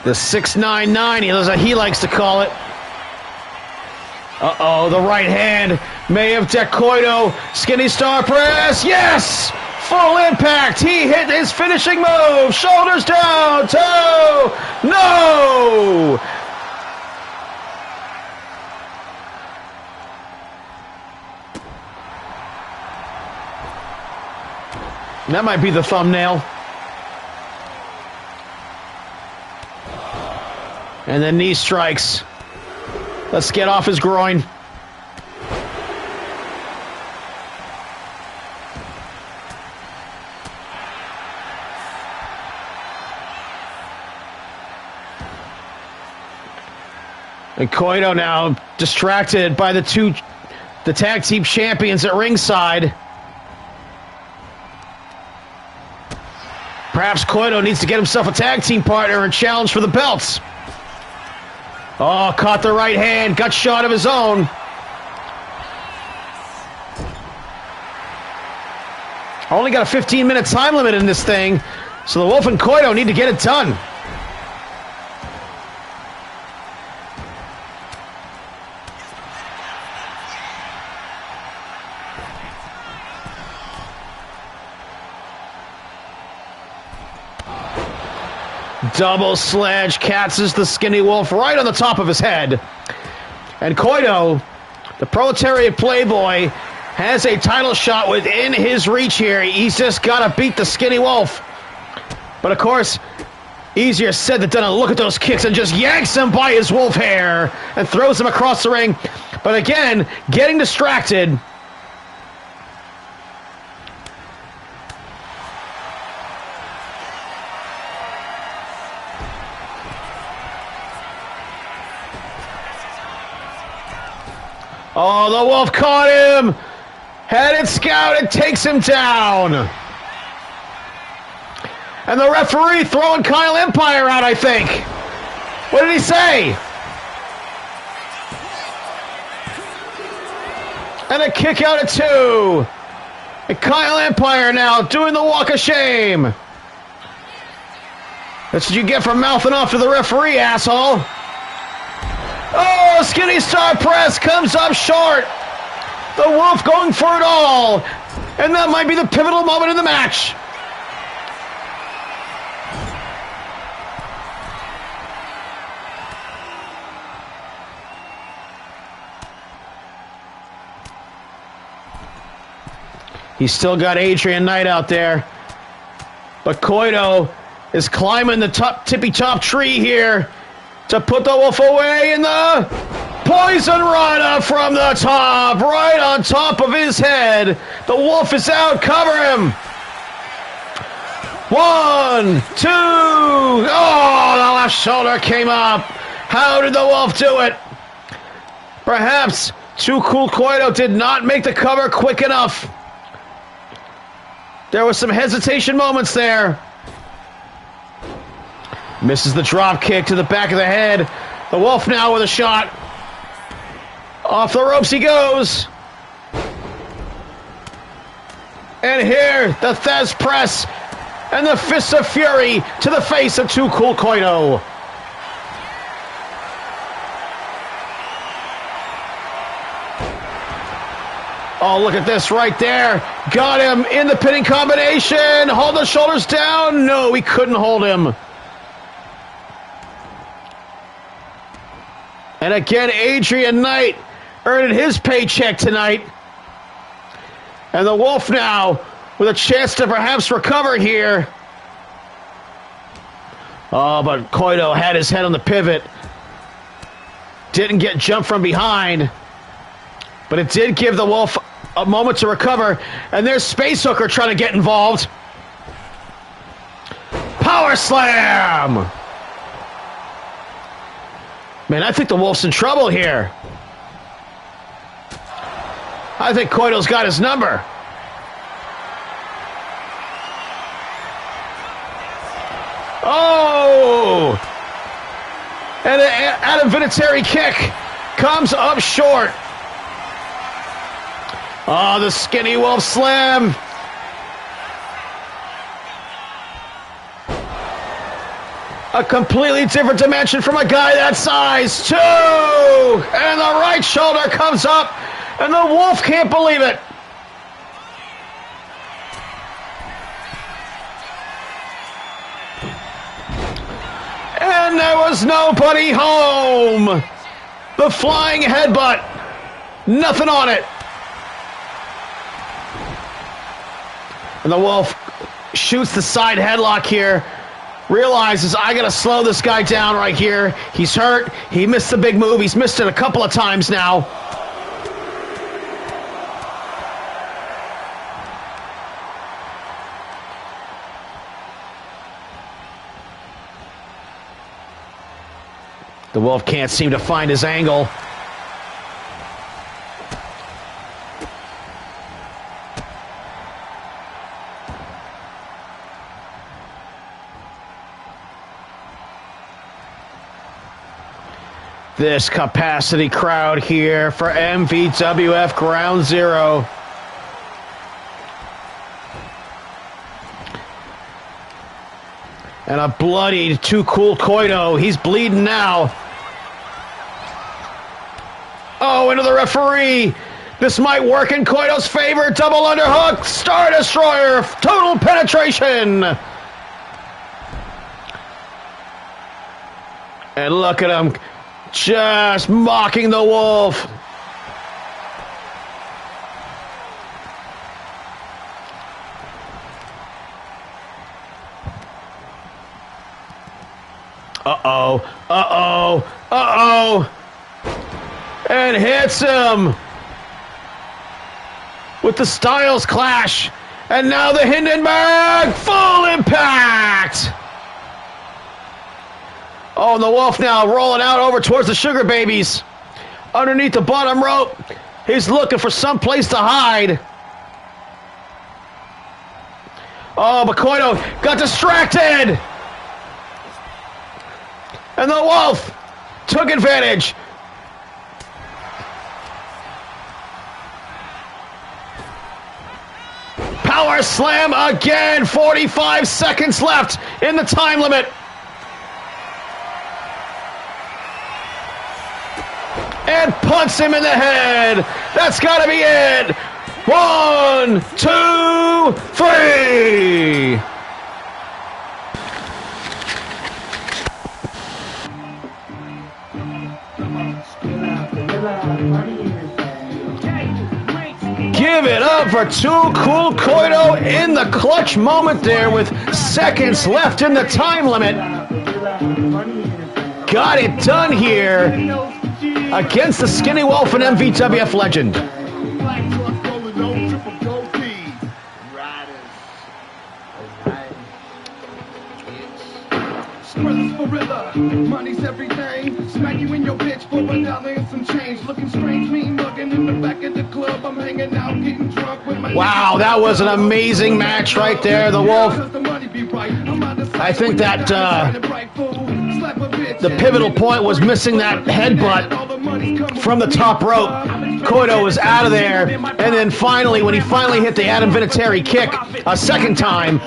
The 699, as he likes to call it. Uh-oh, the right hand may have decked Koito. Skinny star press, yes! Full impact, he hit his finishing move. Shoulders down, toe, no! That might be the thumbnail. And then knee strikes. Let's get off his groin. And Koito now distracted by the tag team champions at ringside. Perhaps Koito needs to get himself a tag team partner and challenge for the belts. Oh, caught the right hand, gut shot of his own. Only got a 15-minute time limit in this thing, so the Wolf and Koito need to get it done. Double sledge catches the Skinny Wolf right on the top of his head. And Koito, the proletariat playboy, has a title shot within his reach here. He's just got to beat the Skinny Wolf. But of course, easier said than done. Look at those kicks and just yanks him by his wolf hair and throws him across the ring. But again, getting distracted. Oh, the Wolf caught him. Had it scouted, takes him down. And the referee throwing Kyle Empire out, I think. What did he say? And a kick out at 2. And Kyle Empire now doing the walk of shame. That's what you get for mouthing off to the referee, asshole. Oh, Skinny Star Press comes up short. The Wolf going for it all. And that might be the pivotal moment in the match. He's still got Adrian Knight out there. But Koito is climbing the tippy top tree here to put the Wolf away, in the poison rana from the top, right on top of his head. The Wolf is out, cover him. 1, 2, oh, the left shoulder came up. How did the Wolf do it? Perhaps Too Cool Koito did not make the cover quick enough. There was some hesitation moments there. Misses the drop kick to the back of the head. The Wolf now with a shot. Off the ropes he goes. And here, the Thez press and the Fist of Fury to the face of Too Cool Koito. Oh, look at this right there. Got him in the pinning combination. Hold the shoulders down. No, he couldn't hold him. And again, Adrian Knight earning his paycheck tonight. And the Wolf now with a chance to perhaps recover here. Oh, but Koito had his head on the pivot. Didn't get jumped from behind. But it did give the Wolf a moment to recover. And there's Space Hooker trying to get involved. Power slam! Man, I think the Wolf's in trouble here. I think Koito's got his number. Oh! And an Adam Vinatieri kick comes up short. Oh, the Skinny Wolf slam. A completely different dimension from a guy that size. 2! And the right shoulder comes up, and the Wolf can't believe it. And there was nobody home. The flying headbutt. Nothing on it. And the Wolf shoots the side headlock here. Realizes, I gotta slow this guy down right here. He's hurt. He missed the big move. He's missed it a couple of times now. The Wolf can't seem to find his angle. This capacity crowd here for MVWF Ground Zero. And a bloodied Too Cool Koito. He's bleeding now. Oh, into the referee. This might work in Koito's favor. Double underhook. Star Destroyer. Total penetration. And look at him. Just mocking the Wolf. Uh-oh. Uh-oh. Uh-oh. And hits him with the Styles Clash. And now the Hindenburg. Full impact. Oh, and the Wolf now rolling out over towards the Sugar Babies. Underneath the bottom rope. He's looking for some place to hide. Oh, but Koito got distracted. And the Wolf took advantage. Power slam again. 45 seconds left in the time limit. And punts him in the head. That's got to be it. 1, 2, 3. Give it up for Too Cool Koito in the clutch moment there with seconds left in the time limit. Got it done here against the Skinny Wolf and MVWF legend. Money's everything. Smack you in your bitch for $1 and some change. Looking strange, mean looking in the back of the club. I'm hanging out, getting drunk with my. Wow, that was an amazing match right there. The Wolf. I think that the pivotal point was missing that headbutt from the top rope. Koito was out of there, and then finally, when he finally hit the Adam Vinatieri kick a second time,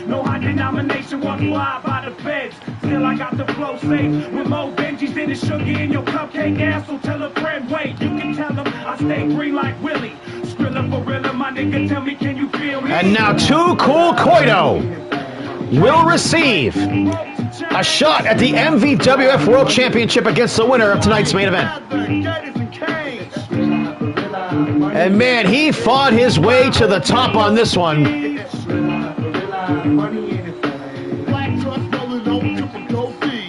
no high denomination, one fly by the feds. Still I got the flow safe with more Benjis than the sugar in your cupcake ass. So tell a friend, wait, you can tell them I stay green like Willie. Skrilla for real, my nigga, tell me, can you feel me? and now Too Cool Koito will receive a shot at the MVWF World Championship against the winner of tonight's main event. And man, he fought his way to the top on this one.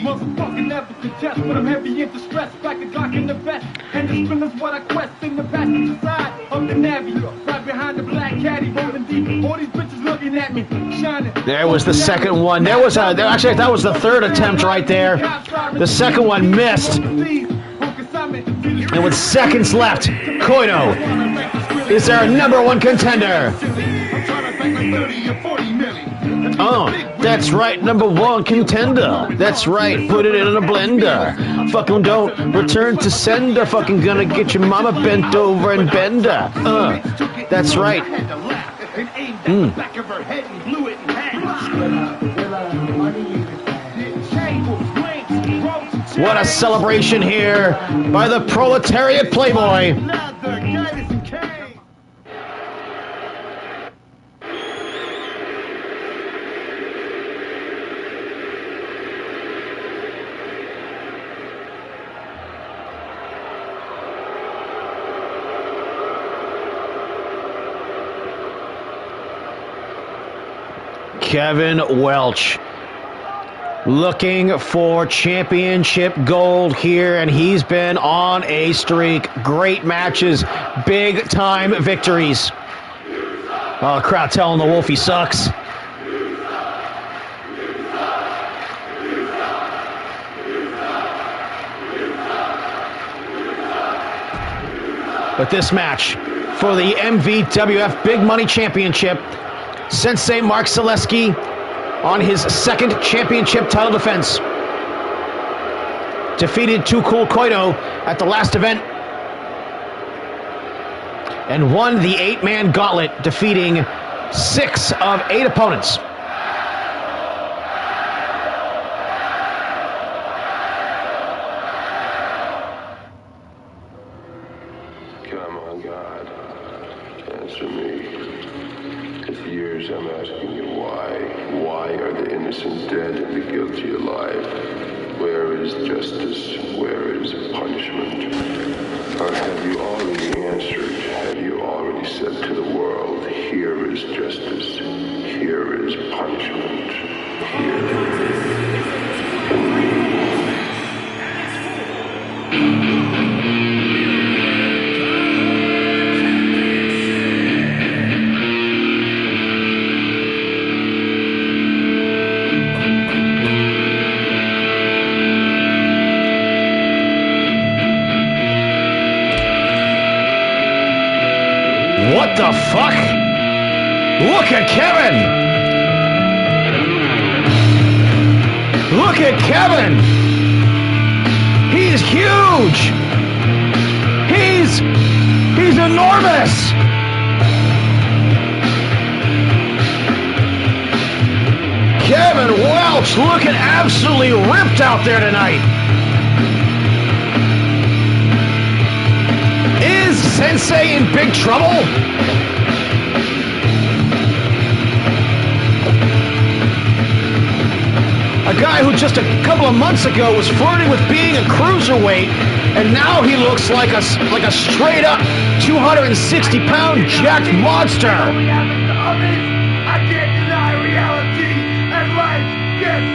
Motherfucking never contest, but I'm heavy into stress. Back a Glock in the vest, and the spill is what I quest in the passenger side of the Navy. Right behind the black caddy, rolling deep. All these bitches looking at me, shining. There was the second one. Actually, that was the third attempt right there. The second one missed. And with seconds left, Koito is our #1 contender. Oh, that's right, #1 contender. That's right, put it in a blender. Fucking don't return to sender. Fucking gonna get your mama bent over and bender. That's right. What a celebration here by the proletariat playboy. Kevin Welch looking for championship gold here, and he's been on a streak. Great matches, big time victories. Oh, the crowd telling the Wolf he sucks. But this match for the MVWF Big Money Championship, Sensei Mark Zaleski on his second championship title defense. Defeated Too Cool Koito at the last event and won the 8-man gauntlet, defeating 6 of 8 opponents. Come on, God, answer me. For years I'm asking you why. Why are the innocent dead and the guilty alive? Where is justice? Where is punishment? Or have you already answered? Have you already said to the world, here is justice, here is punishment, What the fuck? Look at Kevin! Look at Kevin! He's huge! He's enormous! Kevin Welch looking absolutely ripped out there tonight. Is Sensei in big trouble? A guy who just a couple of months ago was flirting with being a cruiserweight, and now he looks like a straight up 260-pound jacked monster. I can't deny reality, and life gets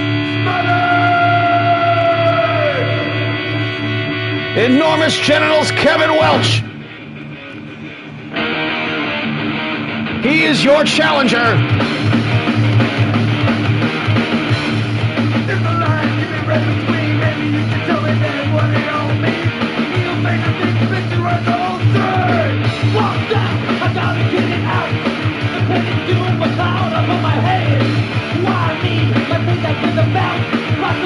smothered! Enormous genitals, Kevin Welch. He is your challenger. There's a line you can read between, maybe you can tell me that what it all means. He'll make a big picture of the whole thing. Walk down, I gotta get it out. The penny doom a cloud up on my head. Why me? Like things I give them out. Lots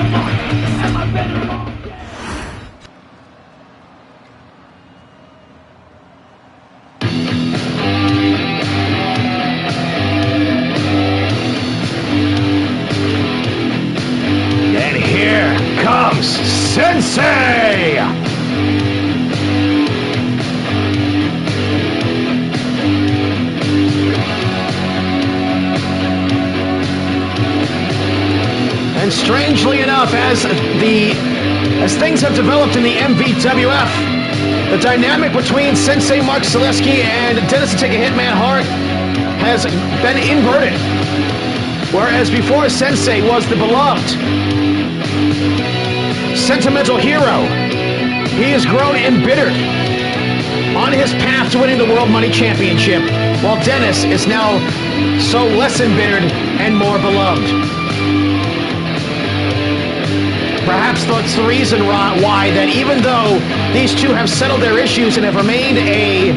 And here comes Sensei! And strangely enough, as things have developed in the MVWF, the dynamic between Sensei Mark Zaleski and Dennis the Take a Hitman Hart has been inverted. Whereas before, Sensei was the beloved, sentimental hero, he has grown embittered on his path to winning the World Money Championship, while Dennis is now so less embittered and more beloved. Perhaps that's the reason why that even though these two have settled their issues and have remained a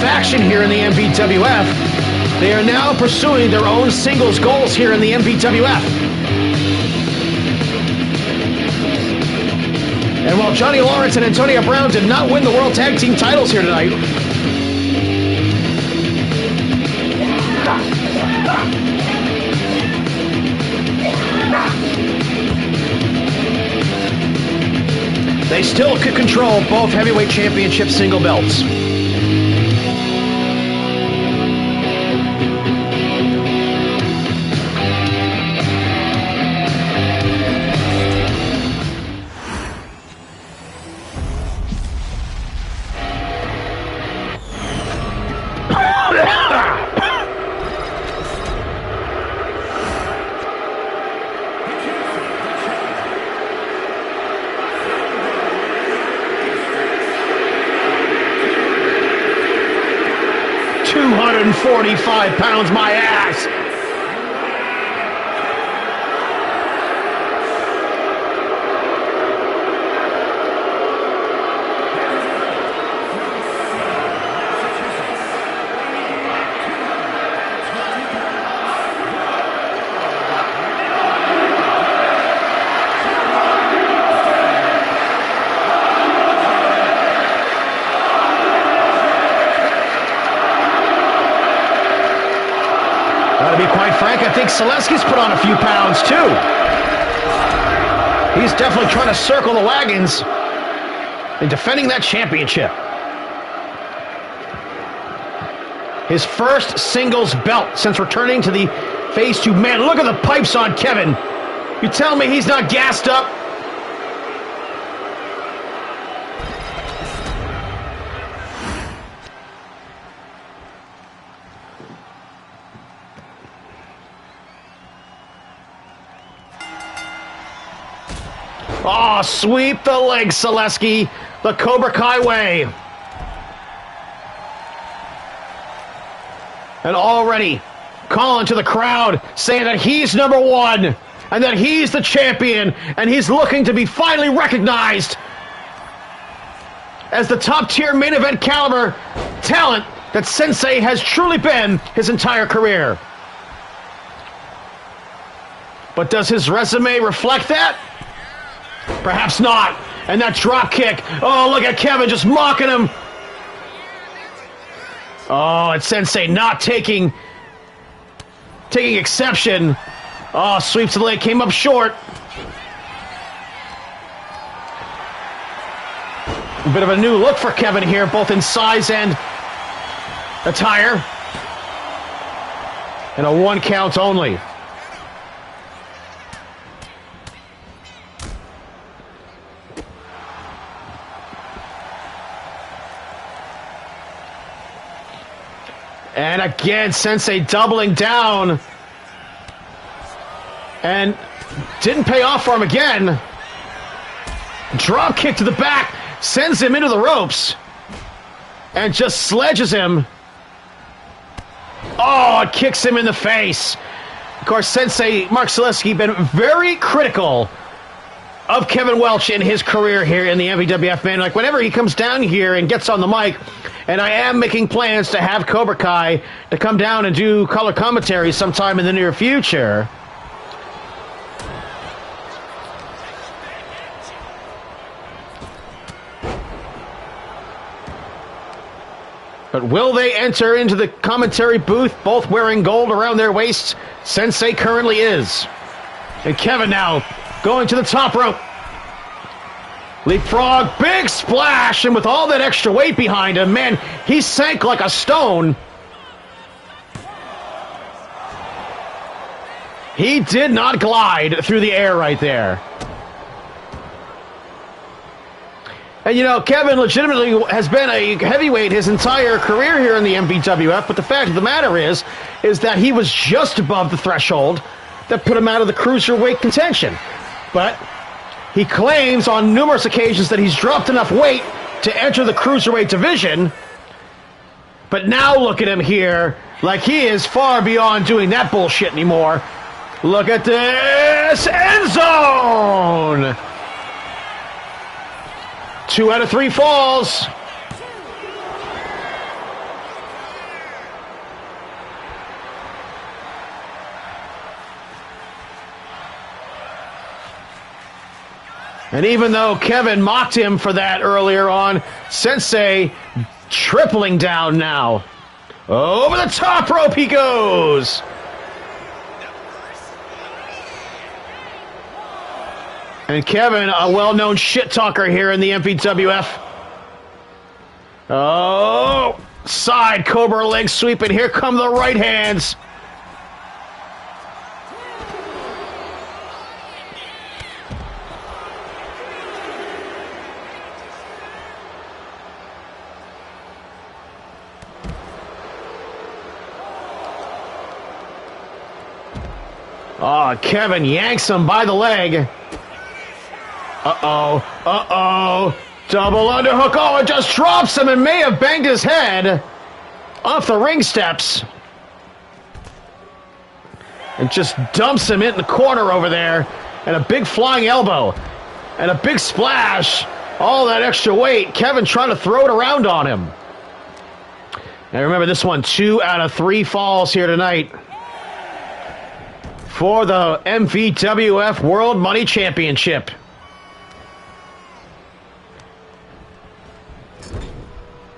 faction here in the MVWF, they are now pursuing their own singles goals here in the MVWF. And while Johnny Lawrence and Antonio Brown did not win the World Tag Team titles here tonight, they still could control both heavyweight championship single belts. £245, my ass. To be quite frank, I think Zaleski's put on a few pounds too. He's definitely trying to circle the wagons in defending that championship. His first singles belt since returning to the Phase 2. Man, look at the pipes on Kevin. You tell me he's not gassed up? Oh, sweep the leg, Zaleski. The Cobra Kai way. And already calling to the crowd, saying that he's number one and that he's the champion and he's looking to be finally recognized as the top-tier main event caliber talent that Sensei has truly been his entire career. But does his resume reflect that? Perhaps not. And that drop kick. Oh, look at Kevin just mocking him. Oh, and Sensei not taking exception. Oh, sweeps the leg, came up short. A bit of a new look for Kevin here, both in size and attire. And a 1 count only. And again, Sensei doubling down. And didn't pay off for him again. Drop kick to the back. Sends him into the ropes. And just sledges him. Oh, it kicks him in the face. Of course, Sensei Mark Zaleski been very critical of Kevin Welch in his career here in the MVWF, man. Like, whenever he comes down here and gets on the mic, and I am making plans to have Cobra Kai to come down and do color commentary sometime in the near future. But will they enter into the commentary booth, both wearing gold around their waists? Sensei currently is. And Kevin now going to the top rope. Leapfrog, big splash, and with all that extra weight behind him, man, he sank like a stone. He did not glide through the air right there. And you know, Kevin legitimately has been a heavyweight his entire career here in the MVWF, but the fact of the matter is that he was just above the threshold that put him out of the cruiserweight contention. But he claims on numerous occasions that he's dropped enough weight to enter the cruiserweight division. But now look at him here, like he is far beyond doing that bullshit anymore. Look at this end zone. 2 out of 3 falls. And even though Kevin mocked him for that earlier on, Sensei tripling down now. Over the top rope he goes. And Kevin, a well-known shit talker here in the MVWF. Oh, side Cobra leg sweep, and here come the right hands. Oh, Kevin yanks him by the leg. Uh-oh. Double underhook. Oh, it just drops him and may have banged his head off the ring steps. And just dumps him in the corner over there. And a big flying elbow. And a big splash. All that extra weight. Kevin trying to throw it around on him. And remember this one, 2 out of 3 falls here tonight for the MVWF World Money Championship.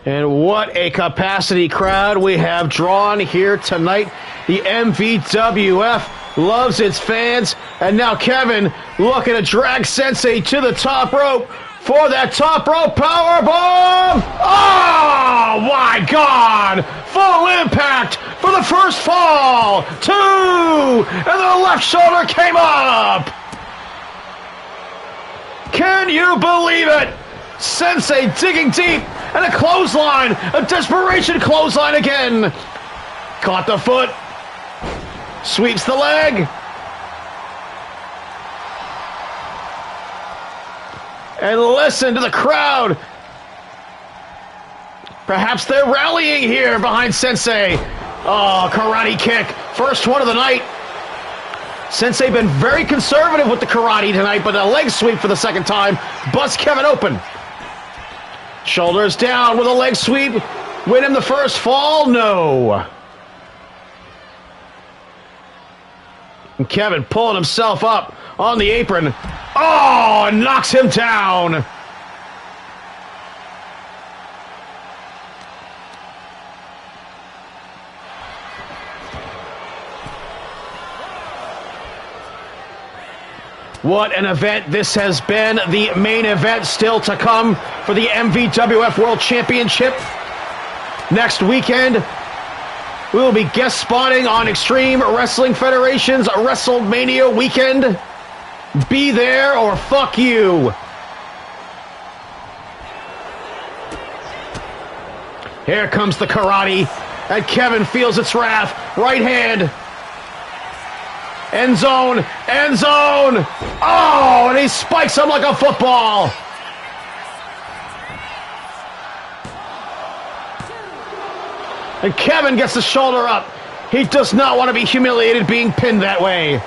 And what a capacity crowd we have drawn here tonight. The MVWF loves its fans. And now Kevin looking to drag Sensei to the top rope for that top rope power bomb. Oh, my God. Full impact for the first fall. 2. And the left shoulder came up. Can you believe it? Sensei digging deep, and a clothesline, a desperation clothesline again. Caught the foot, sweeps the leg, and listen to the crowd. Perhaps they're rallying here behind Sensei. Oh, karate kick, first one of the night. Sensei been very conservative with the karate tonight, but a leg sweep for the second time busts Kevin open. Shoulders down with a leg sweep. Win him the first fall? No. And Kevin pulling himself up on the apron. Oh, and knocks him down. What an event this has been. The main event still to come for the MVWF World Championship. Next weekend, we will be guest spotting on Extreme Wrestling Federation's WrestleMania weekend. Be there or fuck you. Here comes the karate, and Kevin feels its wrath. Right hand. End zone, end zone. Oh, and he spikes him like a football. And Kevin gets the shoulder up. He does not want to be humiliated being pinned that way.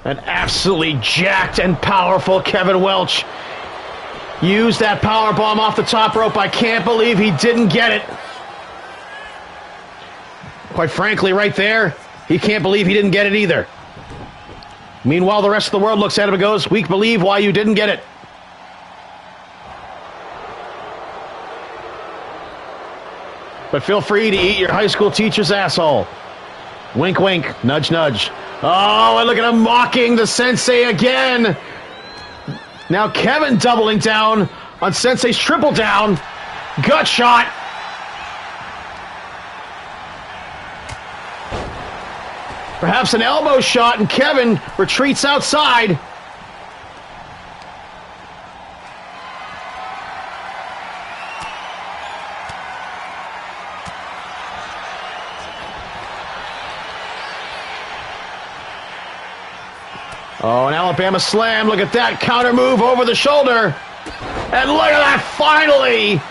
An absolutely jacked and powerful Kevin Welch used that power bomb off the top rope. I can't believe he didn't get it. Quite frankly, right there, he can't believe he didn't get it either. Meanwhile, the rest of the world looks at him and goes, we believe why you didn't get it. But feel free to eat your high school teacher's asshole. Wink, wink, nudge, nudge. Oh, and look at him mocking the sensei again. Now Kevin doubling down on Sensei's triple down. Gut shot. Perhaps an elbow shot, and Kevin retreats outside. Oh, an Alabama slam. Look at that counter move over the shoulder. And look at that, finally.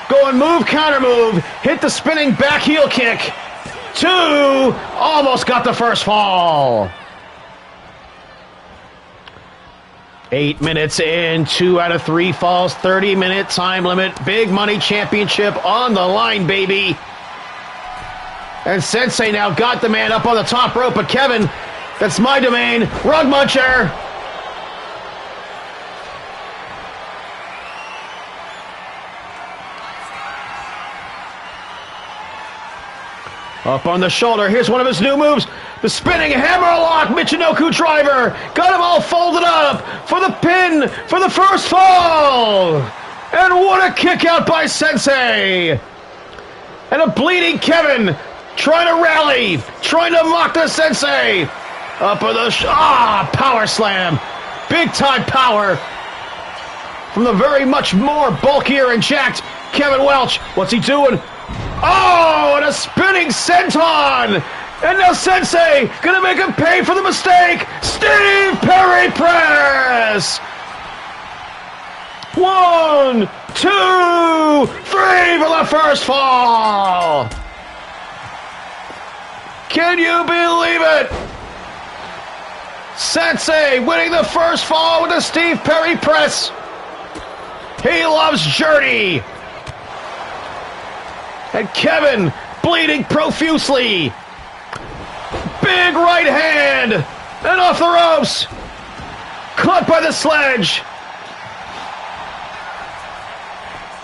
Going move, counter move. Hit the spinning back heel kick. 2. Almost got the first fall. 8 minutes in. 2 out of 3 falls. 30-minute time limit. Big money championship on the line, baby. And Sensei now got the man up on the top rope, but Kevin... That's my domain. Rug muncher. Up on the shoulder. Here's one of his new moves. The spinning hammerlock Michinoku driver. Got him all folded up for the pin for the first fall. And what a kick out by Sensei. And a bleeding Kevin trying to rally. Trying to mock the Sensei. Up on the power slam. Big time power from the very much more bulkier and jacked Kevin Welch. What's he doing? Oh, and a spinning senton. And now Sensei gonna make him pay for the mistake. Steve Perry press. 1, 2, 3 for the first fall. Can you believe it? Sensei winning the first fall with the Steve Perry press. He loves Journey. And Kevin bleeding profusely. Big right hand. And off the ropes. Caught by the sledge.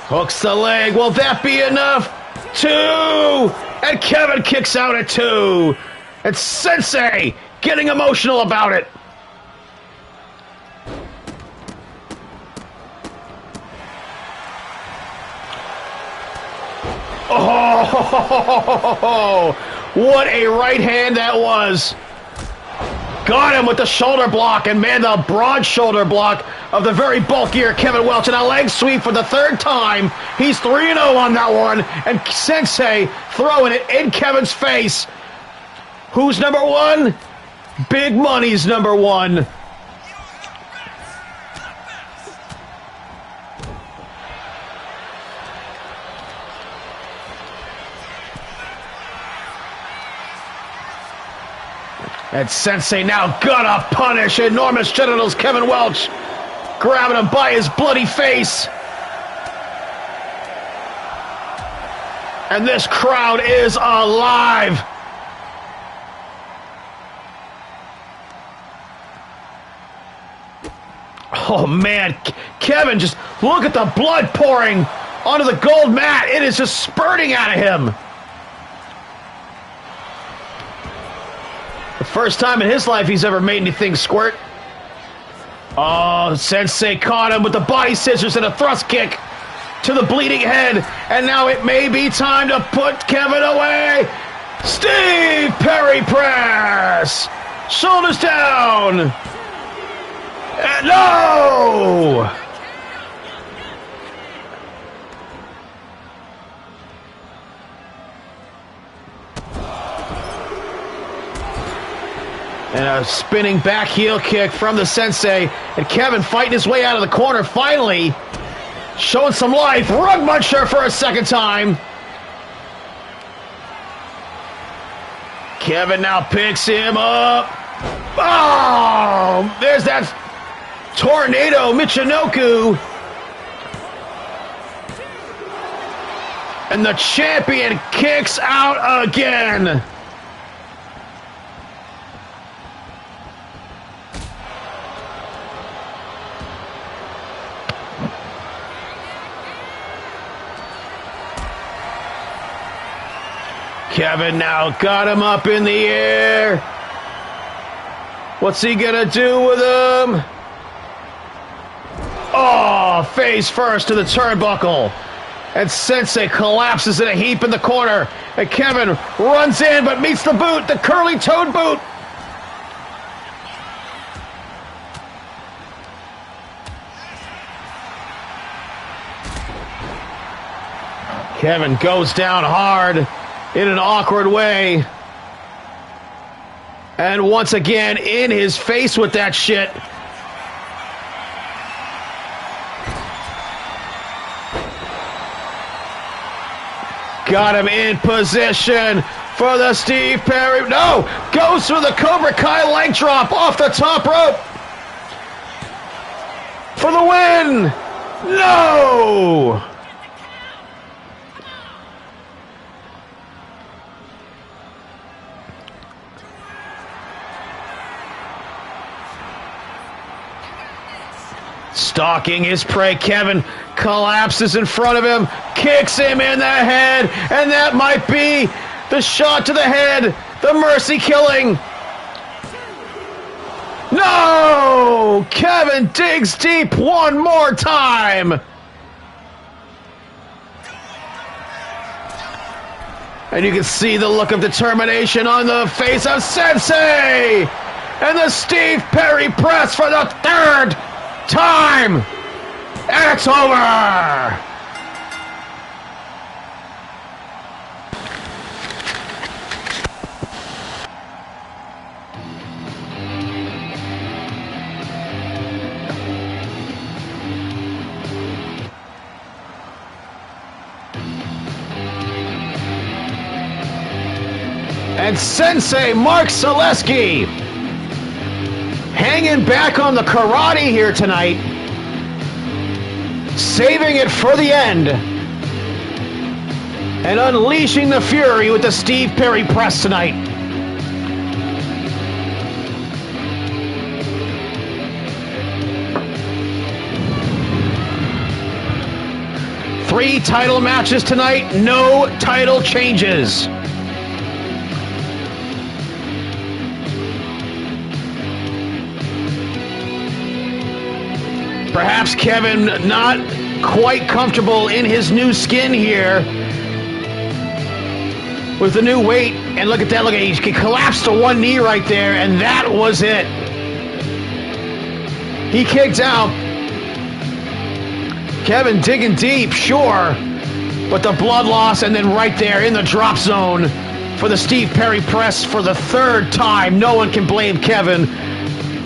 Hooks the leg. Will that be enough? 2. And Kevin kicks out at 2. And Sensei getting emotional about it. Oh, what a right hand that was. Got him with the shoulder block, and man, the broad shoulder block of the very bulkier Kevin Welch, and a leg sweep for the 3rd time. He's 3-0 on that one, and Sensei throwing it in Kevin's face. Who's number 1? Big Money's number 1. And Sensei now gonna punish enormous genitals Kevin Welch. Grabbing him by his bloody face. And this crowd is alive. Oh, man. Kevin, just look at the blood pouring onto the gold mat. It is just spurting out of him. The first time in his life he's ever made anything squirt. Oh, Sensei caught him with the body scissors and a thrust kick to the bleeding head. And now it may be time to put Kevin away. Steve Perry press. Shoulders down. And no! And a spinning back heel kick from the Sensei. And Kevin fighting his way out of the corner finally. Showing some life. Rug muncher for a 2nd time. Kevin now picks him up. Oh! There's that tornado Michinoku. And the champion kicks out again. Kevin now got him up in the air. What's he gonna do with him? Oh, face first to the turnbuckle. And Sensei collapses in a heap in the corner. And Kevin runs in but meets the boot, the curly-toed boot. Kevin goes down hard in an awkward way. And once again, in his face with that shit. Got him in position for the Steve Perry. No! Goes for the Cobra Kai leg drop off the top rope. For the win! No! Stalking his prey, Kevin collapses in front of him, kicks him in the head, and that might be the shot to the head, the mercy killing. No! Kevin digs deep one more time. And you can see the look of determination on the face of Sensei! And the Steve Perry press for the third time! It's over! And Sensei Mark Zaleski hanging back on the karate here tonight, saving it for the end, and unleashing the fury with the Steve Perry press tonight. Three title matches tonight, no title changes. Perhaps Kevin not quite comfortable in his new skin here with the new weight. And look at that, he collapsed to one knee right there, and that was it. He kicked out. Kevin digging deep, sure, but the blood loss, and then right there in the drop zone for the Steve Perry press for the third time. No one can blame Kevin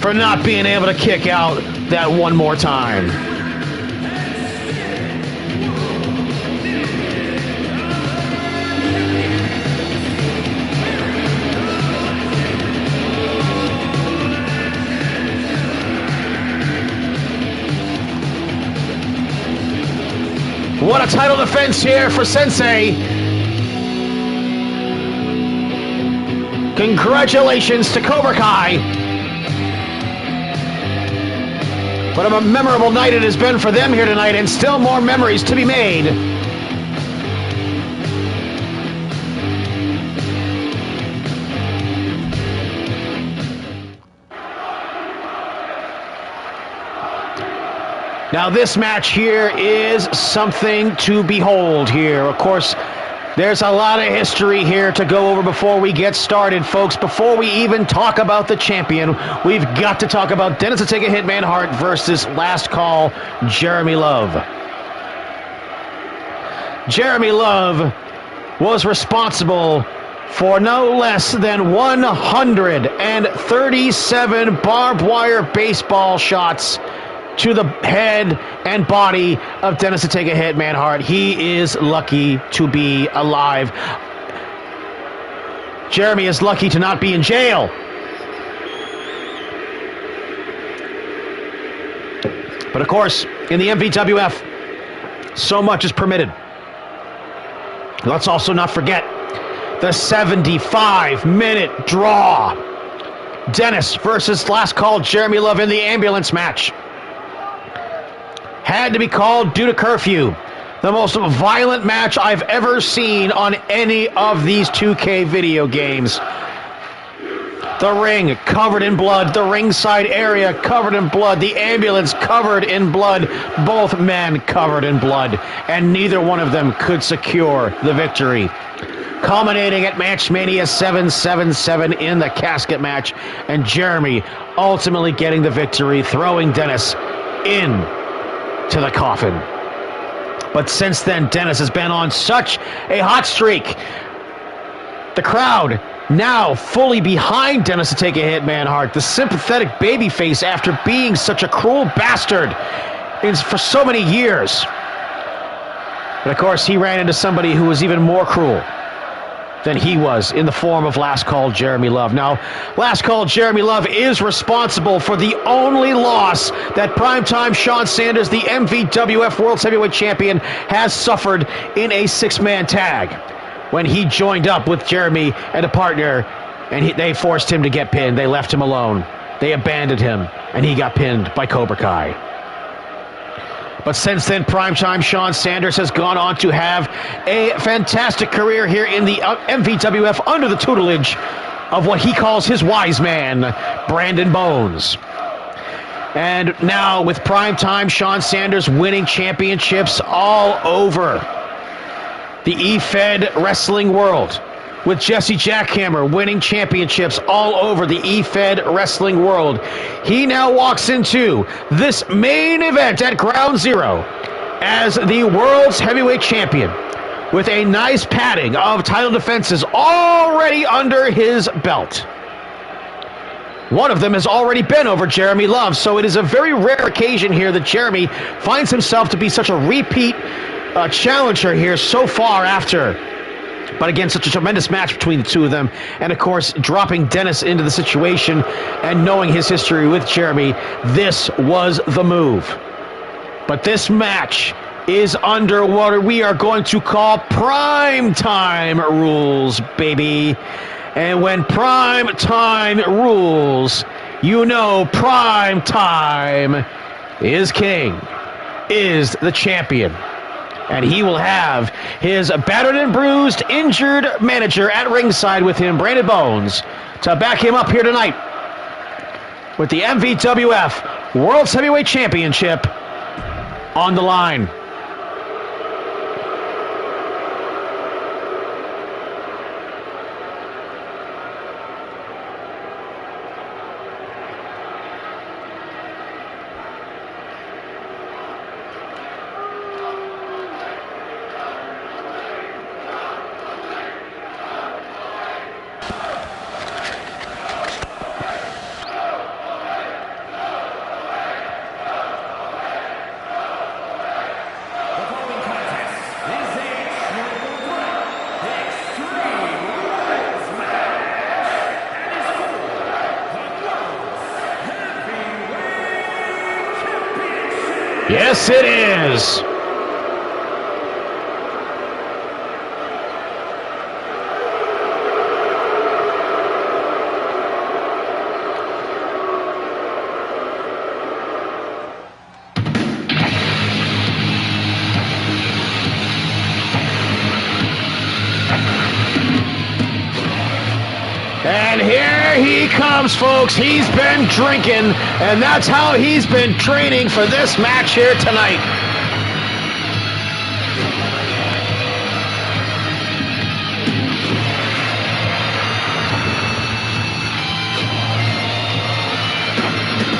for not being able to kick out that one more time. What a title defense here for Sensei. Congratulations to Cobra Kai. What a memorable night it has been for them here tonight, and still more memories to be made. Now this match here is something to behold here. Of course, there's a lot of history here to go over before we get started, folks. Before we even talk about the champion, we've got to talk about Dennis the Take a Hitman Hart versus Last Call, Jeremy Love. Jeremy Love was responsible for no less than 137 barbed wire baseball shots to the head and body of Dennis the Take a Hitman Hart. He is lucky to be alive. Jeremy is lucky to not be in jail. But of course, in the MVWF, so much is permitted. Let's also not forget the 75-minute draw. Dennis versus Last Call Jeremy Love in the ambulance match. Had to be called due to curfew. The most violent match I've ever seen on any of these 2K video games. The ring covered in blood, the ringside area covered in blood, the ambulance covered in blood, both men covered in blood, and neither one of them could secure the victory. Culminating at Matchmania 777 in the casket match, and Jeremy ultimately getting the victory, throwing Dennis in to the coffin. But since then, Dennis has been on such a hot streak. The crowd now fully behind Dennis to take a hit, Manhart. The sympathetic babyface after being such a cruel bastard for so many years. But of course, he ran into somebody who was even more cruel than he was in the form of Last Call Jeremy Love. Now, Last Call Jeremy Love is responsible for the only loss that primetime Sean Sanders, the MVWF World Heavyweight Champion, has suffered in a six-man tag. When he joined up with Jeremy and a partner, and they forced him to get pinned. They left him alone. They abandoned him, and he got pinned by Cobra Kai. But since then, primetime Sean Sanders has gone on to have a fantastic career here in the MVWF under the tutelage of what he calls his wise man, Brandon Bones. And now with primetime Sean Sanders winning championships all over the E-Fed wrestling world, with Jesse Jackhammer winning championships all over the E-Fed wrestling world, he now walks into this main event at Ground Zero as the world's heavyweight champion, with a nice padding of title defenses already under his belt. One of them has already been over Jeremy Love, so it is a very rare occasion here that Jeremy finds himself to be such a repeat challenger here so far after. But again, such a tremendous match between the two of them. And of course, dropping Dennis into the situation and knowing his history with Jeremy, this was the move. But this match is under what we are going to call prime time rules, baby. And when prime time rules, you know prime time is king, is the champion. And he will have his battered and bruised, injured manager at ringside with him, Brandon Bones, to back him up here tonight with the MVWF World's Heavyweight Championship on the line. Yes, it is. And here he comes, folks. He's been drinking, and that's how he's been training for this match here tonight.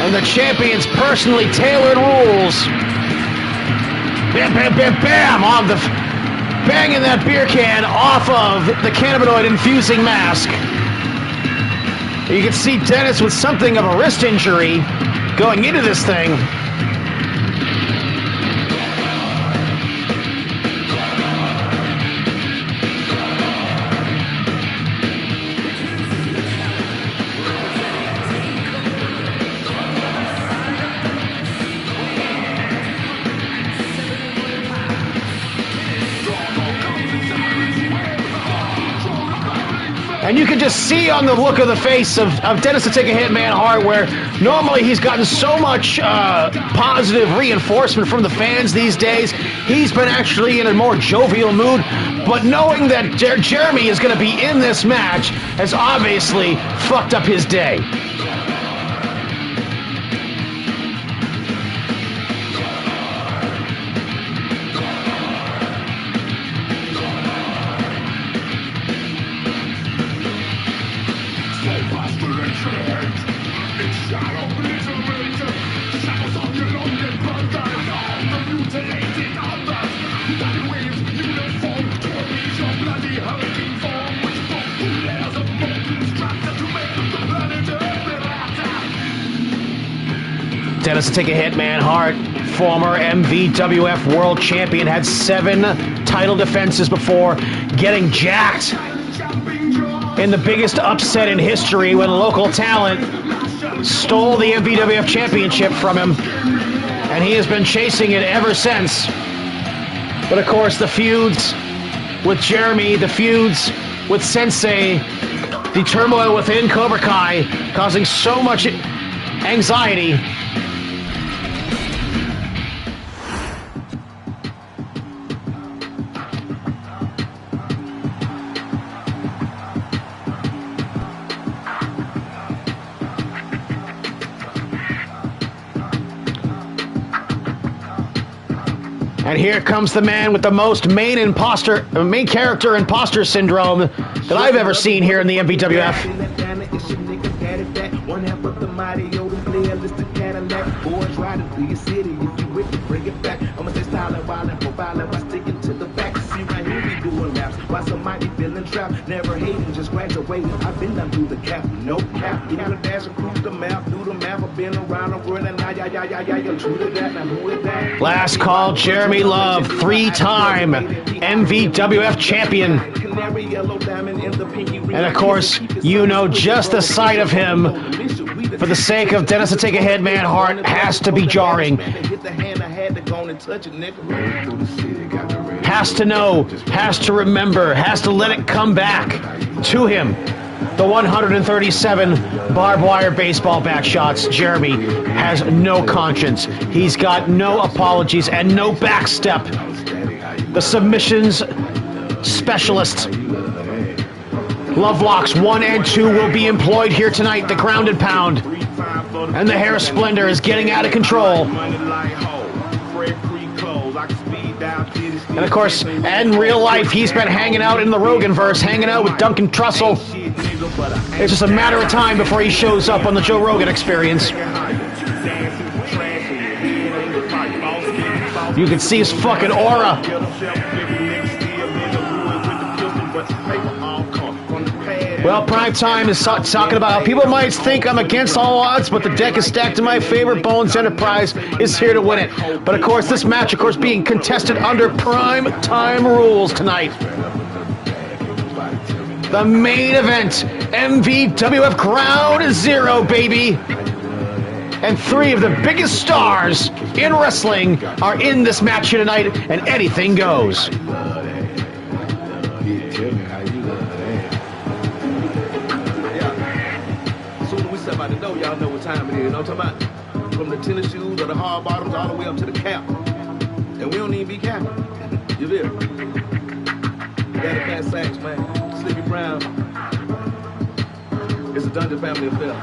And the champion's personally tailored rules. Bam, bam, bam, bam, on the banging that beer can off of the cannabinoid infusing mask. You can see Dennis with something of a wrist injury going into this thing. And you can just see on the look of the face of Dennis the Take a Hit Man Hart, where normally he's gotten so much positive reinforcement from the fans these days. He's been actually in a more jovial mood. But knowing that Jeremy is going to be in this match has obviously fucked up his day. Dennis to Take a Hit Man Hart, former MVWF World Champion, had 7 title defenses before getting jacked in the biggest upset in history when local talent stole the MVWF Championship from him, and he has been chasing it ever since. But of course, the feuds with Jeremy, the feuds with Sensei, the turmoil within Cobra Kai, causing so much anxiety. And here comes the man with the most main character imposter syndrome that I've ever seen here in the MVWF. One half of the mighty old player listed Cadillac. Boys riding through your city. If you with me, bring it back. I'ma stay styling, wildin', profiling by sticking to the back. See right here, we doing laps. Why somebody feeling trapped? Never hating, just graduating. I've been down through the cap, no cap. Kinda dash and cruise the map, through the map. I've been around the world and now, you're true to that. Now who is that? Last call, Jeremy Love, 3-time MVWF champion. And of course, you know just the sight of him, for the sake of Dennis to Take a Hit Man Hart, has to be jarring. Has to know, has to remember, has to let it come back to him. The 137 barbed wire baseball bat shots. Jeremy has no conscience. He's got no apologies and no backstep. The submissions specialist. Love locks 1 and 2 will be employed here tonight. The ground and pound. And the hair splendor is getting out of control. And of course, in real life, he's been hanging out in the Rogan-verse, hanging out with Duncan Trussell. It's just a matter of time before he shows up on the Joe Rogan Experience. You can see his fucking aura. Well, Prime Time is talking about how people might think I'm against all odds, but the deck is stacked in my favor. Bones Enterprise is here to win it. But of course, this match, of course, being contested under Prime Time rules tonight. The main event, MVWF Ground Zero, baby. And 3 of the biggest stars in wrestling are in this match here tonight, and anything goes. Y'all know what time it is. I'm talking about from the tennis shoes or the hard bottoms all the way up to the cap. And we don't even be capping. You feel? Daddy Fat Sacks, man. Sleepy Brown. It's a Dungeon family affair.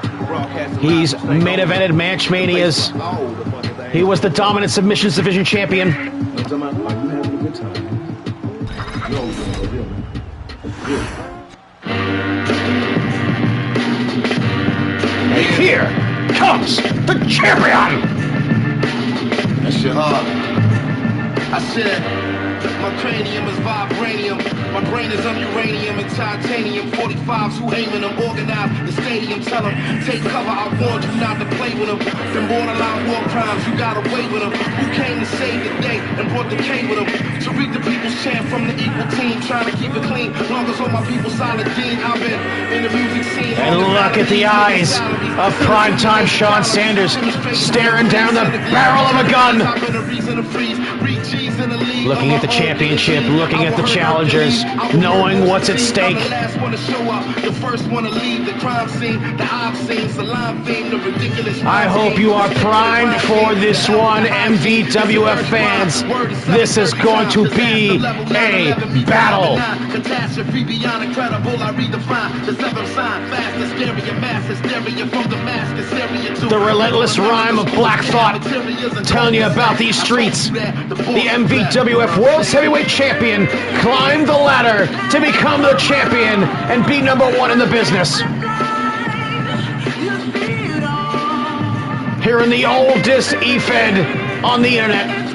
He's main evented Match Manias. He was the dominant submissions division champion. I'm talking about, are you having a good time? No, And here comes the champion! That shit hard. I said, my cranium is vibranium. My brain is uranium and titanium. 45s who aiming them, organize the stadium. Tell them, take cover, I warned you not to play with them. Them borderline war crimes, you got away with them. Who came to save the day and brought the K with them? To read the people's chant from the equal team, trying to keep it clean. Long as all my people solid Dean, I've been in the music scene. And look at the eyes of primetime Sean Sanders staring down the barrel of a gun. Looking at the championship, looking at the challengers, knowing what's at stake. I hope you are primed for this one, MVWF fans. This is going to be a battle. Catastrophe beyond incredible, I redefine the seventh sign, fast hysteria, mass hysteria from the mask hysteria to the relentless rhyme of Black Thought, telling you about these streets. The MVWF World's Heavyweight Champion climbed the ladder to become the champion and be #1 in the business. Here in the oldest E-Fed on the internet.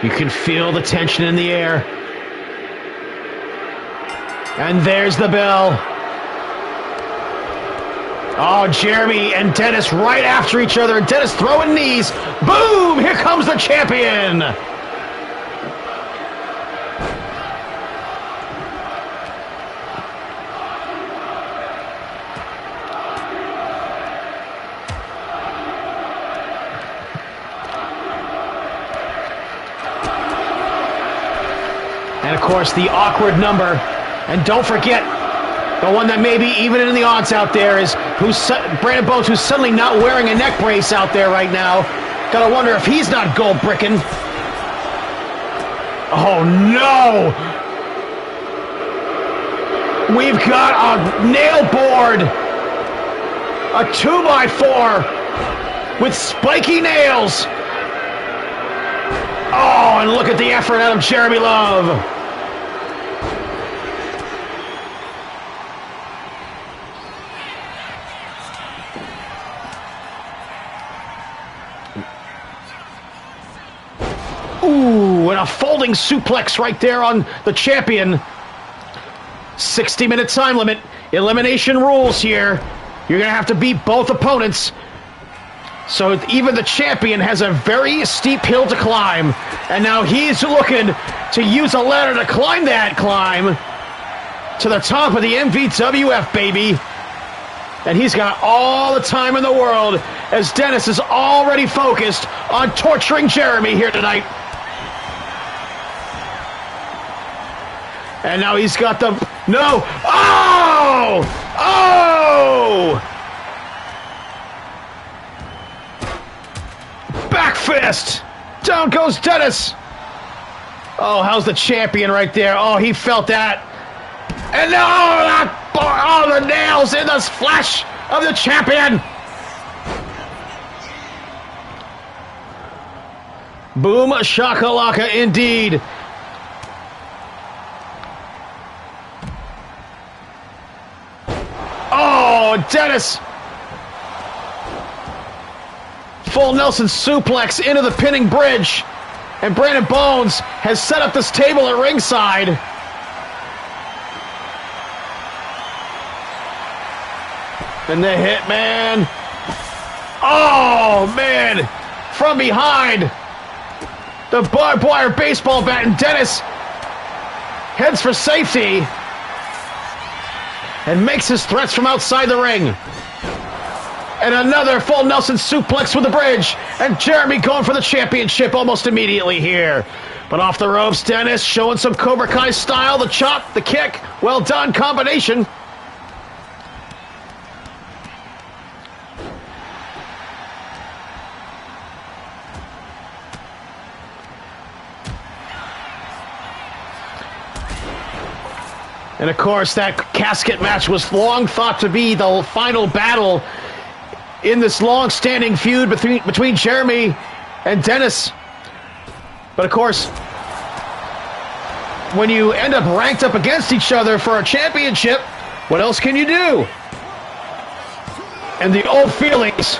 You can feel the tension in the air. And there's the bell. Oh, Jeremy and Dennis right after each other. Dennis throwing knees. Boom! Here comes the champion. And of course, the awkward number. And don't forget, the one that may be even in the odds out there is Brandon Bones, who's suddenly not wearing a neck brace out there right now. Gotta wonder if he's not gold bricking. Oh no! We've got a nail board. A 2x4 with spiky nails. Oh, and look at the effort out of Jeremy Love. Ooh, and a folding suplex right there on the champion. 60-minute time limit. Elimination rules here. You're going to have to beat both opponents. So even the champion has a very steep hill to climb. And now he's looking to use a ladder to climb that climb to the top of the MVWF, baby. And he's got all the time in the world as Dennis is already focused on torturing Jeremy here tonight. And now he's got the... No! Oh! Oh! Back fist! Down goes Dennis! Oh, how's the champion right there? Oh, he felt that. And now, oh, the nails in the flesh of the champion! Boom shakalaka indeed. Oh, Dennis! Full Nelson suplex into the pinning bridge. And Brandon Bones has set up this table at ringside. And the Hitman. Oh, man. From behind. The barbed wire baseball bat, and Dennis heads for safety. And makes his threats from outside the ring. And another full Nelson suplex with the bridge. And Jeremy going for the championship almost immediately here. But off the ropes, Dennis showing some Cobra Kai style. The chop, the kick. Well done combination. And of course, that casket match was long thought to be the final battle in this long-standing feud between Jeremy and Dennis. But of course, when you end up ranked up against each other for a championship, what else can you do? And the old feelings,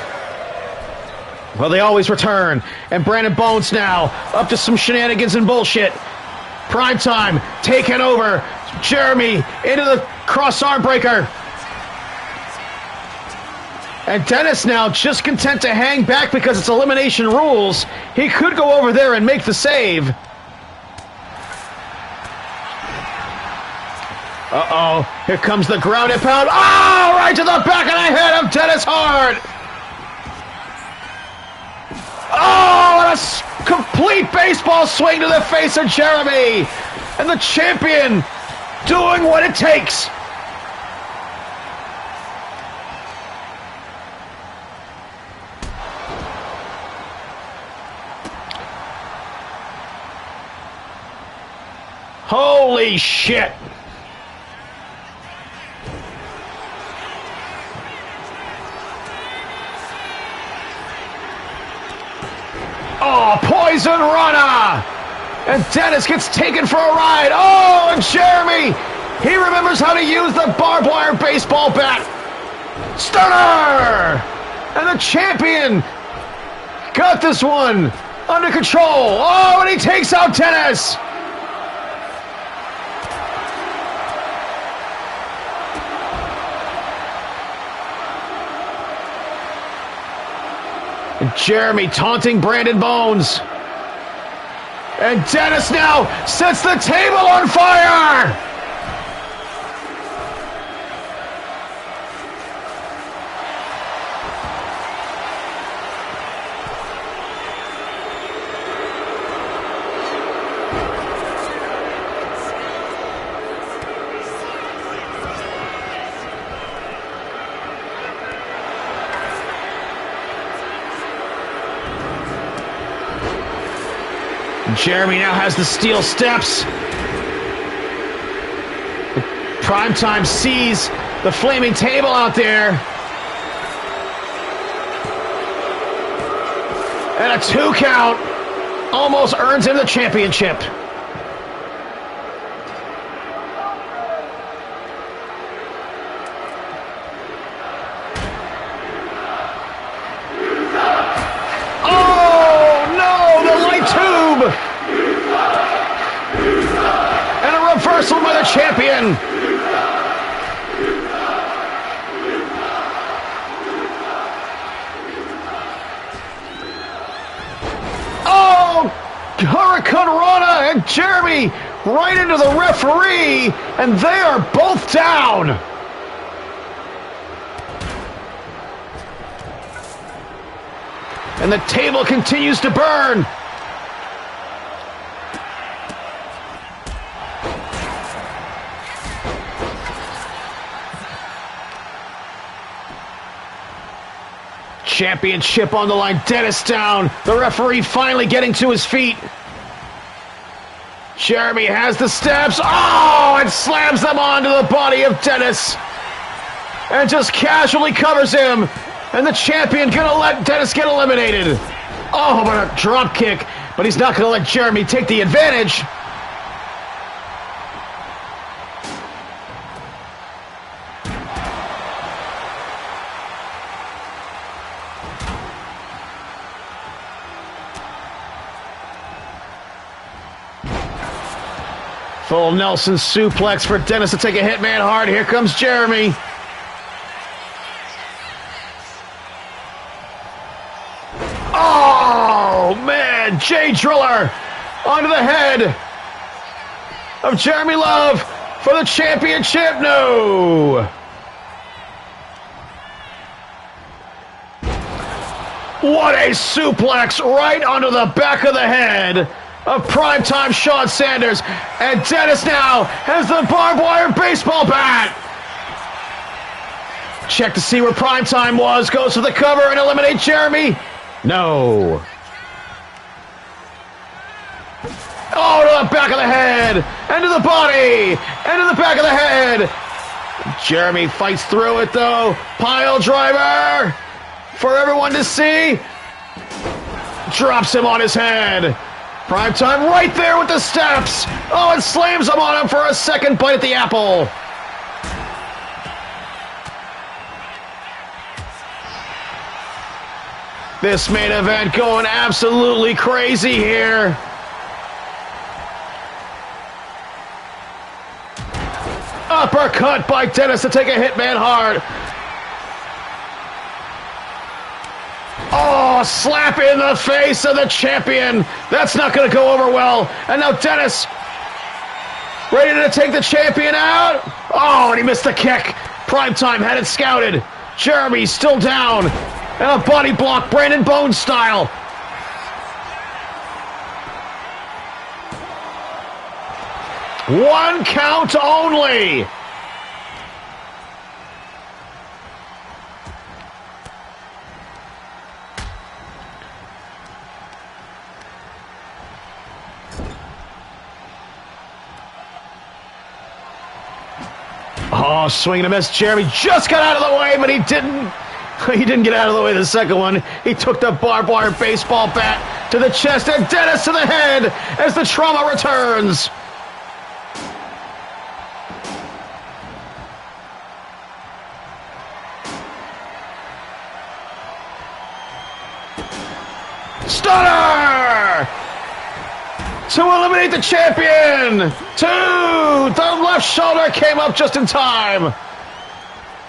well, they always return. And Brandon Bones now up to some shenanigans and bullshit. Prime time taking over. Jeremy into the cross arm breaker. And Dennis now just content to hang back because it's elimination rules. He could go over there and make the save. Uh-oh, here comes the ground and pound. Oh, right to the back of the head of Dennis Hart. Oh, and a complete baseball swing to the face of Jeremy. And the champion doing what it takes. Holy shit. Oh, poison runner! And Dennis gets taken for a ride. Oh, and Jeremy, he remembers how to use the barbed wire baseball bat. Stunner! And the champion got this one under control. Oh, and he takes out Dennis. And Jeremy taunting Brandon Bones. And Dennis now sets the table on fire! Jeremy now has the steel steps. Primetime sees the flaming table out there. And a 2 count almost earns him the championship. Reversal by the champion. Oh, Hurricane Rana and Jeremy right into the referee, and they are both down. And the table continues to burn. Championship on the line. Dennis down. The referee finally getting to his feet. Jeremy has the steps. Oh, and slams them onto the body of Dennis. And just casually covers him. And the champion gonna let Dennis get eliminated. Oh, but a drop kick. But he's not gonna let Jeremy take the advantage. Full Nelson suplex for Dennis to take a hitman hard. Here comes Jeremy. Oh, man. Jay Driller onto the head of Jeremy Love for the championship. No. What a suplex right onto the back of the head of primetime Sean Sanders. And Dennis now has the barbed wire baseball bat. Check to see where primetime was. Goes for the cover and eliminate Jeremy. No. Oh, to the back of the head. And to the body. And to the back of the head. Jeremy fights through it, though. Pile driver for everyone to see. Drops him on his head. Primetime right there with the steps. Oh, and slams him on him for a second bite at the apple. This main event going absolutely crazy here. Uppercut by Dennis to take a hitman hard. Oh, slap in the face of the champion. That's not going to go over well. And now Dennis, ready to take the champion out. Oh, and he missed the kick. Primetime had it scouted. Jeremy still down. And a body block, Brandon Bones style. One count only. Oh, swing and a miss. Jeremy just got out of the way, but he didn't. He didn't get out of the way the second one. He took the barbed wire baseball bat to the chest and Dennis to the head as the trauma returns. Stunner! To eliminate the champion! Two! The left shoulder came up just in time.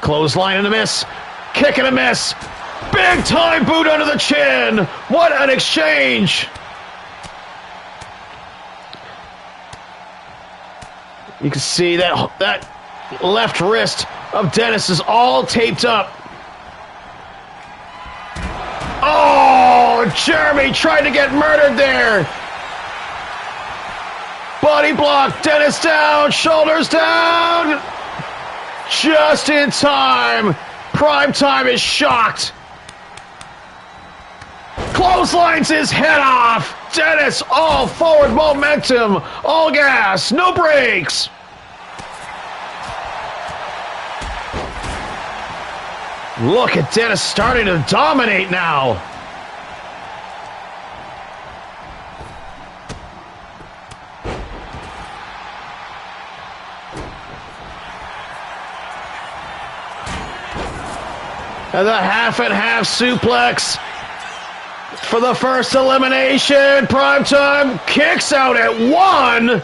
Clothesline and a miss. Kick and a miss. Big time boot under the chin. What an exchange. You can see that left wrist of Dennis is all taped up. Oh, Jeremy tried to get murdered there. Body block, Dennis down, shoulders down. Just in time. Primetime is shocked. Clotheslines his head off. Dennis, all forward momentum, all gas, no brakes. Look at Dennis starting to dominate now. And the half and half suplex for the first elimination. Primetime kicks out at one.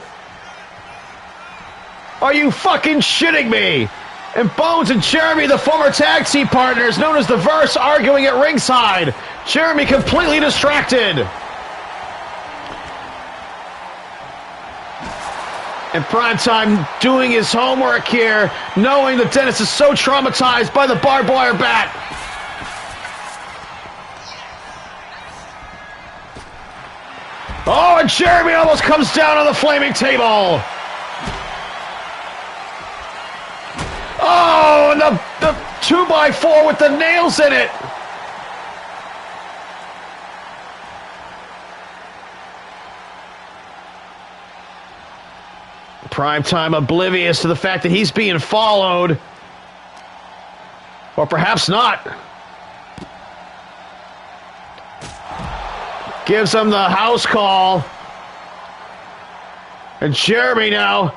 Are you fucking shitting me? And Bones and Jeremy, the former tag team partners known as the Verse, arguing at ringside. Jeremy completely distracted. And Primetime doing his homework here, knowing that Dennis is so traumatized by the barbed wire bat. Oh, and Jeremy almost comes down on the flaming table. Oh, and the 2x4 with the nails in it. Primetime oblivious to the fact that he's being followed. Or perhaps not. Gives him the house call. And Jeremy now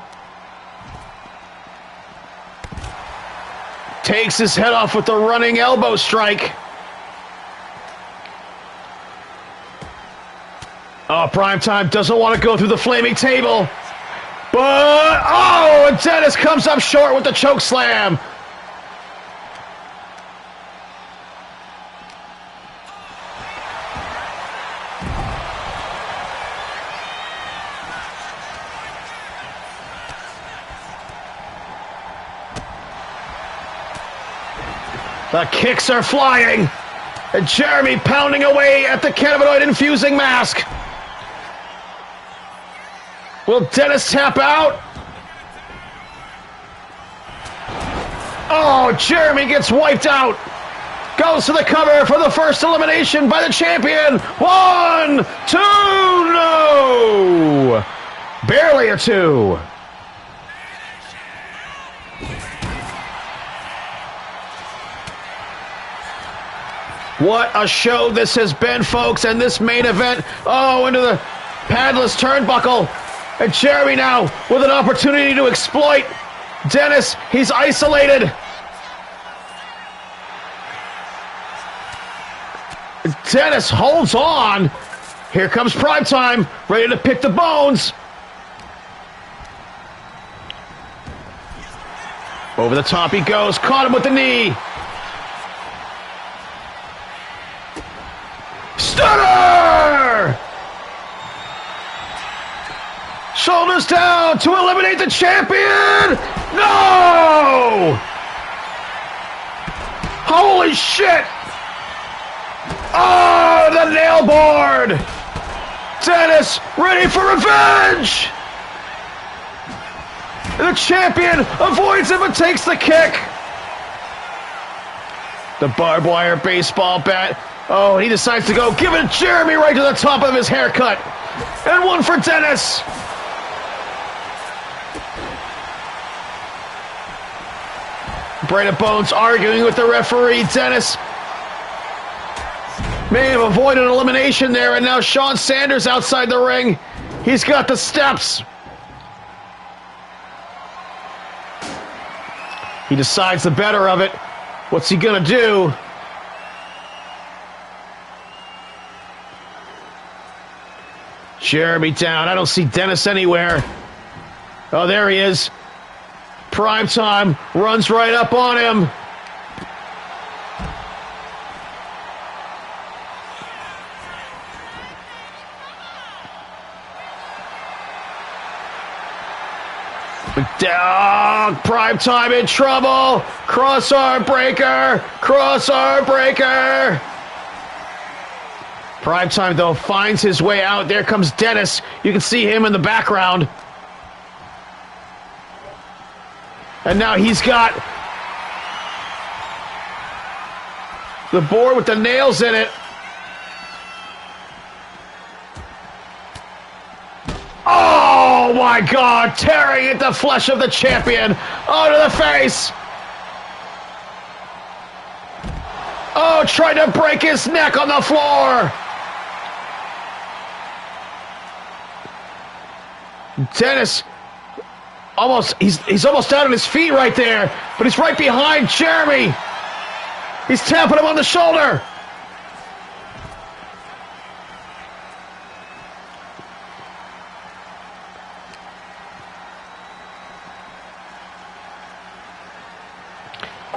takes his head off with the running elbow strike. Oh, Primetime doesn't want to go through the flaming table. But, oh, and Dennis comes up short with the choke slam. The kicks are flying. And Jeremy pounding away at the cannabinoid infusing mask. Will Dennis tap out? Oh, Jeremy gets wiped out. Goes to the cover for the first elimination by the champion. 1, 2, no. Barely a 2. What a show this has been, folks, and this main event. Oh, into the padless turnbuckle. And Jeremy now with an opportunity to exploit Dennis. He's isolated. Dennis holds on. Here comes Primetime, ready to pick the bones. Over the top he goes, caught him with the knee. Stunner! Shoulders down to eliminate the champion! No! Holy shit! Oh, the nail board! Dennis ready for revenge! The champion avoids him and takes the kick. The barbed wire baseball bat. Oh, he decides to go give it to Jeremy right to the top of his haircut. And one for Dennis. Brandon Bones arguing with the referee. Dennis may have avoided an elimination there, and now Sean Sanders outside the ring. He's got the steps. He decides the better of it. What's he gonna do? Jeremy down. I don't see Dennis anywhere. Oh, there he is. Primetime runs right up on him. Down, Primetime in trouble. Crossarm breaker. Crossarm breaker. Primetime, though, finds his way out. There comes Dennis. You can see him in the background. And now he's got the board with the nails in it. Oh my God, tearing at the flesh of the champion onto the face. Oh, trying to break his neck on the floor. Dennis he's almost out on his feet right there, but he's right behind Jeremy. He's tapping him on the shoulder.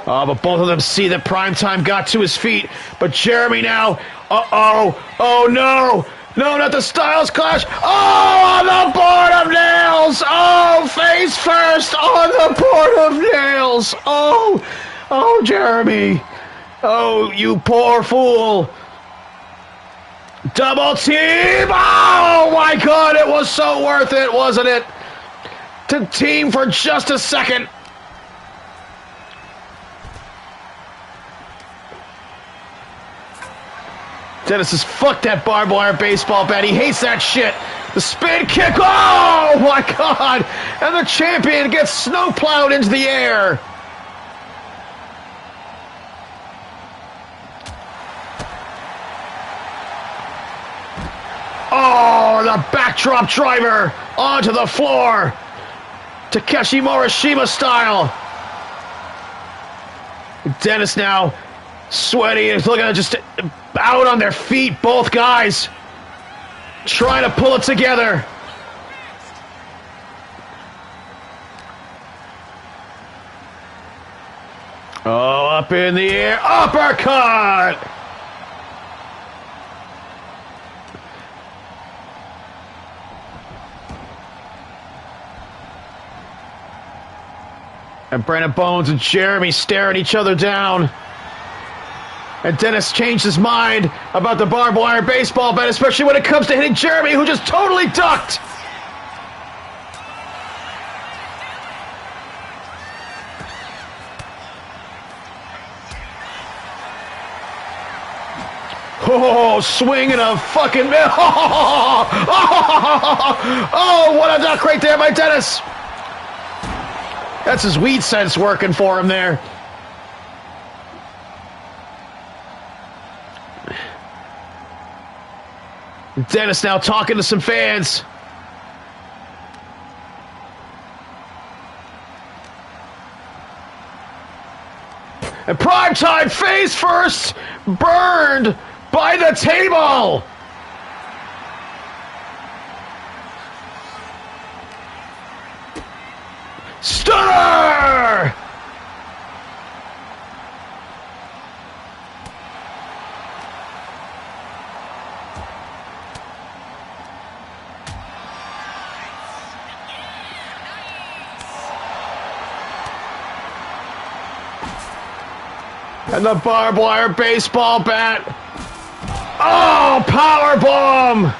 Oh, but both of them see that Primetime got to his feet. But Jeremy now, oh no. No, not the Styles Clash. Oh, on the board of nails. Oh, face first on the board of nails. Oh, Jeremy. Oh, you poor fool. Double team. Oh, my God. It was so worth it, wasn't it? To team for just a second. Dennis has fucked that barbed wire baseball bat. He hates that shit. The spin kick. Oh, my God. And the champion gets snowplowed into the air. Oh, the backdrop driver onto the floor. Takeshi Morishima style. Dennis now sweaty. He's looking at just out on their feet, both guys trying to pull it together. Oh, up in the air, uppercut. And Brandon Bones and Jeremy stare at each other down. And Dennis changed his mind about the barbed wire baseball bat, especially when it comes to hitting Jeremy, who just totally ducked. Oh, swinging a fucking... Oh, what a duck right there by Dennis. That's his weed sense working for him there. Dennis now talking to some fans. And Primetime face first, burned by the table. Stunner! And the barbed wire baseball bat. Oh, power bomb!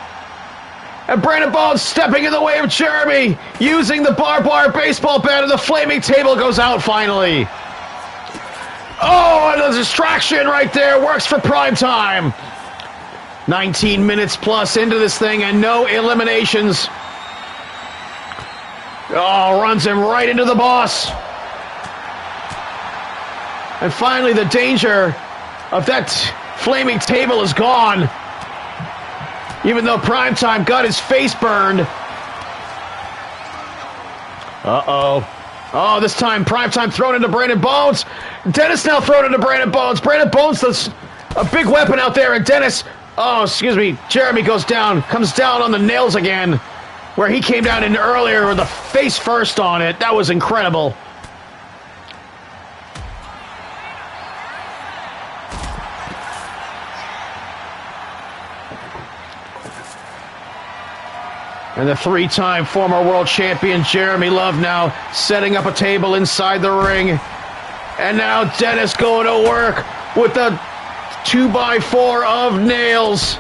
And Brandon Bones stepping in the way of Jeremy, using the barbed wire baseball bat, and the flaming table goes out finally. Oh, and the distraction right there works for prime time. 19 minutes plus into this thing and no eliminations. Oh, runs him right into the boss. And finally, the danger of that flaming table is gone. Even though Primetime got his face burned. Uh-oh. Oh, this time Primetime thrown into Brandon Bones. Dennis now thrown into Brandon Bones. Brandon Bones does a big weapon out there, and Dennis, oh, excuse me, Jeremy comes down on the nails again, where he came down in earlier with the face first on it. That was incredible. And the three-time former world champion Jeremy Love now setting up a table inside the ring. And now Dennis going to work with the 2x4 of nails.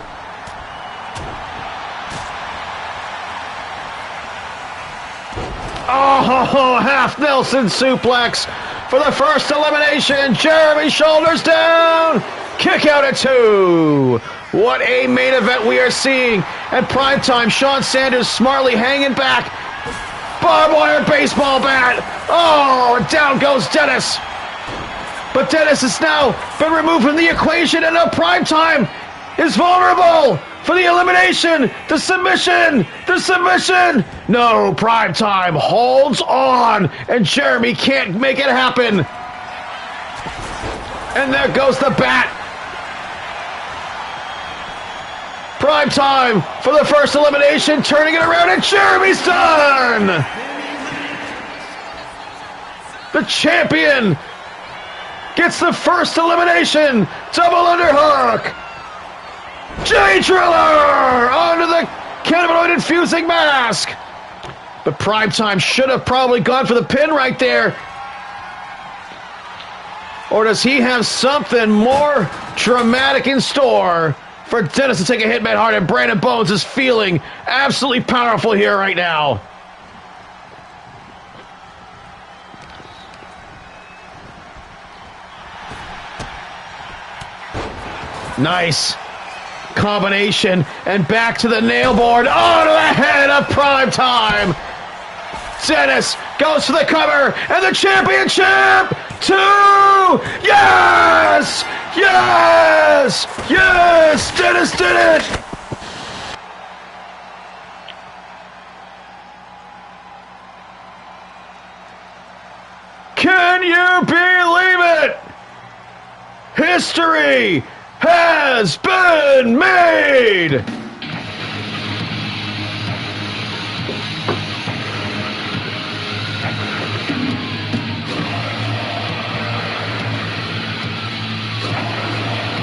Oh, half Nelson suplex for the first elimination. Jeremy shoulders down. Kick out at 2. What a main event we are seeing. And Primetime, Sean Sanders smartly hanging back. Barbed wire baseball bat. Oh, and down goes Dennis. But Dennis has now been removed from the equation, and now Primetime is vulnerable for the elimination. The submission. No, Primetime holds on, and Jeremy can't make it happen. And there goes the bat. Primetime for the first elimination, turning it around, and Jeremy's done! The champion gets the first elimination. Double underhook. Jay Driller onto the cannabinoid-infusing mask. But Primetime should have probably gone for the pin right there. Or does he have something more dramatic in store for Dennis to take a hit, man hard, and Brandon Bones is feeling absolutely powerful here right now. Nice combination, and back to the nail board. Oh, to the head of Primetime. Dennis goes for the cover, and the championship 2! Yes! Yes! Yes! Dennis did it! Can you believe it? History has been made!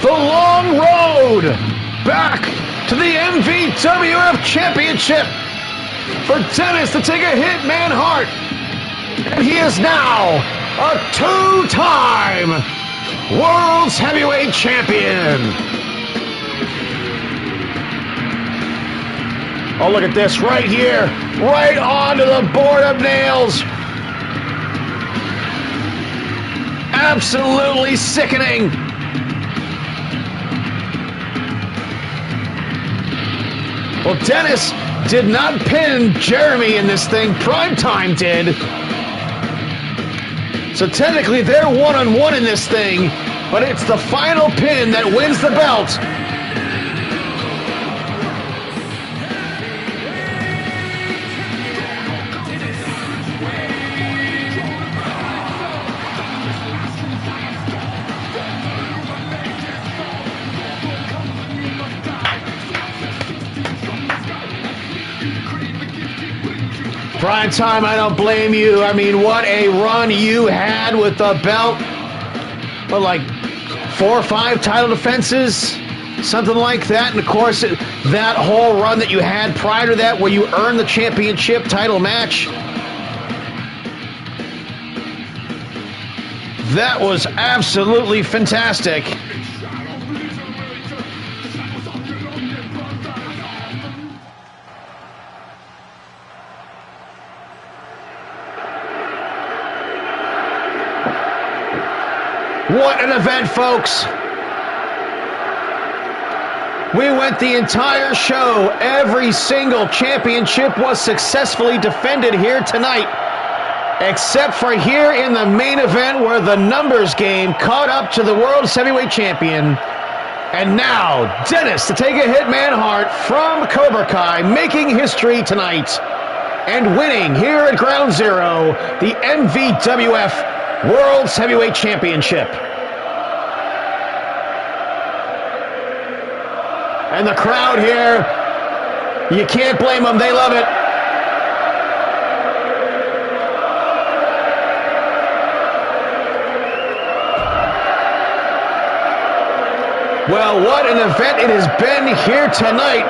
The long road back to the MVWF Championship for Dennis to take a hit, man heart. And he is now a 2-time World's Heavyweight Champion. Oh, look at this right here, right onto the board of nails. Absolutely sickening. Well, Dennis did not pin Jeremy in this thing. Primetime did. So technically they're one-on-one in this thing, but it's the final pin that wins the belt. Primetime, I don't blame you. I mean, what a run you had with the belt. What, like 4 or 5 title defenses? Something like that. And of course, that whole run that you had prior to that where you earned the championship title match. That was absolutely fantastic. What an event, folks. We went the entire show. Every single championship was successfully defended here tonight, except for here in the main event where the numbers game caught up to the World Heavyweight Champion. And now, Dennis, to take a hit Manhart from Cobra Kai, making history tonight and winning here at Ground Zero the MVWF World Heavyweight Championship. And the crowd here, you can't blame them, they love it. Well, what an event it has been here tonight.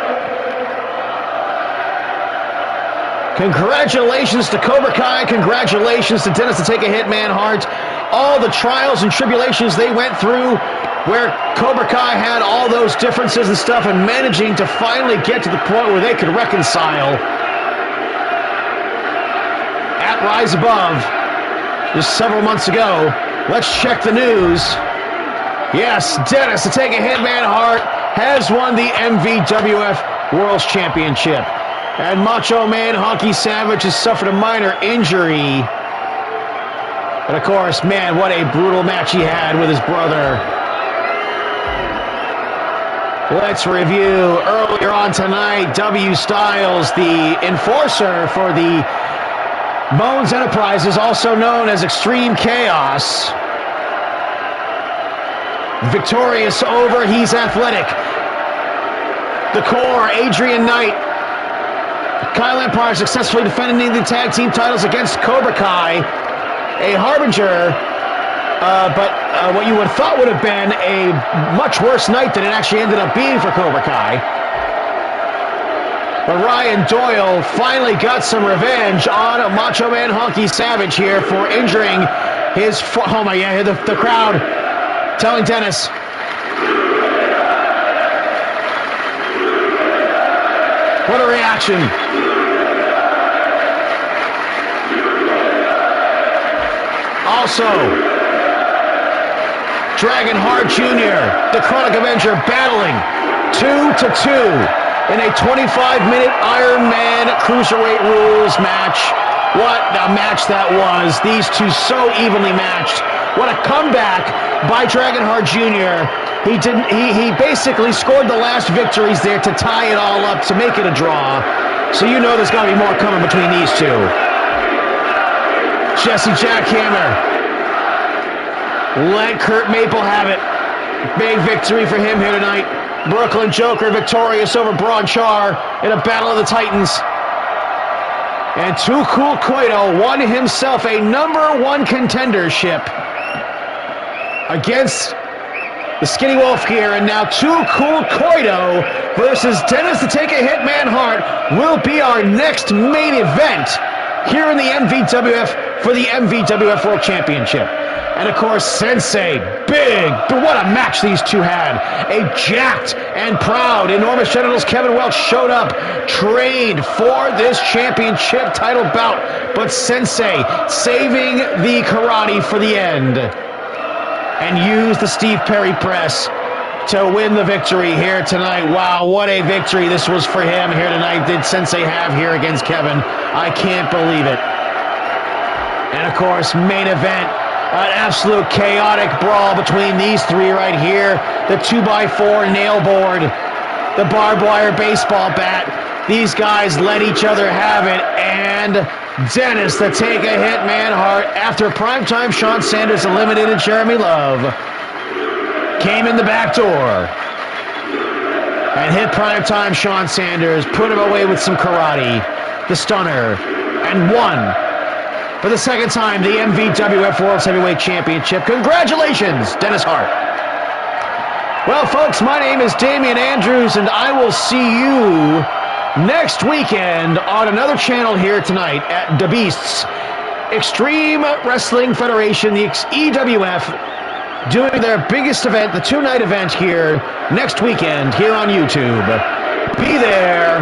Congratulations to Cobra Kai, congratulations to Dennis to take a hit Manhart. All the trials and tribulations they went through, where Cobra Kai had all those differences and stuff, and managing to finally get to the point where they could reconcile at Rise Above just several months ago. Let's check the news. Yes, Dennis, to take a hit Manhart, has won the MVWF World Championship. And Macho Man Honky Savage has suffered a minor injury. But of course, man, what a brutal match he had with his brother. Let's review earlier on tonight, W. Styles, the enforcer for the Bones Enterprises, also known as Extreme Chaos. Victorious over, he's athletic. The Core, Adrian Knight. Kyle Empire successfully defending the tag team titles against Cobra Kai. A harbinger, but what you would have thought would have been a much worse night than it actually ended up being for Cobra Kai. But Ryan Doyle finally got some revenge on Macho Man Honky Savage here for injuring his... Oh my, yeah, the crowd telling Dennis. What a reaction. Also, Dragon Hart Jr., the Chronic Avenger, battling 2-2 in a 25-minute Iron Man Cruiserweight Rules match. What a match that was. These two so evenly matched. What a comeback by Dragon Hart Jr. He basically scored the last victories there to tie it all up, to make it a draw. So you know there's got to be more coming between these two. Jesse Jackhammer. Let Kurt Maple have it. Big victory for him here tonight. Brooklyn Joker victorious over Braun Char in a battle of the Titans. And Too Cool Koito won himself a #1 contendership against the Skinny Wolf here. And now Too Cool Koito versus Dennis to take a hit Manhart will be our next main event here in the MVWF for the MVWF World Championship. And of course, Sensei, big, what a match these two had. A jacked and proud Enormous Genitals Kevin Welch showed up, trained for this championship title bout, but Sensei saving the karate for the end and used the Steve Perry press to win the victory here tonight. Wow, what a victory this was for him here tonight. Did Sensei have here against Kevin? I can't believe it. And of course, main event, an absolute chaotic brawl between these three right here. The 2x4 nail board, the barbed wire baseball bat. These guys let each other have it, and Dennis to take a hit Manhart after primetime Sean Sanders eliminated Jeremy Love. Came in the back door and hit primetime Sean Sanders, put him away with some karate, the stunner, and won for the second time the MVWF World Heavyweight Championship. Congratulations, Dennis Hart. Well, folks, my name is Damian Andrews, and I will see you next weekend on another channel here tonight at The Beasts. Extreme Wrestling Federation, the EWF, doing their biggest event, the two-night event here next weekend here on YouTube. Be there,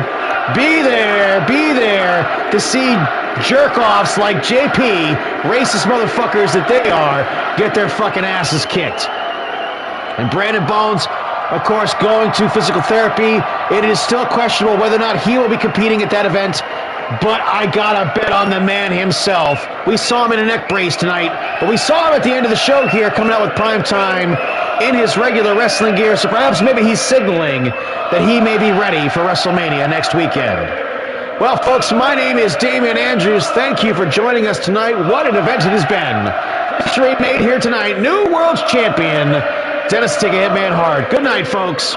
be there, be there to see jerk-offs like JP, racist motherfuckers that they are, get their fucking asses kicked. And Brandon Bones, of course, going to physical therapy. It is still questionable whether or not he will be competing at that event, but I gotta bet on the man himself. We saw him in a neck brace tonight, but we saw him at the end of the show here coming out with Prime Time in his regular wrestling gear, so perhaps maybe he's signaling that he may be ready for WrestleMania next weekend. Well, folks, my name is Damian Andrews. Thank you for joining us tonight. What an event it has been. History made here tonight. New World's Champion, Dennis Take a Hitman Hard. Good night, folks.